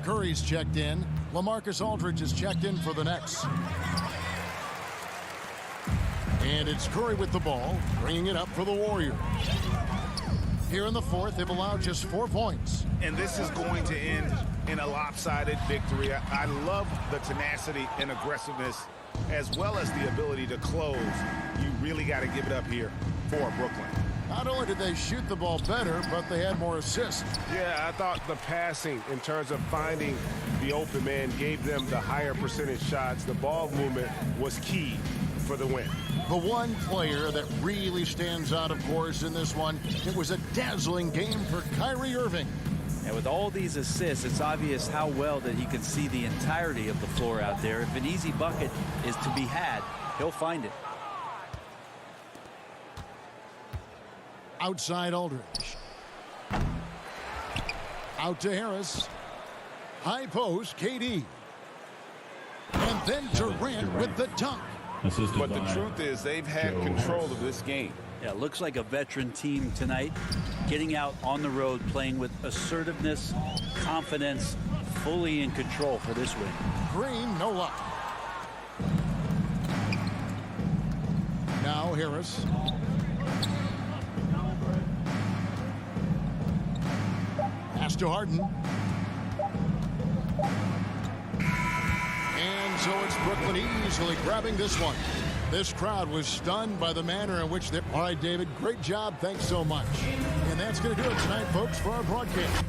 Curry's checked in. LaMarcus Aldridge is checked in for the Nets. And it's Curry with the ball, bringing it up for the Warriors. Here in the fourth, they've allowed just 4 points. And this is going to end in a lopsided victory. I love the tenacity and aggressiveness, as well as the ability to close. You really got to give it up here for Brooklyn. Not only did they shoot the ball better, but they had more assists. Yeah, I thought the passing in terms of finding the open man gave them the higher percentage shots. The ball movement was key for the win. The one player that really stands out, of course, in this one, it was a dazzling game for Kyrie Irving. And with all these assists, it's obvious how well that he can see the entirety of the floor out there. If an easy bucket is to be had, he'll find it. Outside Aldridge. Out to Harris. High post, KD. And then Durant with the dunk. But the truth is they've had control of this game. Yeah, it looks like a veteran team tonight, getting out on the road, playing with assertiveness, confidence, fully in control for this win. Green, no luck. Now Harris. Pass to Harden. And so it's Brooklyn easily grabbing this one. This crowd was stunned by the manner in which they... All right, David, great job. Thanks so much. And that's going to do it tonight, folks, for our broadcast.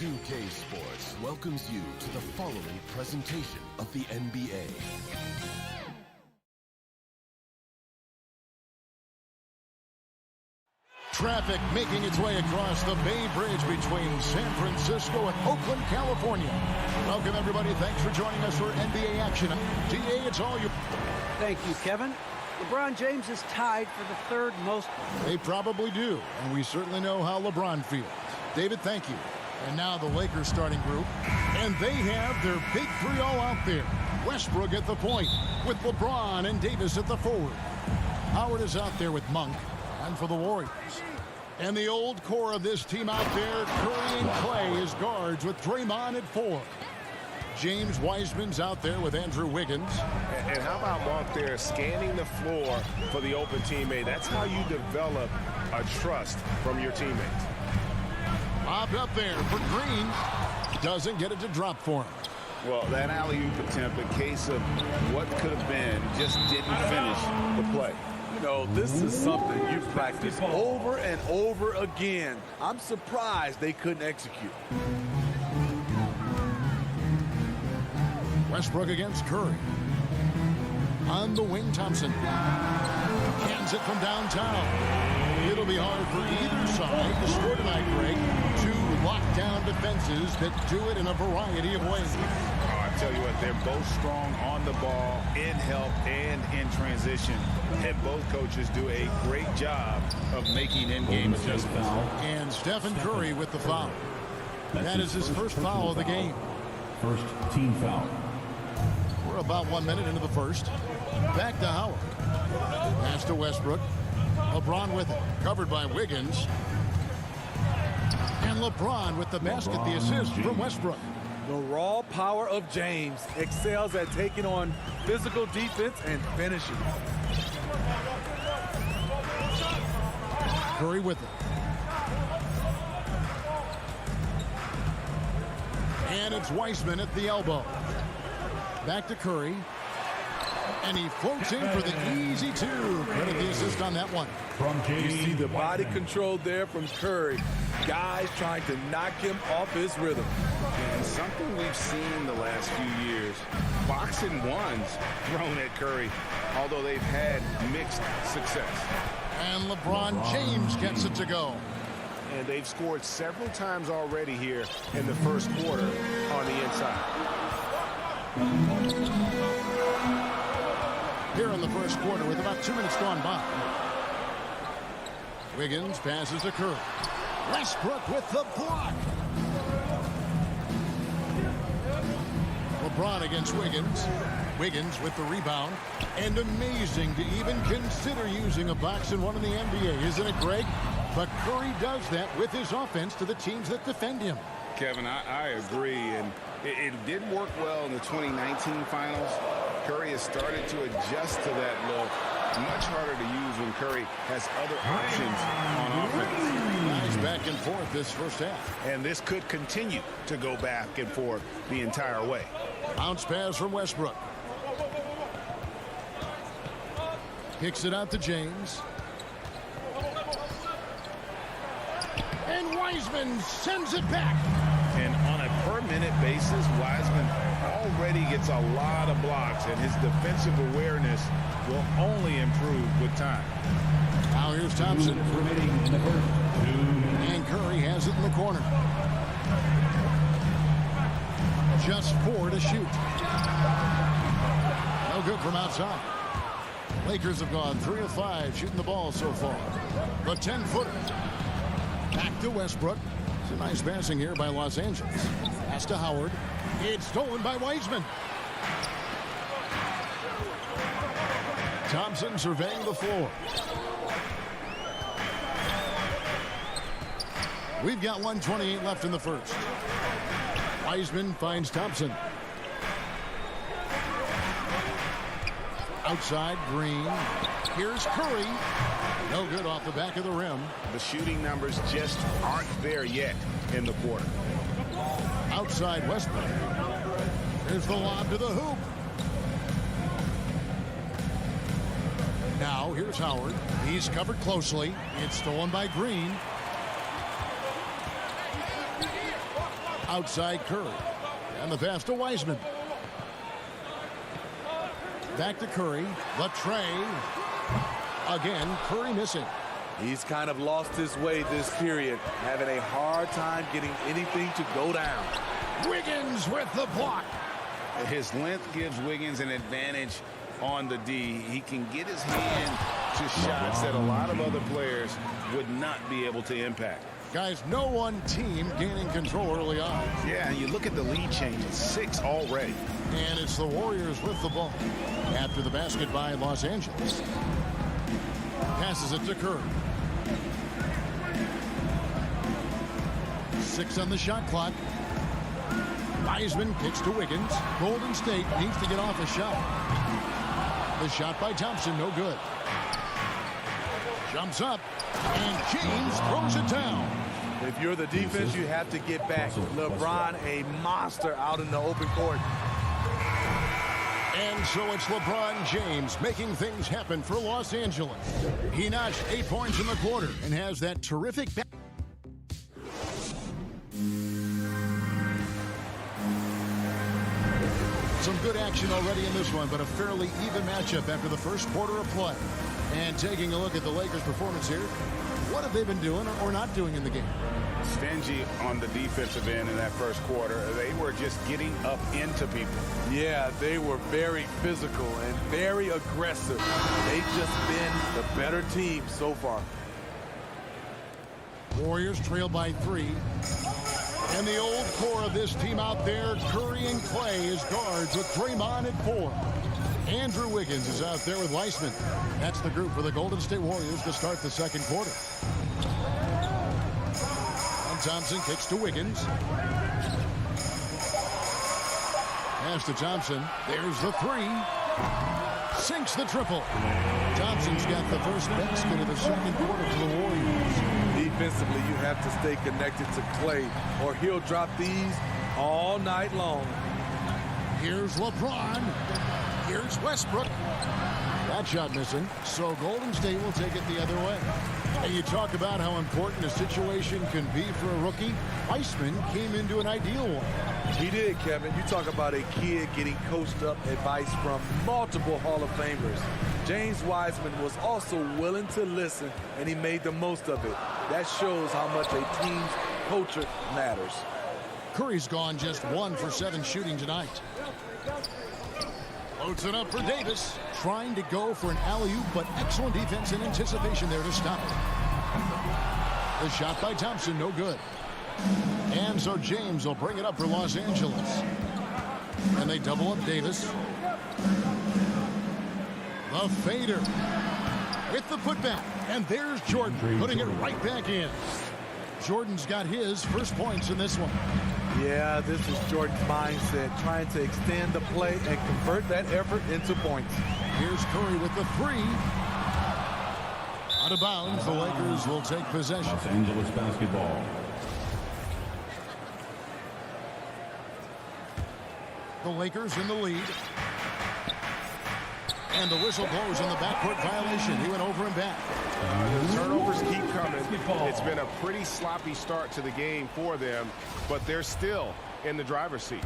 2K Sports welcomes you to the following presentation of the NBA. Traffic making its way across the Bay Bridge between San Francisco and Oakland, California. Welcome, everybody. Thanks for joining us for NBA action. DA, it's all you. Thank you, Kevin. LeBron James is tied for the third most. They probably do, and we certainly know how LeBron feels. David, thank you. And now the Lakers starting group. And they have their big three all out there. Westbrook at the point with LeBron and Davis at the forward. Howard is out there with Monk. And for the Warriors. And the old core of this team out there, Curry and Clay as guards with Draymond at 4. James Wiseman's out there with Andrew Wiggins. And how about Monk there scanning the floor for the open teammate? That's how you develop a trust from your teammates. Bobbed up there for Green. Doesn't get it to drop for him. Well, that alley-oop attempt, a case of what could have been, just didn't finish the play. You know, this is something you've practiced over and over again. I'm surprised they couldn't execute. Westbrook against Curry. On the wing, Thompson. Hands it from downtown. It'll be hard for either side to score tonight, Greg. Two lockdown defenses that do it in a variety of ways. I tell you what, they're both strong on the ball, in help, and in transition. And both coaches do a great job of making in-game adjustments. And Stephen Curry with the foul. That is his first foul of the game. First team foul. We're about 1 minute into the first. Back to Howard. Pass to Westbrook. LeBron with it. Covered by Wiggins. And LeBron with the basket, the assist from Westbrook. The raw power of James excels at taking on physical defense and finishing. Curry with it. And it's Wiseman at the elbow. Back to Curry. And he floats in for the easy two. Credit the assist on that one. You see the body control there from Curry. Guys trying to knock him off his rhythm. And something we've seen the last few years, boxing ones thrown at Curry, although they've had mixed success. And LeBron James gets it to go. and they've scored several times already here in the first quarter on the inside. Here in the first quarter with about 2 minutes gone by. Wiggins passes to Curry. Westbrook with the block. LeBron against Wiggins. Wiggins with the rebound. And amazing to even consider using a box and one in the NBA, isn't it, Greg? But Curry does that with his offense to the teams that defend him. Kevin, I agree, and it did work well in the 2019 finals. Curry has started to adjust to that look. Much harder to use when Curry has other options on offense. Nice back and forth this first half. And this could continue to go back and forth the entire way. Bounce pass from Westbrook. Kicks it out to James. And Wiseman sends it back. And on a per-minute basis, Wiseman already gets a lot of blocks, and his defensive awareness will only improve with time. Now here's Thompson. And Curry has it in the corner. Just 4 to shoot. No good from outside. Lakers have gone 3 of 5 shooting the ball so far. The 10-footer. Back to Westbrook. It's a nice passing here by Los Angeles. Pass to Howard. It's stolen by Wiseman. Thompson surveying the floor. We've got 1:28 left in the first. Wiseman finds Thompson. Outside, Green. Here's Curry. No good off the back of the rim. The shooting numbers just aren't there yet in the quarter. Outside Westbrook. Here's the lob to the hoop. Now here's Howard. He's covered closely. It's stolen by Green. Outside Curry. And the pass to Wiseman. Back to Curry. The tray. Again, Curry missing. He's kind of lost his way this period, having a hard time getting anything to go down. Wiggins with the block. His length gives Wiggins an advantage on the D. He can get his hand to shots that a lot of other players would not be able to impact. Guys, no one team gaining control early on. Yeah, and you look at the lead change. It's 6 already. And it's the Warriors with the ball. After the basket by Los Angeles. Passes it to Curry. 6 on the shot clock. Wiseman kicks to Wiggins. Golden State needs to get off a shot. The shot by Thompson, no good. Jumps up, and James throws it down. If you're the defense, you have to get back. LeBron, a monster out in the open court. And so it's LeBron James making things happen for Los Angeles. He notched 8 points in the quarter and has that terrific back. Some good action already in this one, but a fairly even matchup after the first quarter of play. And taking a look at the Lakers' performance here, what have they been doing or not doing in the game? Stingy on the defensive end in that first quarter. They were just getting up into people. Yeah, they were very physical and very aggressive. They've just been the better team so far. Warriors trail by 3. And the old core of this team out there, Curry and Clay as guards with Draymond at 4. Andrew Wiggins is out there with Weissman. That's the group for the Golden State Warriors to start the second quarter. And Thompson kicks to Wiggins. Pass to Thompson. There's the 3. Sinks the triple. Thompson's got the first basket of the second quarter for the Warriors. Defensively, you have to stay connected to Clay, or he'll drop these all night long. Here's LeBron. Here's Westbrook. That shot missing. So Golden State will take it the other way. And you talk about how important a situation can be for a rookie. Weissman came into an ideal one. He did, Kevin. You talk about a kid getting coached up advice from multiple Hall of Famers. James Wiseman was also willing to listen, and he made the most of it. That shows how much a team's culture matters. Curry's gone just 1 for 7 shooting tonight. Loads it up for Davis. Trying to go for an alley-oop, but excellent defense and anticipation there to stop it. The shot by Thompson, no good. And so James will bring it up for Los Angeles. And they double up Davis. The fader with the putback. And there's Jordan putting it right back in. Jordan's got his first points in this one. Yeah, this is Jordan's mindset, trying to extend the play and convert that effort into points. Here's Curry with the 3. Out of bounds, the Lakers will take possession. Los Angeles basketball. The Lakers in the lead. And the whistle blows on the backcourt violation. He went over and back. The turnovers keep coming. It's been a pretty sloppy start to the game for them, but they're still in the driver's seat.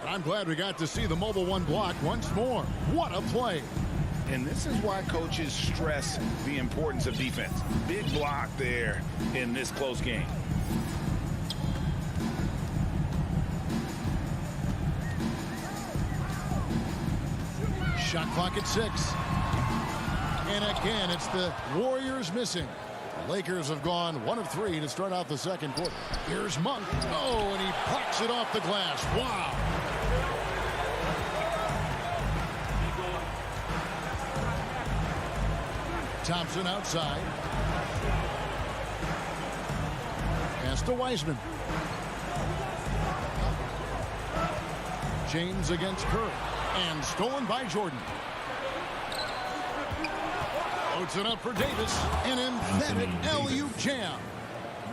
I'm glad we got to see the mobile 1 block once more. What a play. And this is why coaches stress the importance of defense. Big block there in this close game. Shot clock at 6. And again, it's the Warriors missing. The Lakers have gone 1 of 3 to start out the second quarter. Here's Monk. Oh, and he plucks it off the glass. Wow. Thompson outside. Pass to Wiseman. James against Curry. And stolen by Jordan. Loads it up for Davis. An emphatic alley-oop jam.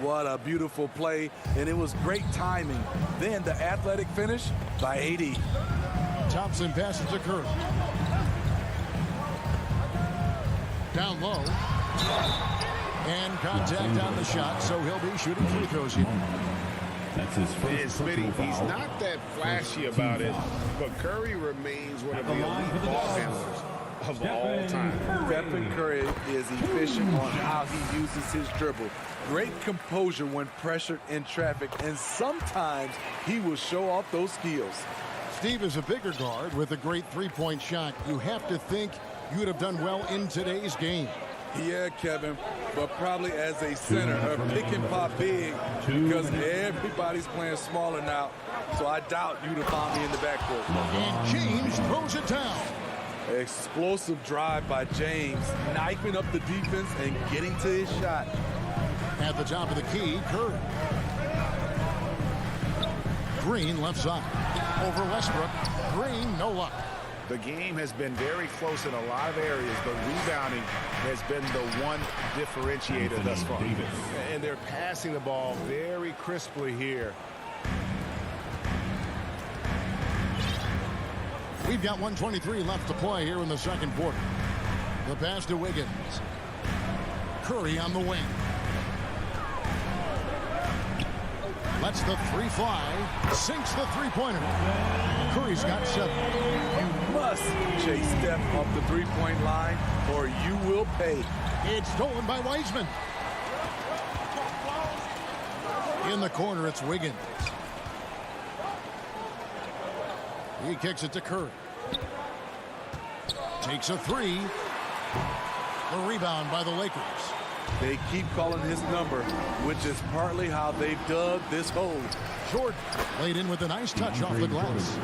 What a beautiful play, and it was great timing. Then the athletic finish by AD. Thompson passes to Curry. Down low. And contact on the shot, so he'll be shooting free throws here. That's his first personal foul. He's not that flashy about it, but Curry remains one of the elite ball handlers of all time. Stephen Curry is efficient on how he uses his dribble. Great composure when pressured in traffic, and sometimes he will show off those skills. Steve is a bigger guard with a great three-point shot. You have to think you would have done well in today's game. Yeah, Kevin, but probably as a center, a pick and pop big, because everybody's playing smaller now, so I doubt you'd have found me in the backcourt. And James throws it down. Explosive drive by James, knifing up the defense and getting to his shot. At the top of the key, Curry. Green left side. Over Westbrook. Green, no luck. The game has been very close in a lot of areas, but rebounding has been the one differentiator thus far. And they're passing the ball very crisply here. We've got 1:23 left to play here in the second quarter. The pass to Wiggins. Curry on the wing. Lets the 3 fly. Sinks the three-pointer. Curry's got 7. You must chase Steph off the three-point line or you will pay. It's stolen by Wiseman. In the corner, it's Wiggins. He kicks it to Curry. Takes a 3. The rebound by the Lakers. They keep calling his number, which is partly how they've dug this hole. Jordan laid in with a nice touch off the glass.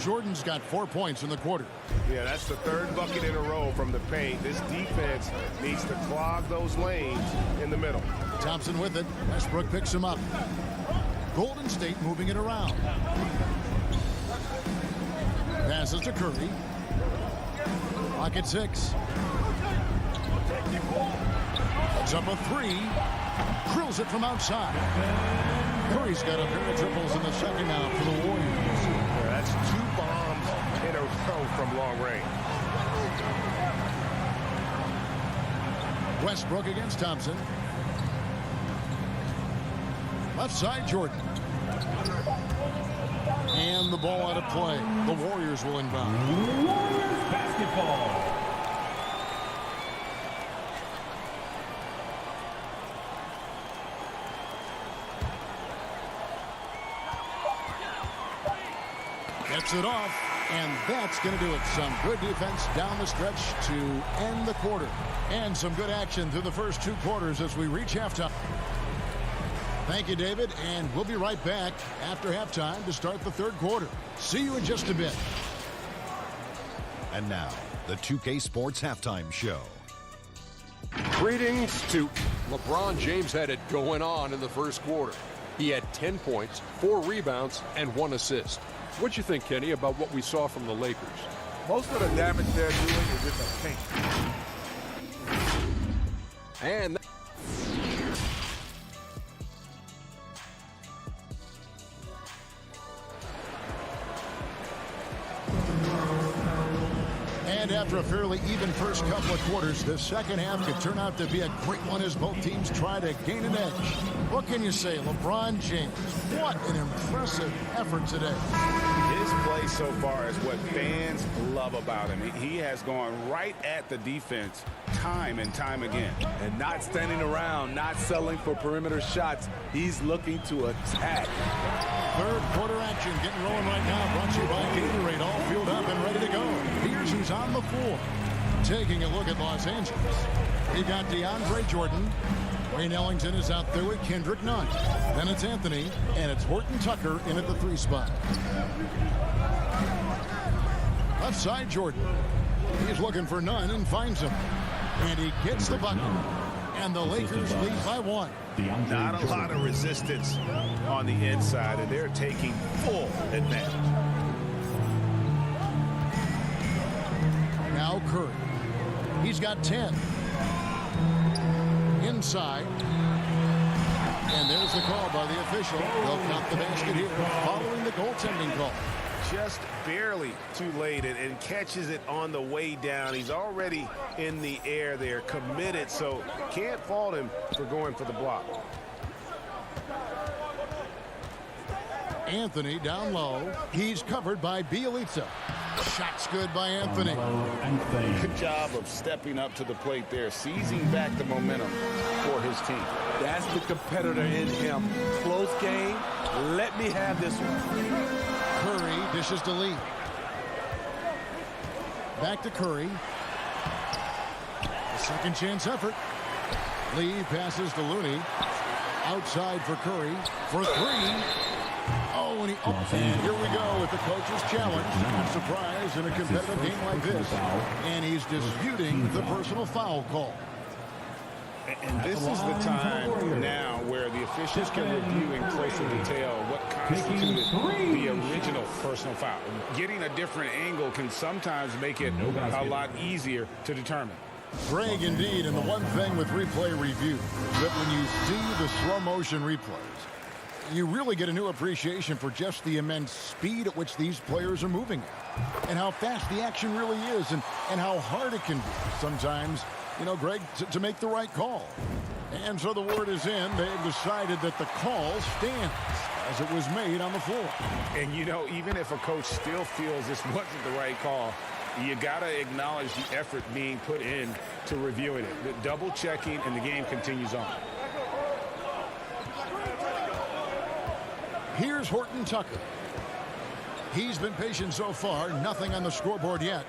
Jordan's got 4 points in the quarter. Yeah, that's the third bucket in a row from the paint. This defense needs to clog those lanes in the middle. Thompson with it. Westbrook picks him up. Golden State moving it around. Passes to Curry. Clock at 6. Puts up a 3. Drills it from outside. Curry's got a pair of triples in the second half for the Warriors. Yeah, that's 2 bombs in a row from long range. Westbrook against Thompson. Left side, Jordan. And the ball out of play. The Warriors will inbound. Warriors basketball. Gets it off, and that's going to do it. Some good defense down the stretch to end the quarter. And some good action through the first 2 quarters as we reach halftime. Thank you, David, and we'll be right back after halftime to start the 3rd quarter. See you in just a bit. And now, the 2K Sports Halftime Show. Greetings to LeBron James. Had it going on in the first quarter. He had 10 points, 4 rebounds, and 1 assist. What'd you think, Kenny, about what we saw from the Lakers? Most of the damage they're doing is in the paint. And after a fairly even first couple of quarters, the second half could turn out to be a great one as both teams try to gain an edge. What can you say? LeBron James, what an impressive effort today. His play so far is what fans love about him. He has gone right at the defense time and time again. And not standing around, not settling for perimeter shots. He's looking to attack. 3rd quarter action getting rolling right now. Brought to you by Gatorade, all fueled up and ready to go. Here's who's on the floor. Taking a look at Los Angeles. We got DeAndre Jordan. Wayne Ellington is out there with Kendrick Nunn. Then it's Anthony, and it's Horton Tucker in at the 3 spot. Left side, Jordan. He's looking for Nunn and finds him. And he gets the bucket. And the Lakers lead by 1. Not a lot of resistance on the inside, and they're taking full advantage. Now Curry. He's got 10. Inside. And there's the call by the official. They'll count the basket here following the goaltending call. Just barely too late and catches it on the way down. He's already in the air there, committed, so can't fault him for going for the block. Anthony down low. He's covered by Bielitsa. Shot's good by Anthony. Good job of stepping up to the plate there, seizing back the momentum for his team. That's the competitor in him. Close game. Let me have this one. Curry dishes to Lee. Back to Curry. A second chance effort. Lee passes to Looney. Outside for Curry for 3. Oh, and here we go with the coach's challenge. No surprise in a competitive game like this. And he's disputing the personal foul call. And this is the time now where the officials can review in closer detail what constituted the original personal foul. Getting a different angle can sometimes make it a lot easier to determine. Greg, indeed, and the one thing with replay review is that when you see the slow motion replays, you really get a new appreciation for just the immense speed at which these players are moving and how fast the action really is and how hard it can be sometimes, you know, Greg, to make the right call. And so the word is in. They've decided that the call stands as it was made on the floor. And, you know, even if a coach still feels this wasn't the right call, you got to acknowledge the effort being put in to reviewing it. The double checking, and the game continues on. Here's Horton Tucker. He's been patient so far. Nothing on the scoreboard yet.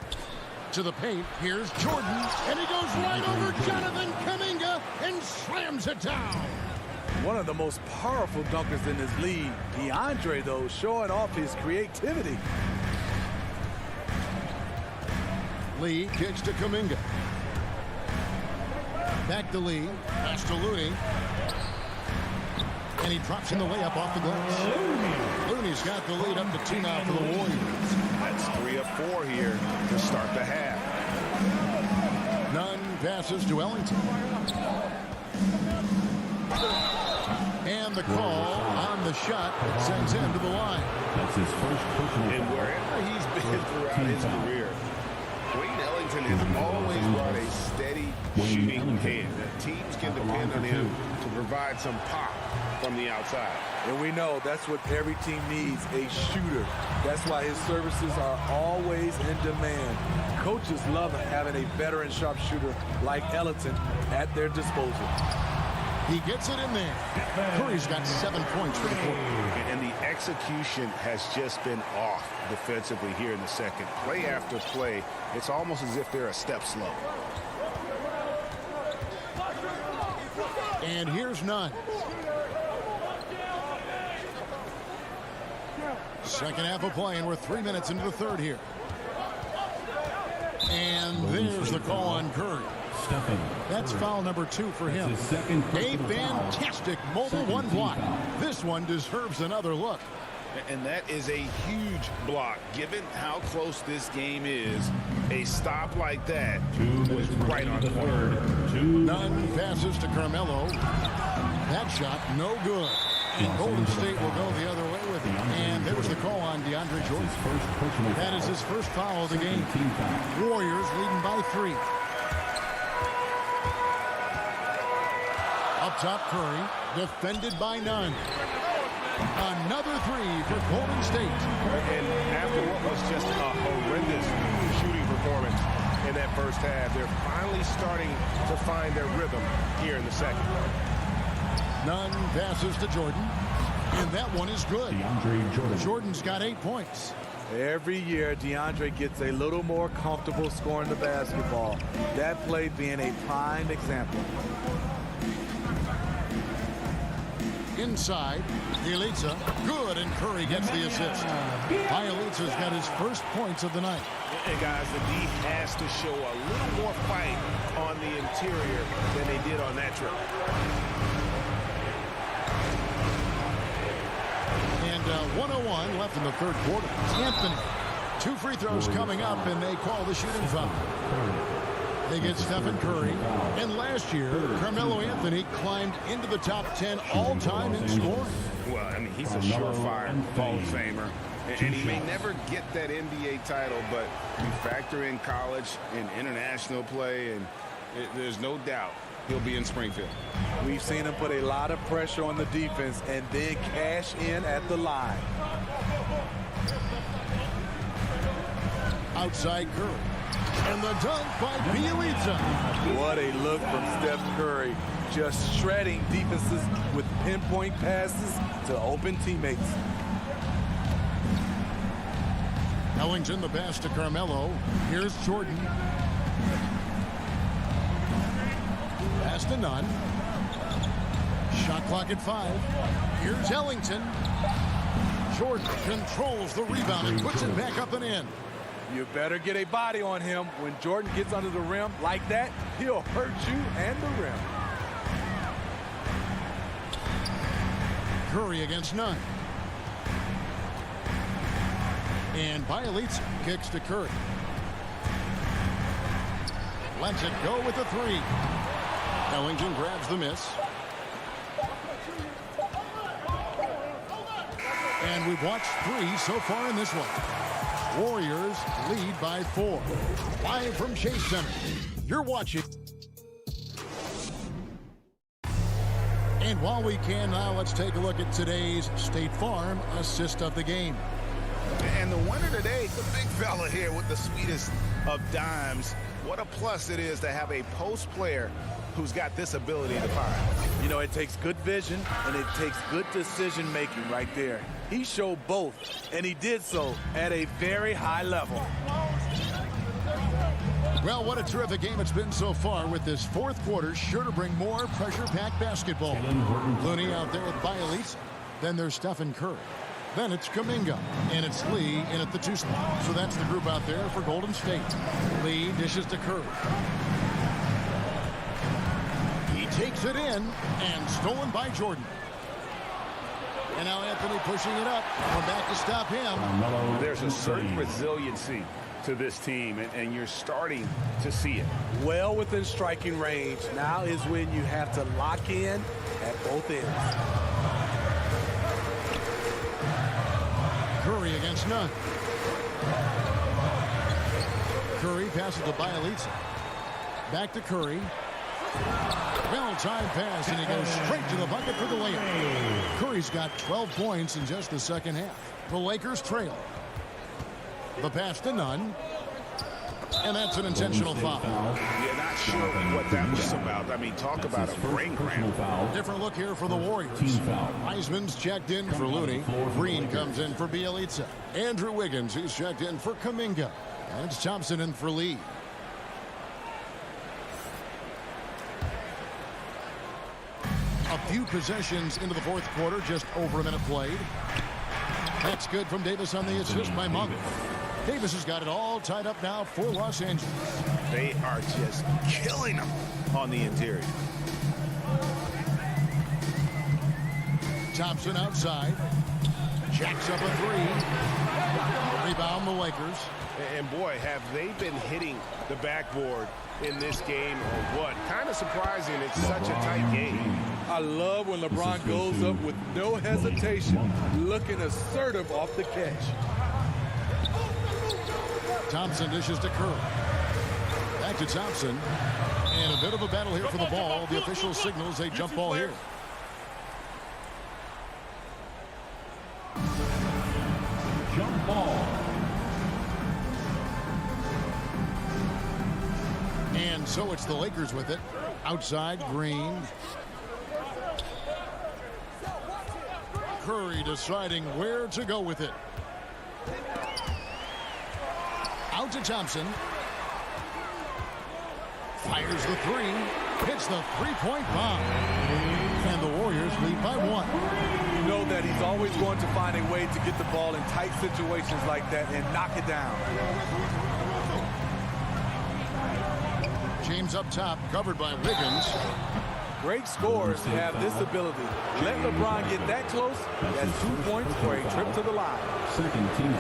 To the paint. Here's Jordan. And he goes right over Jonathan Kuminga and slams it down. One of the most powerful dunkers in this league. DeAndre, though, showing off his creativity. Lee kicks to Kuminga. Back to Lee. Pass to Looney. And he drops in the layup off the glass. Looney's got the lead up to 2 now for the Warriors. That's 3 of 4 here to start the half. Nunn passes to Ellington. And the call on the shot that sends him to the line. That's his first personal. And wherever he's been throughout his career, Wayne Ellington has always brought a steady shooting hand. Teams can depend on him to provide some pop from the outside. And we know that's what every team needs, a shooter. That's why his services are always in demand. Coaches love having a veteran sharpshooter like Ellington at their disposal. He gets it in there. Curry's got 7 points for the quarter. And the execution has just been off defensively here in the second. Play after play, it's almost as if they're a step slow. And here's none. Second half of play, and we're 3 minutes into the third here. And there's the call on Curry. That's foul number 2 for him. A fantastic mobile one block. This one deserves another look. And that is a huge block. Given how close this game is, a stop like that was right on point. Nunn passes to Carmelo. That shot, no good. And Golden State will go the other way with it. And there's the call on DeAndre Jordan. That is his first foul of the game. Warriors leading by 3. Up top, Curry, defended by Nunn. Another 3 for Golden State. And after what was just a horrendous shooting performance in that first half, they're finally starting to find their rhythm here in the second. Nunn passes to Jordan, and that one is good. Jordan's got 8 points. Every year, DeAndre gets a little more comfortable scoring the basketball. That play being a prime example. Inside, Bielitsa, good, and Curry gets the assist. Bielitsa's got his first points of the night. And guys, the D has to show a little more fight on the interior than they did on that trip. And 1:01 left in the third quarter. Anthony, 2 free throws coming up, and they call the shooting foul. They get Stephen Curry. And last year, Carmelo Anthony climbed into the top 10 all-time in scoring. Well, I mean, he's a surefire Hall of Famer. And he may never get that NBA title, but you factor in college and international play, and there's no doubt he'll be in Springfield. We've seen him put a lot of pressure on the defense and then cash in at the line. Outside Curry. And the dunk by Bielitsa. What a look from Steph Curry. Just shredding defenses with pinpoint passes to open teammates. Ellington the pass to Carmelo. Here's Jordan. Pass to Nunn. Shot clock at 5. Here's Ellington. Jordan controls the rebound and puts it back up and in. You better get a body on him. When Jordan gets under the rim like that, he'll hurt you and the rim. Curry against Nunn. And Bielitsa kicks to Curry. Lets it go with the 3. Ellington grabs the miss. And we've watched 3 so far in this one. Warriors lead by 4. Live from Chase Center. You're watching. And while we can now, let's take a look at today's State Farm assist of the game. And the winner today, the big fella here with the sweetest of dimes. What a plus it is to have a post player who's got this ability to fire. You know, it takes good vision and it takes good decision making right there. He showed both, and he did so at a very high level. Well, what a terrific game it's been so far, with this fourth quarter sure to bring more pressure-packed basketball. Looney out there with Bielitsa. Then there's Stephen Curry. Then it's Kuminga, and it's Lee in at the 2 spot. So that's the group out there for Golden State. Lee dishes to Curry. He takes it in, and stolen by Jordan. And now Anthony pushing it up. We're back to stop him. There's a certain resiliency to this team, and you're starting to see it. Well within striking range. Now is when you have to lock in at both ends. Curry against Nunn. Curry passes to Bielitsa. Back to Curry. Well-timed pass, and he goes straight to the bucket for the layup. Curry's got 12 points in just the second half. The Lakers trail. The pass to Nunn. And that's an intentional foul. Yeah, not sure what that was about. I mean, talk about a brain cramp. Different look here for the Warriors. Wiseman's checked in for Looney. Green comes in for Bielitsa. Andrew Wiggins, he's checked in for Kuminga. And it's Thompson in for Lee. A few possessions into the fourth quarter, just over a minute played. That's good from Davis on the assist by Monk. Davis has got it all tied up now for Los Angeles. They are just killing them on the interior. Thompson outside. Jacks up a three. Rebound the Lakers. And boy, have they been hitting the backboard in this game or what? Kind of surprising. It's such a tight game. I love when LeBron goes up with no hesitation, looking assertive off the catch. Thompson dishes to Curry. Back to Thompson. And a bit of a battle here for the ball. The official signals a jump ball here. Jump ball. And so it's the Lakers with it. Outside, Green. Curry deciding where to go with it. Out to Thompson. Fires the three. Hits the three-point bomb. And the Warriors lead by one. You know that he's always going to find a way to get the ball in tight situations like that and knock it down. James up top, covered by Wiggins. Great scorers have this ability. Let LeBron get that close. That's 2 points or a trip to the line.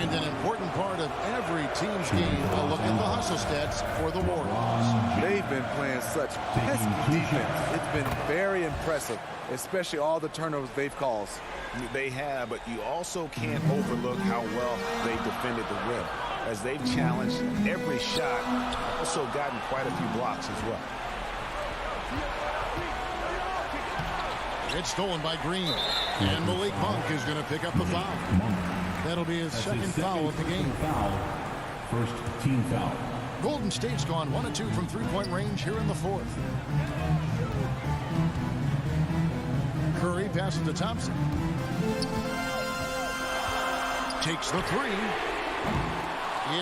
And an important part of every team's game, a look at the hustle stats for the Warriors. They've been playing such pesky defense. It's been very impressive, especially all the turnovers they've caused. They have, but you also can't overlook how well they defended the rim, as they've challenged every shot, also gotten quite a few blocks as well. It's stolen by Green. And Malik Monk is going to pick up the foul. That'll be his second foul of the game. First team foul. Golden State's gone 1 of 2 from three-point range here in the fourth. Curry passes to Thompson. Takes the three.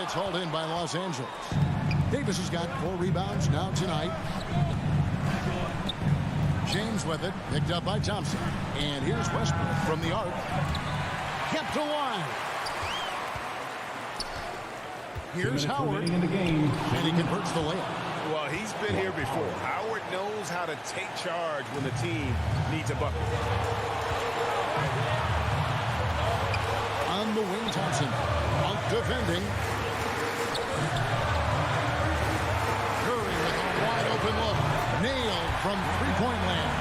It's hauled in by Los Angeles. Davis has got 4 rebounds now tonight. James with it, picked up by Thompson. And here's Westbrook from the arc. Kept alive. Here's Howard. In the game. And he converts the layup. Well, he's been here before. Howard knows how to take charge when the team needs a bucket. On the wing, Thompson. Monk defending. Curry with a wide open look. Nailed from three-point land.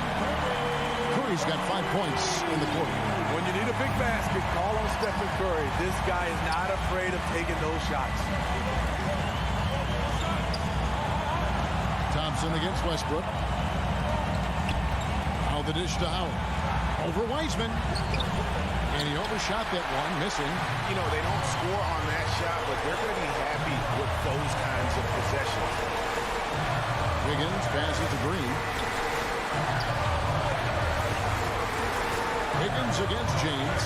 Curry's got 5 points in the quarter. When you need a big basket, call on Stephen Curry. This guy is not afraid of taking those shots. Thompson against Westbrook. Now the dish to Howard. Over Wiseman. And he overshot that one, missing. You know, they don't score on that shot, but they're going to be happy with those kinds of possessions. Wiggins passes to Green. Wiggins against James.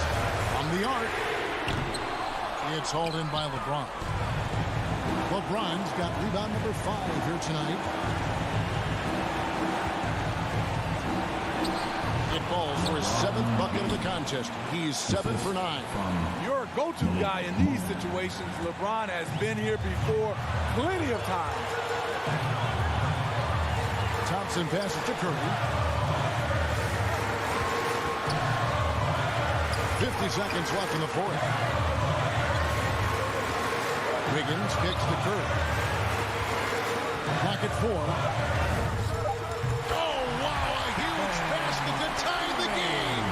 On the arc. It's hauled in by LeBron. LeBron's got rebound number 5 here tonight. It falls for his 7th bucket of the contest. He's 7 for 9. You're a go-to guy in these situations. LeBron has been here before plenty of times. Thompson passes to Curry. 50 seconds left in the fourth. Wiggins kicks to Curry. Clock at 4. Oh, wow, a huge basket to tie the game.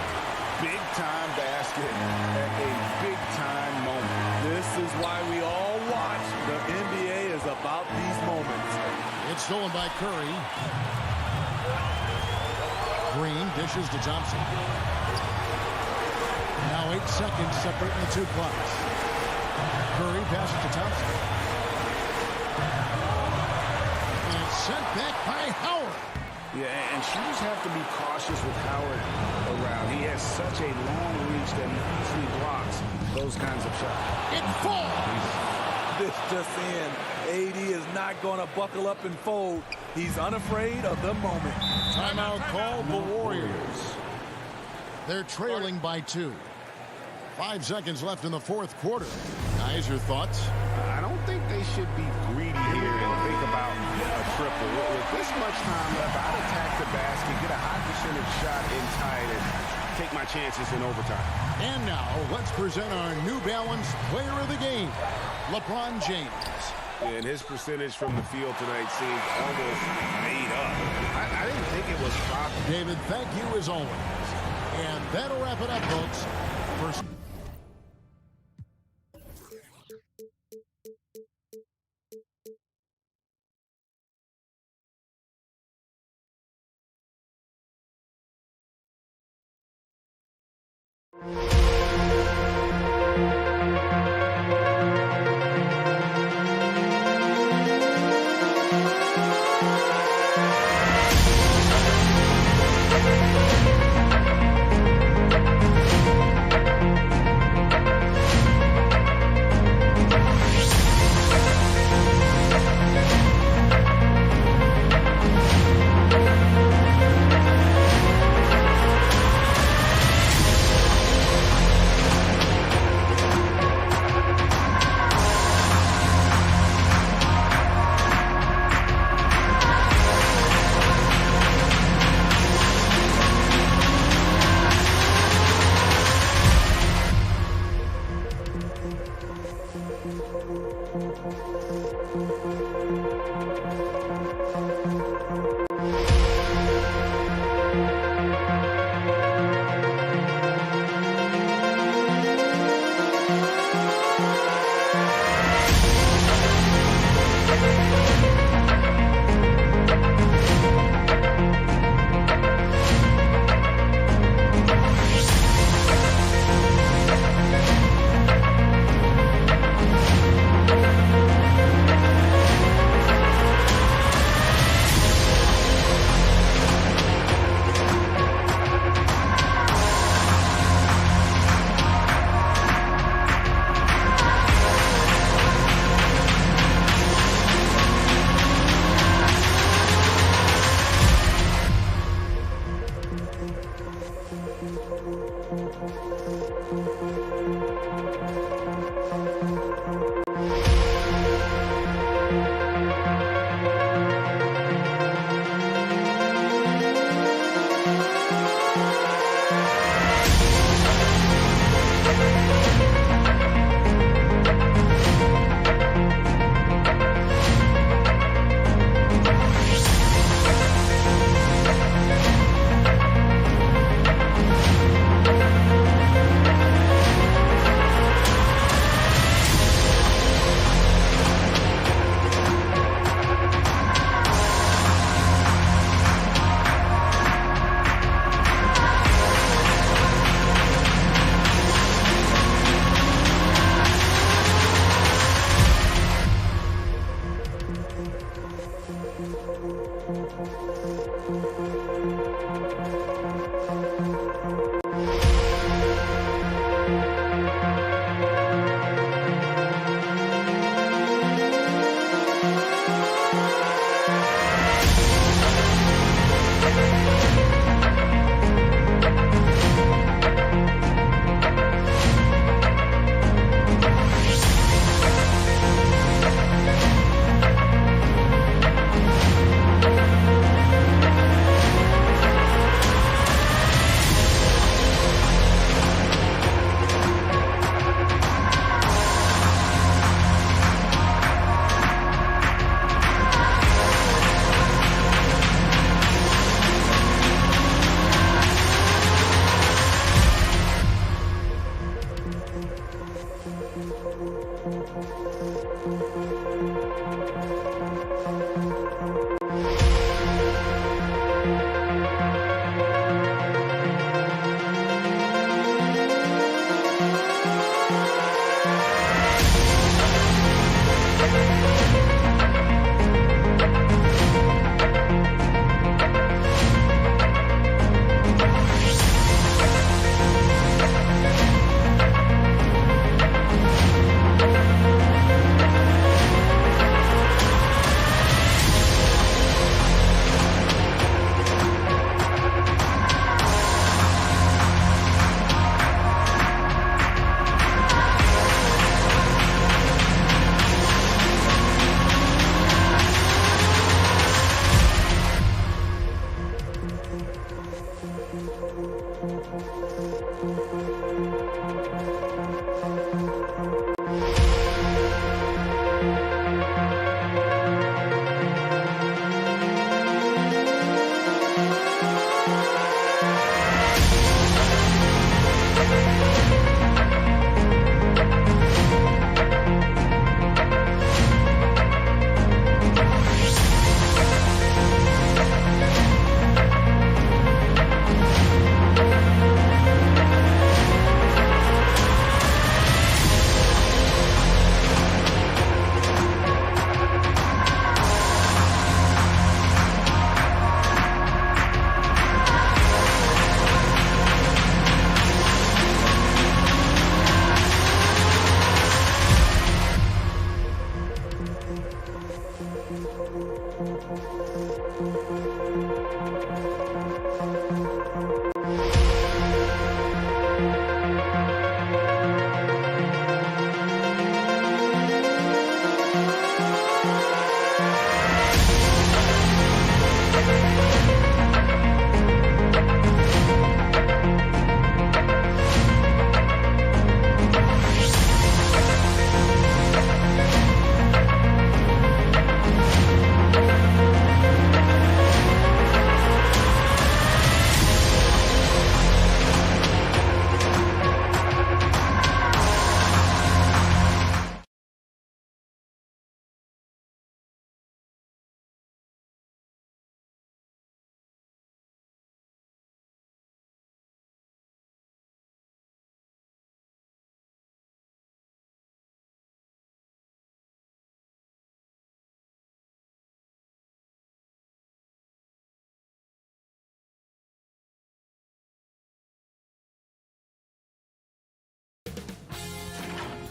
Big-time basket at a big-time moment. This is why we all watch. The NBA is about these moments. It's stolen by Curry. Green dishes to Thompson. Now 8 seconds separating the two clocks. Curry passes to Thompson. And sent back by Howard. Yeah, and shooters have to be cautious with Howard around. He has such a long reach that he easily blocks those kinds of shots. It falls. This just in. AD is not going to buckle up and fold. He's unafraid of the moment. Timeout called the Warriors. They're trailing by 2. 5 seconds left in the fourth quarter. Guys, your thoughts? I don't think they should be greedy here and think about a triple. With this much time left, I'd attack the basket, get a high percentage shot in tight, and take my chances in overtime. And now, let's present our New Balance Player of the Game, LeBron James. And his percentage from the field tonight seemed almost made up. I didn't think it was proper. David, thank you as always. And that'll wrap it up, folks. First.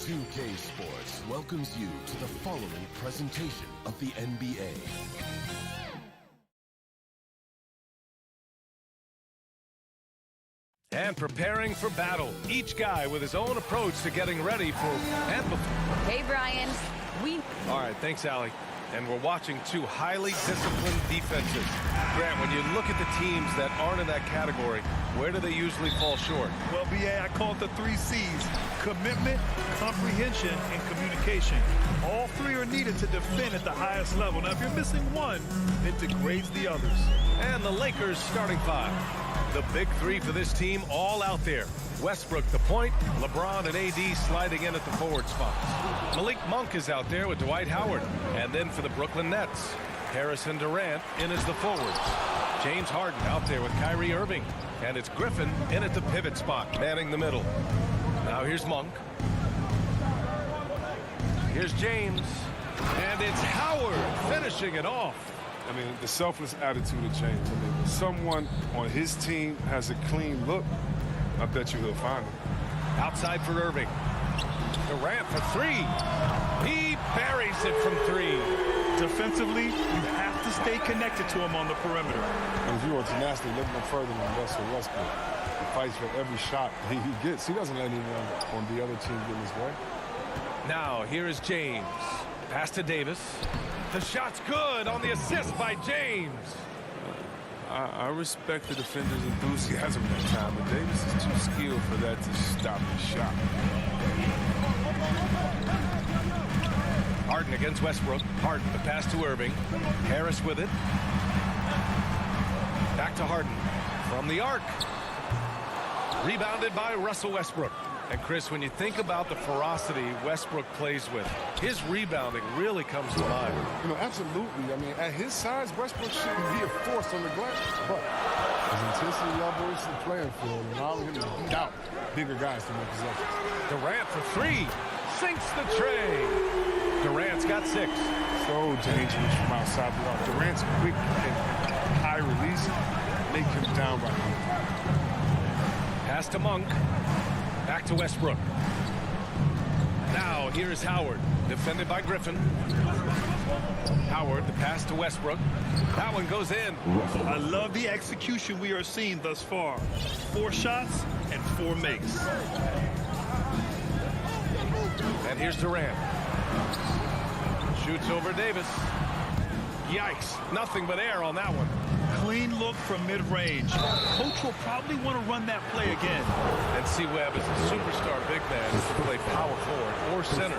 2K Sports welcomes you to the following presentation of the NBA. And preparing for battle. Each guy with his own approach to getting ready for and before. Hey, Brian. All right, thanks, Allie. And we're watching two highly disciplined defenses. Grant, when you look at the teams that aren't in that category, where do they usually fall short? Well, BA, I call it the 3 C's: commitment, comprehension, and communication. All three are needed to defend at the highest level. Now, if you're missing one, it degrades the others. And the Lakers starting 5. The big 3 for this team all out there. Westbrook the point, LeBron and AD sliding in at the forward spots. Malik Monk is out there with Dwight Howard. And then for the Brooklyn Nets, Harris and Durant in as the forwards. James Harden out there with Kyrie Irving. And it's Griffin in at the pivot spot, manning the middle. Now here's Monk. Here's James. And it's Howard finishing it off. I mean, the selfless attitude of James. I mean, when someone on his team has a clean look, I bet you he'll find it. Outside for Irving. Durant for 3. He buries it from 3. Defensively, you have to stay connected to him on the perimeter. And if you want tenacity, look no further than Russell Westbrook. He fights for every shot he gets. He doesn't let anyone on the other team get in his way. Now, here is James. Pass to Davis. The shot's good on the assist by James. I respect the defender's enthusiasm that time, but Davis is too skilled for that to stop the shot. Harden against Westbrook. Harden, the pass to Irving. Harris with it. Back to Harden. From the arc. Rebounded by Russell Westbrook. And Chris, when you think about the ferocity Westbrook plays with, his rebounding really comes to mind. You know, absolutely. I mean, at his size, Westbrook shouldn't be a force on the glass, but his intensity level is the playing field, and allowing him to beat out bigger guys to make possessions. Durant for 3. Sinks the tray. Durant's got 6. So dangerous from outside the arc. Durant's quick and high release make him down by him. Pass to Monk. Back to Westbrook. Now here's Howard, defended by Griffin. Howard, the pass to Westbrook. That one goes in. I love the execution we are seeing thus far. 4 shots and 4 makes. And here's Durant. Shoots over Davis. Yikes, nothing but air on that one. Clean look from mid-range. Coach will probably want to run that play again. And C. Webb is a superstar big man who can play power forward or center.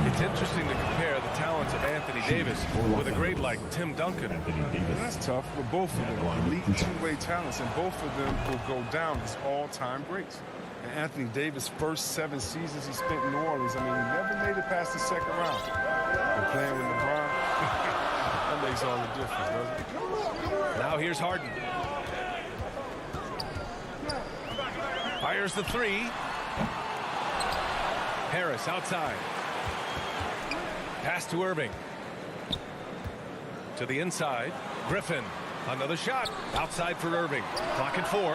It's interesting to compare the talents of Anthony Davis with a great like Tim Duncan. That's tough with both of them. Elite two-way talents, and both of them will go down as all-time greats. And Anthony Davis' first 7 seasons he spent in New Orleans, I mean, he never made it past the second round. And playing with LeBron, that makes all the difference, doesn't it? Now here's Harden. Fires the 3. Harris outside. Pass to Irving. To the inside. Griffin. Another shot. Outside for Irving. Clock at 4.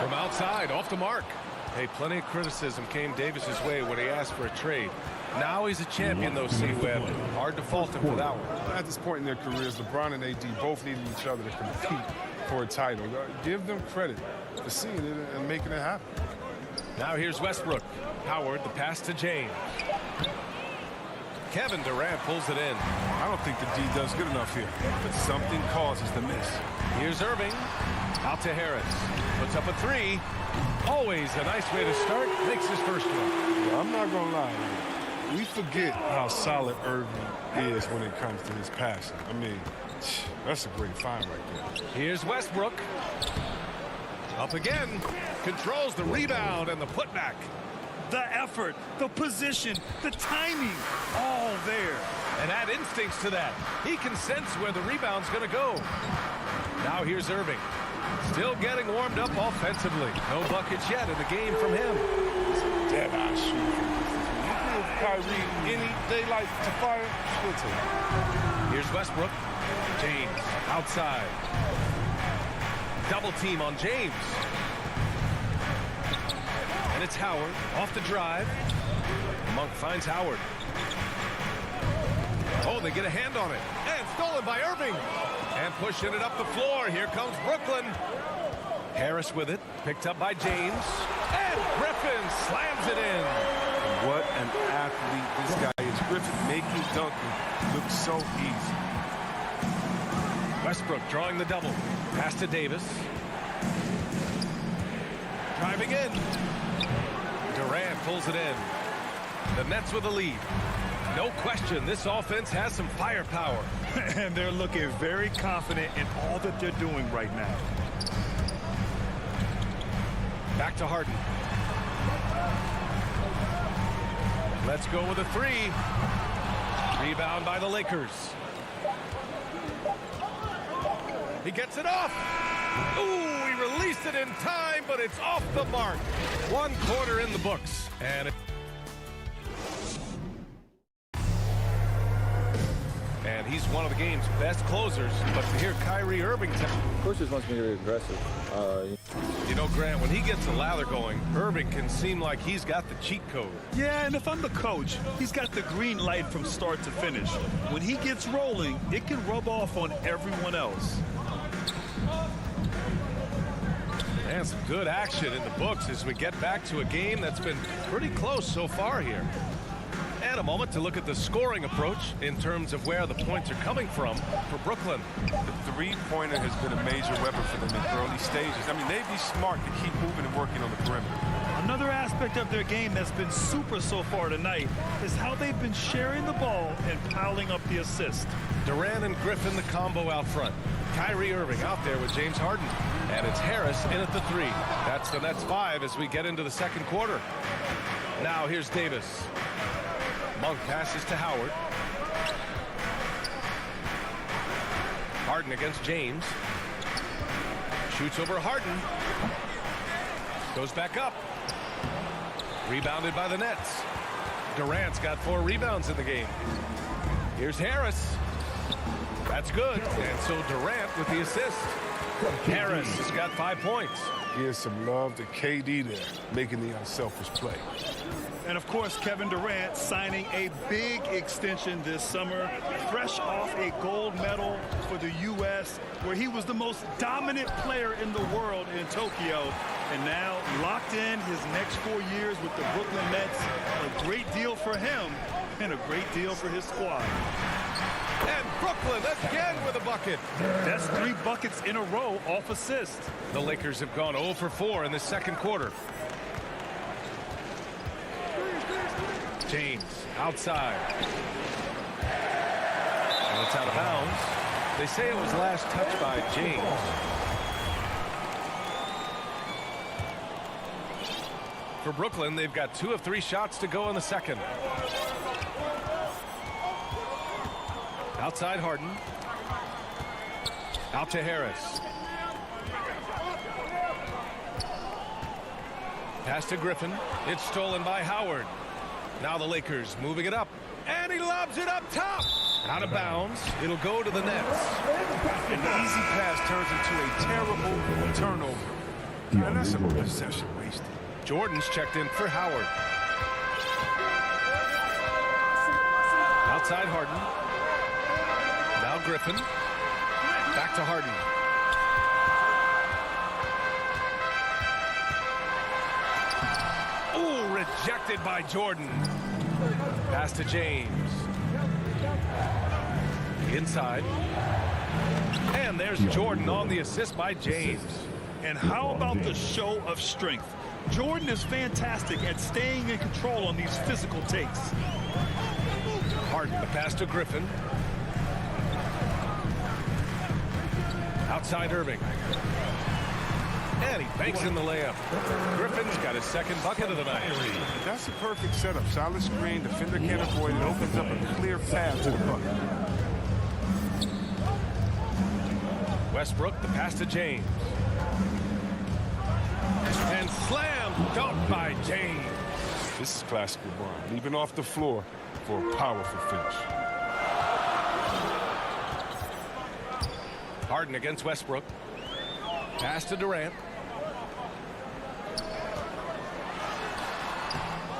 From outside. Off the mark. Hey, plenty of criticism came Davis's way when he asked for a trade. Now he's a champion, though, C. Webb. Hard to fault him for that one. At this point in their careers, LeBron and AD both needed each other to compete for a title. Give them credit for seeing it and making it happen. Now here's Westbrook. Howard, the pass to James. Kevin Durant pulls it in. I don't think the D does good enough here, but something causes the miss. Here's Irving. Out to Harris. Puts up a 3. Always a nice way to start. Makes his first one. I'm not going to lie. We forget how solid Irving is when it comes to his passing. I mean, that's a great find right there. Here's Westbrook. Up again. Controls the rebound and the putback. The effort, the position, the timing, all there. And add instincts to that. He can sense where the rebound's going to go. Now here's Irving. Still getting warmed up offensively. No buckets yet in the game from him. Dead-eye shooting. You give Kyrie any daylight to fire, he'll take it. Here's Westbrook. James outside. Double team on James. And it's Howard off the drive. Monk finds Howard. Oh, they get a hand on it. And stolen by Irving. And pushing it up the floor. Here comes Brooklyn. Harris with it. Picked up by James. And Griffin slams it in. What an athlete this guy is. Griffin making Duncan look so easy. Westbrook drawing the double. Pass to Davis. Driving in. Durant pulls it in. The Nets with the lead. No question, this offense has some firepower. And they're looking very confident in all that they're doing right now. Back to Harden. Let's go with a 3. Rebound by the Lakers. He gets it off. Ooh, he released it in time, but it's off the mark. 1 quarter in the books. And he's one of the game's best closers. But to hear Kyrie Irving... Coach just wants me to be aggressive. You know, Grant, when he gets a lather going, Irving can seem like he's got the cheat code. Yeah, and if I'm the coach, he's got the green light from start to finish. When he gets rolling, it can rub off on everyone else. And some good action in the books as we get back to a game that's been pretty close so far here. And a moment to look at the scoring approach in terms of where the points are coming from for Brooklyn. The three-pointer has been a major weapon for them in early stages. I mean, they'd be smart to keep moving and working on the perimeter. Another aspect of their game that's been super so far tonight is how they've been sharing the ball and piling up the assist. Durant and Griffin, the combo out front. Kyrie Irving out there with James Harden. And it's Harris in at the 3. That's the Nets 5 as we get into the second quarter. Now here's Davis. Monk passes to Howard. Harden against James. Shoots over Harden. Goes back up. Rebounded by the Nets. Durant's got 4 rebounds in the game. Here's Harris. That's good. And so Durant with the assist. Harris has got 5 points. Here's some love to KD there, making the unselfish play. And, of course, Kevin Durant signing a big extension this summer, fresh off a gold medal for the U.S., where he was the most dominant player in the world in Tokyo. And now locked in his next 4 years with the Brooklyn Nets. A great deal for him and a great deal for his squad. And Brooklyn again with a bucket. That's 3 buckets in a row off assist. The Lakers have gone 0 for 4 in the second quarter. James outside. And it's out of bounds. They say it was last touched by James. For Brooklyn, they've got 2 of 3 shots to go in the second. Outside Harden. Out to Harris. Pass to Griffin. It's stolen by Howard. Now the Lakers moving it up. And he lobs it up top. Out of bounds. It'll go to the Nets. An easy pass turns into a terrible turnover. And that's a possession wasted. Jordan's checked in for Howard. Outside Harden. Now Griffin. Back to Harden. Ooh, rejected by Jordan. Pass to James. Inside. And there's Jordan on the assist by James. And how about the show of strength? Jordan is fantastic at staying in control on these physical takes. Harden, the pass to Griffin. Outside Irving. And he banks in the layup. Griffin's got his second bucket of the night. That's a perfect setup. Solid screen. Defender can't avoid it. Opens up a clear path to the bucket. Westbrook, the pass to James. And slam dunk by James. This is classic LeBron. Leaving off the floor for a powerful finish. Harden against Westbrook. Pass to Durant.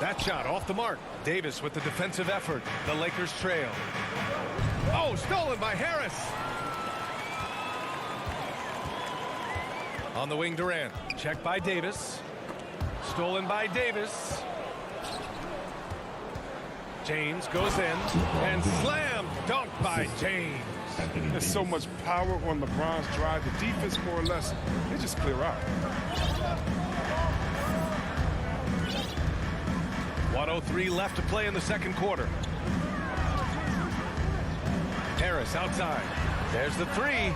That shot off the mark. Davis with the defensive effort. The Lakers trail. Oh, stolen by Harris. On the wing, Durant. Checked by Davis. Stolen by Davis. James goes in. And slam dunk by James. There's so much power on LeBron's drive. The defense, more or less, they just clear out. 1:03 left to play in the second quarter. Harris outside. There's the three.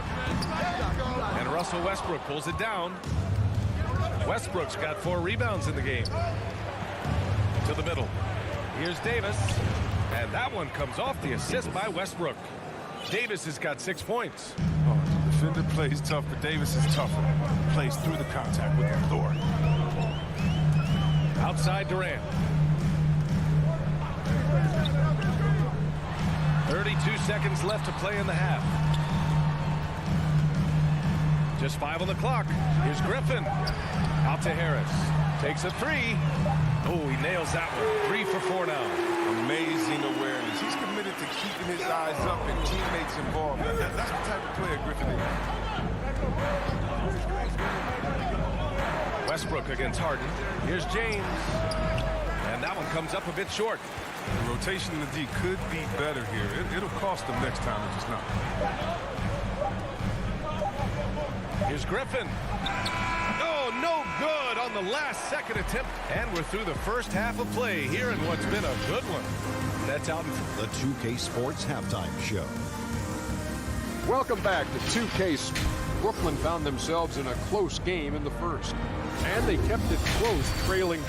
And Russell Westbrook pulls it down. Westbrook's got 4 rebounds in the game. To the middle. Here's Davis. And that one comes off the assist by Westbrook. Davis has got 6 points. Oh, the defender plays tough, but Davis is tougher. Plays through the contact with authority. Outside Durant. 32 seconds left to play in the half. Just 5 on the clock. Here's Griffin. Out to Harris. Takes a 3. Oh, he nails that one. 3 for 4 now. Amazing awareness. He's committed to keeping his eyes up and teammates involved. That's the type of player Griffin is. Westbrook against Harden. Here's James. And that one comes up a bit short. The rotation in the D could be better here. It'll cost them next time, it's just not. Here's Griffin. Oh, no good on the last second attempt. And we're through the first half of play here in what's been a good one. That's out in the 2K Sports Halftime Show. Welcome back to 2K. Brooklyn found themselves in a close game in the first. And they kept it close, trailing.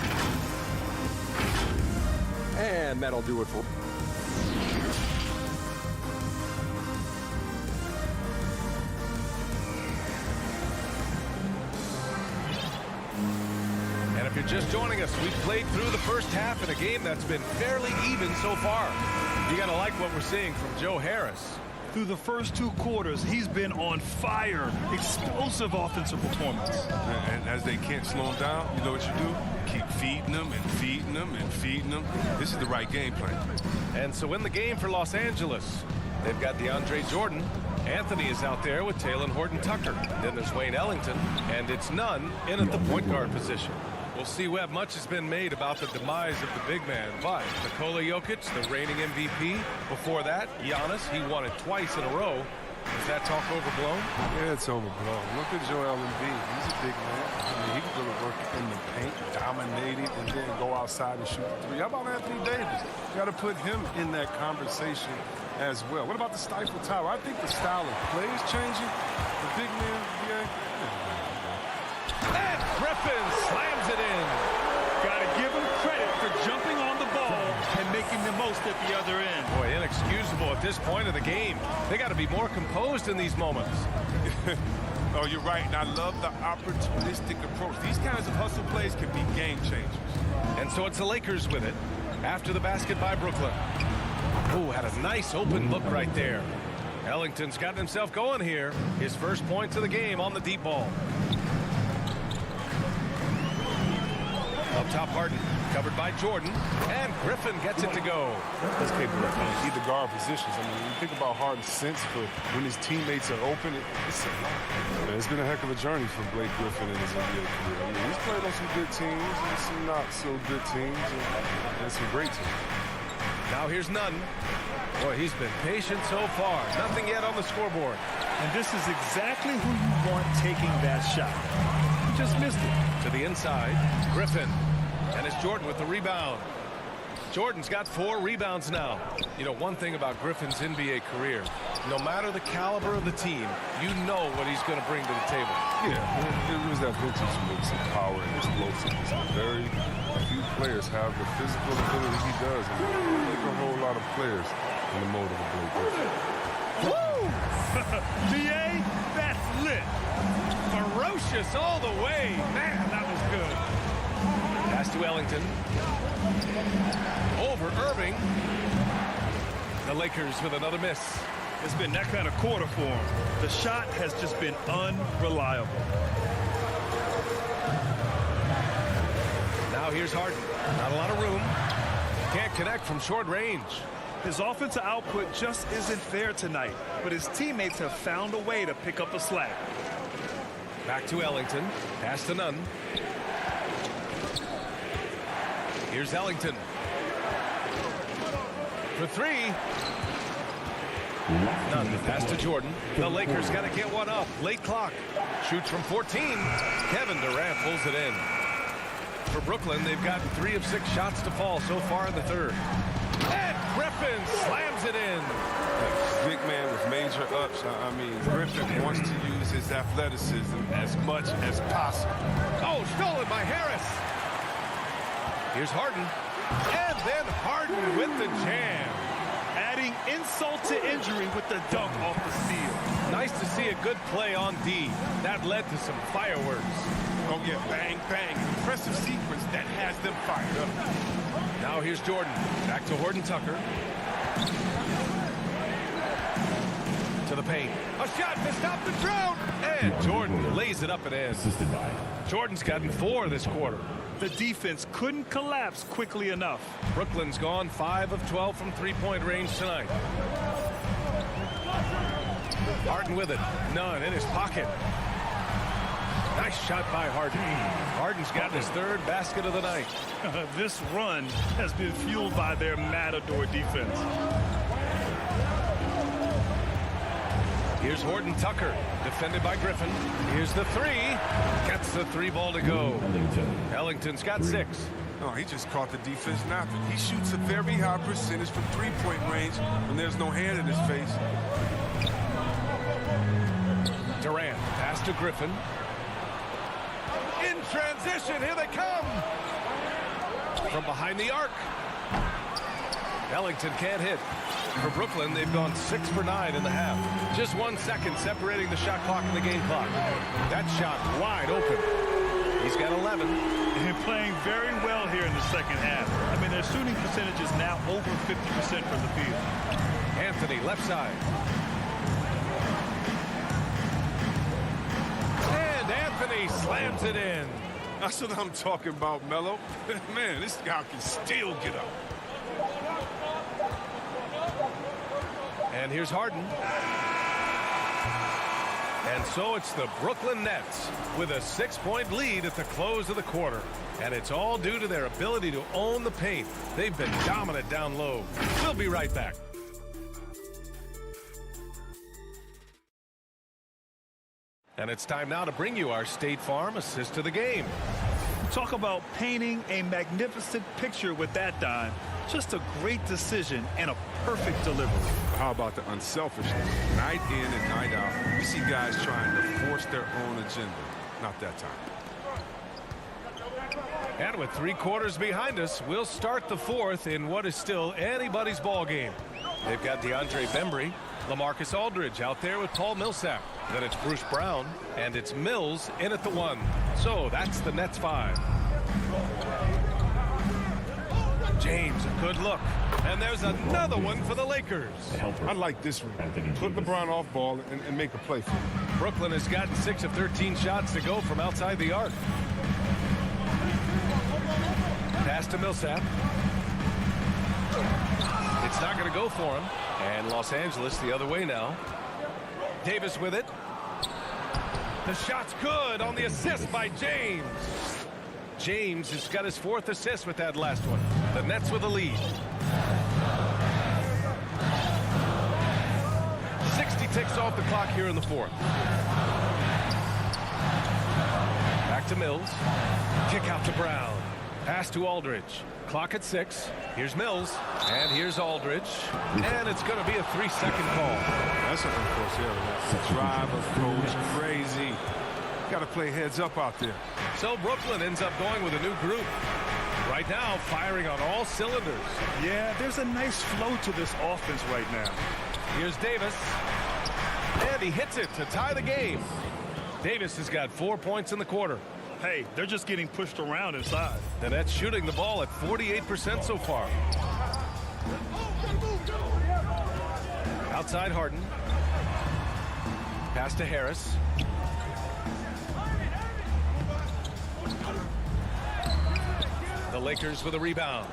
And that'll do it for... And if you're just joining us, we've played through the first half in a game that's been fairly even so far. You got to like what we're seeing from Joe Harris. Through the first 2 quarters, he's been on fire. Explosive offensive performance. And as they can't slow him down, you know what you do? Keep feeding them and feeding them and feeding them. This is the right game plan. And so in the game for Los Angeles, they've got DeAndre Jordan. Anthony is out there with Taylor Horton-Tucker. Then there's Wayne Ellington, and it's Nunn in at the point guard position. We'll see, Webb, much has been made about the demise of the big man, but Nikola Jokic, the reigning MVP. Before that, Giannis, he won it twice in a row. Is that talk overblown? Yeah, it's overblown. Look at Joel Embiid. He's a big man. I mean, he can go to work in the paint, dominate it, and then go outside and shoot the 3. How about Anthony Davis? You got to put him in that conversation as well. What about the Stifle Tower? I think the style of play is changing. The big man, And Griffin slams it in. Got to give him credit for jumping on the ball and making the most at the other end. Boy, inexcusable at this point of the game. They got to be more composed in these moments. Oh, you're right, and I love the opportunistic approach. These kinds of hustle plays can be game changers. And so it's the Lakers with it after the basket by Brooklyn. Oh, had a nice open look right there. Ellington's gotten himself going here. His first points of the game on the deep ball. Up top, Harden, covered by Jordan, and Griffin gets it to go. That's capable of playing either guard positions. I mean, when you think about Harden's sense for when his teammates are open, it's been a heck of a journey for Blake Griffin in his NBA career. I mean, he's played on some good teams and some not so good teams and some great teams. Now here's Nunn. Boy, he's been patient so far. Nothing yet on the scoreboard. And this is exactly who you want taking that shot. He just missed it. To the inside, Griffin. And it's Jordan with the rebound. Jordan's got 4 rebounds now. You know, one thing about Griffin's NBA career, no matter the caliber of the team, you know what he's going to bring to the table. Yeah, it was that vintage with some power and explosiveness. Very few players have the physical ability he does. And there's a whole lot of players in the mold of a Blake Griffin. Woo! DA, that's lit. Ferocious all the way. Man, that was good. Pass to Ellington. Over Irving. The Lakers with another miss. It's been that kind of quarter for him. The shot has just been unreliable. Now here's Harden. Not a lot of room. Can't connect from short range. His offensive output just isn't there tonight, but his teammates have found a way to pick up the slack. Back to Ellington. Pass to Nunn. Here's Ellington. For 3. Nunn, pass to Jordan. The Lakers got to get one up. Late clock. Shoots from 14. Kevin Durant pulls it in. For Brooklyn, they've gotten 3 of 6 shots to fall so far in the third. And Griffin slams it in. Big man with major ups. I mean, Griffin wants to use his athleticism as much as possible. Oh, stolen by Harris. Here's Harden. And then Harden with the jam. Adding insult to injury with the dunk off the steal. Nice to see a good play on D. That led to some fireworks. Oh, yeah, bang, bang. Impressive sequence that has them fired up. Now here's Jordan. Back to Horton-Tucker. To the paint. A shot to stop the drought. And Jordan lays it up and in. Jordan's gotten 4 this quarter. The defense couldn't collapse quickly enough. Brooklyn's gone 5 of 12 from three-point range tonight. Harden with it. Nunn in his pocket. Nice shot by Harden. Harden's got his 3rd basket of the night. This run has been fueled by their matador defense. Here's Horton-Tucker, defended by Griffin. Here's the 3. Gets the 3 ball to go. Ellington's got 6. Oh, he just caught the defense napping. He shoots a very high percentage from 3-point range when there's no hand in his face. Durant, pass to Griffin. In transition, here they come. From behind the arc. Ellington can't hit. For Brooklyn, they've gone 6 for 9 in the half. Just 1 second separating the shot clock and the game clock. That shot wide open. He's got 11. And playing very well here in the second half. I mean, their shooting percentage is now over 50% from the field. Anthony, left side. he slams it in. That's what I'm talking about, Melo. Man, this guy can still get up. And here's Harden. And so it's the Brooklyn Nets with a 6-point lead at the close of the quarter. And it's all due to their ability to own the paint. They've been dominant down low. We'll be right back. And it's time now to bring you our State Farm assist to the game. Talk about painting a magnificent picture with that dime. Just a great decision and a perfect delivery. How about the unselfishness? Night in and night out, we see guys trying to force their own agenda. Not that time. And with 3 quarters behind us, we'll start the 4th in what is still anybody's ball game. They've got DeAndre Bembry, LaMarcus Aldridge out there with Paul Millsap. Then it's Bruce Brown, and it's Mills in at the 1. So that's the Nets 5. James, a good look. And there's another one for the Lakers. I like this one. Put LeBron off ball and make a play for him. Brooklyn has gotten 6 of 13 shots to go from outside the arc. Pass to Millsap. It's not going to go for him. And Los Angeles the other way now. Davis with it. The shot's good on the assist by James. James has got his 4th assist with that last one. The Nets with a lead. 60 ticks off the clock here in the 4th. Back to Mills. Kick out to Brown. Pass to Aldridge. Clock at 6. Here's Mills. And here's Aldridge. And it's going to be a 3-second call. That's an unforced error. The drive of coach crazy. Got to play heads up out there. So Brooklyn ends up going with a new group. Right now, firing on all cylinders. Yeah, there's a nice flow to this offense right now. Here's Davis. And he hits it to tie the game. Davis has got 4 points in the quarter. Hey, they're just getting pushed around inside. The Nets shooting the ball at 48% so far. Outside Harden. Pass to Harris. The Lakers with a rebound.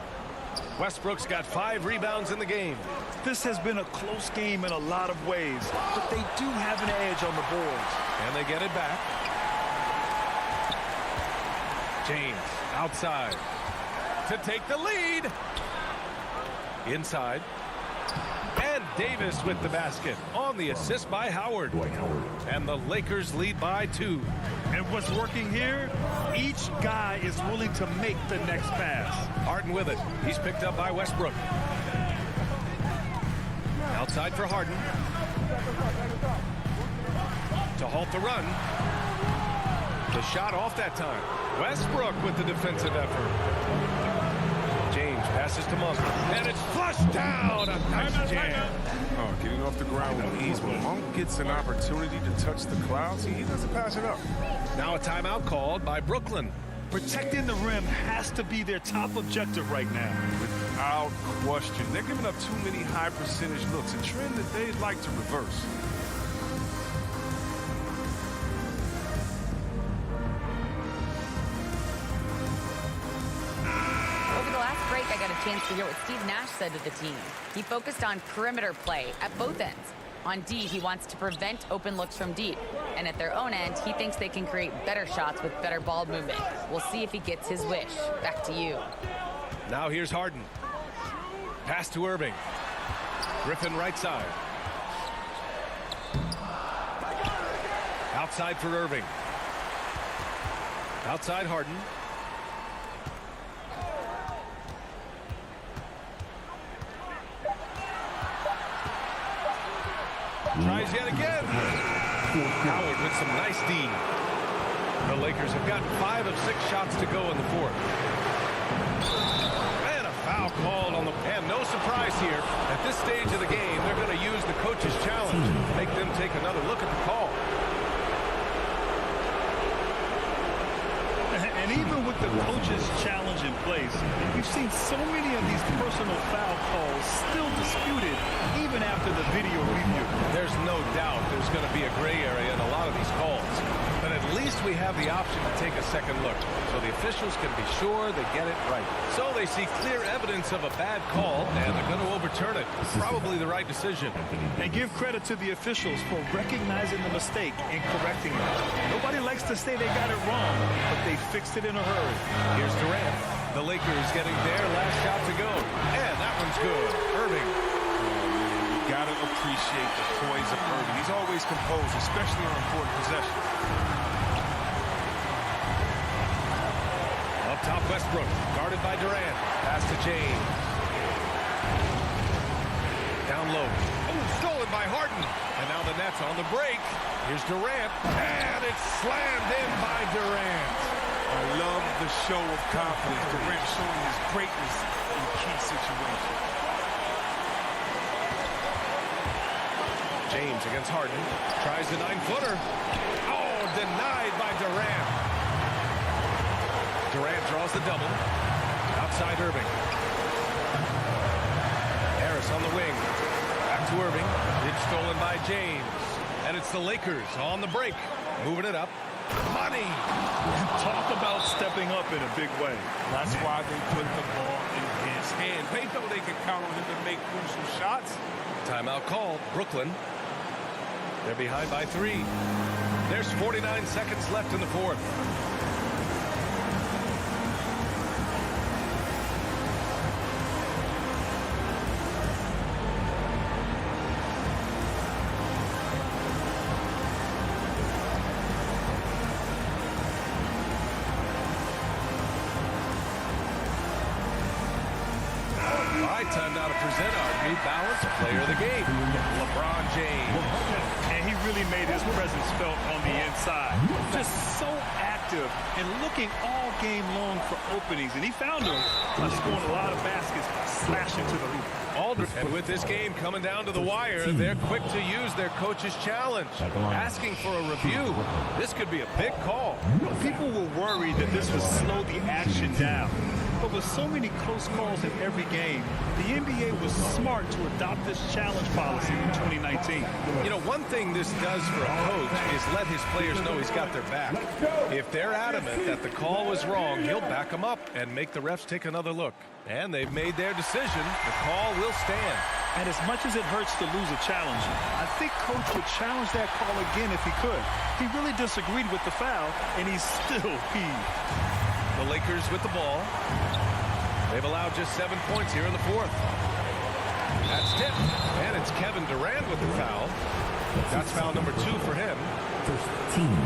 Westbrook's got 5 rebounds in the game. This has been a close game in a lot of ways, but they do have an edge on the boards. And they get it back. James outside to take the lead. Inside. And Davis with the basket on the assist by Howard. And the Lakers lead by 2. And what's working here, each guy is willing to make the next pass. Harden with it. He's picked up by Westbrook. Outside for Harden. To halt the run. The shot off that time. Westbrook with the defensive effort. James passes to Monk. And it's flushed down. A nice jam. Oh, getting off the ground with ease. When Monk gets an opportunity to touch the clouds, he doesn't pass it up. Now a timeout called by Brooklyn. Protecting the rim has to be their top objective right now. Without question. They're giving up too many high percentage looks, a trend that they'd like to reverse. Over the last break, I got a chance to hear what Steve Nash said to the team. He focused on perimeter play at both ends. On D, he wants to prevent open looks from deep. And at their own end, he thinks they can create better shots with better ball movement. We'll see if he gets his wish. Back to you. Now here's Harden. Pass to Irving. Griffin right side. Outside for Irving. Outside Harden. Tries yet again. Howard with some nice D. The Lakers have gotten 5 of 6 shots to go in the 4th. And a foul called on the... And no surprise here. At this stage of the game, they're going to use the coach's challenge to make them take another look at the call. And even with the coach's challenge in place, we've seen so many of these personal foul calls still disputed even after the video review. There's no doubt there's going to be a gray area in a lot of these calls. But at least we have the option to take a second look, so the officials can be sure they get it right. So they see clear evidence of a bad call, and they're going to overturn it. Probably the right decision. And give credit to the officials for recognizing the mistake and correcting it. Nobody likes to say they got it wrong, but they fixed it in a hurry. Here's Durant. The Lakers getting their last shot to go. And that one's good. Irving. Got to appreciate the poise of Irving. He's always composed, especially on important possessions. Up top, Westbrook, guarded by Durant. Pass to James. Down low. Oh, stolen by Harden. And now the Nets on the break. Here's Durant. And it's slammed in by Durant. I love the show of confidence. Durant showing his greatness in key situations. James against Harden. Tries the 9-footer. Oh, denied by Durant. Durant draws the double. Outside Irving. Harris on the wing. Back to Irving. It's stolen by James. And it's the Lakers on the break. Moving it up. Money. Talk about stepping up in a big way. That's why they put the ball in his hand. They know they can count on him to make crucial shots. Timeout called. Brooklyn. They're behind by 3. There's 49 seconds left in the fourth. Time now to present our new balanced player of the game, LeBron James. And he really made his presence felt on the inside. Just so active and looking all game long for openings. And he found them by scoring a lot of baskets, slashing to the hoop. And with this game coming down to the wire, they're quick to use their coach's challenge. Asking for a review. This could be a big call. People were worried that this would slow the action down. But with so many close calls in every game, the NBA was smart to adopt this challenge policy in 2019. You know, one thing this does for a coach is let his players know he's got their back. If they're adamant that the call was wrong, he'll back them up and make the refs take another look. And they've made their decision. The call will stand. And as much as it hurts to lose a challenge, I think Coach would challenge that call again if he could. He really disagreed with the foul, and he's still peeved. The Lakers with the ball. They've allowed just 7 points here in the fourth. That's tipped. And it's Kevin Durant with the foul. That's foul number 2 for him. First team.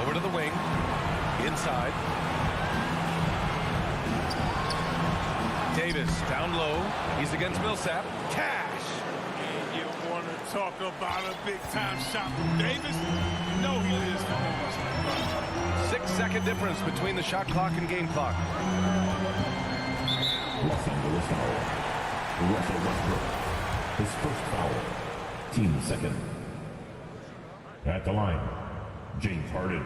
Over to the wing. Inside. Davis down low. He's against Millsap. Cash. You want to talk about a big-time shot from Davis? You know he lives for almost. 6-second difference between the shot clock and game clock. Los Angeles foul. Russell Westbrook. His first foul. Team second. At the line, James Harden.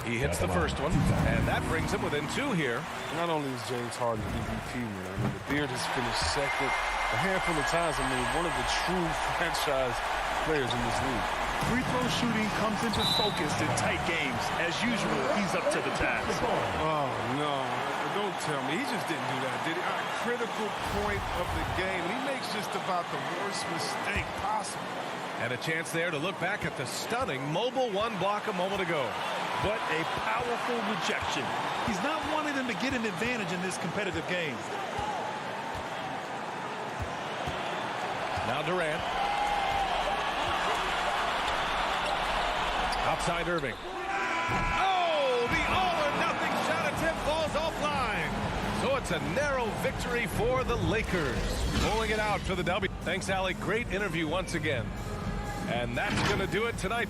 He hits the first one, and that brings him within 2 here. Not only is James Harden MVP, man, I mean, the Beard has finished second a handful of times. I mean, one of the true franchise players in this league. Free throw shooting comes into focus in tight games. As usual, he's up to the task. Oh, no. Don't tell me. He just didn't do that, did he? A critical point of the game. And he makes just about the worst mistake possible. And a chance there to look back at the stunning mobile 1 block a moment ago. But a powerful rejection. He's not wanting them to get an advantage in this competitive game. Now Durant. Outside Irving. Oh, the all-or-nothing shot attempt falls offline. So it's a narrow victory for the Lakers. Pulling it out for the W. Thanks, Allie. Great interview once again. And that's going to do it tonight.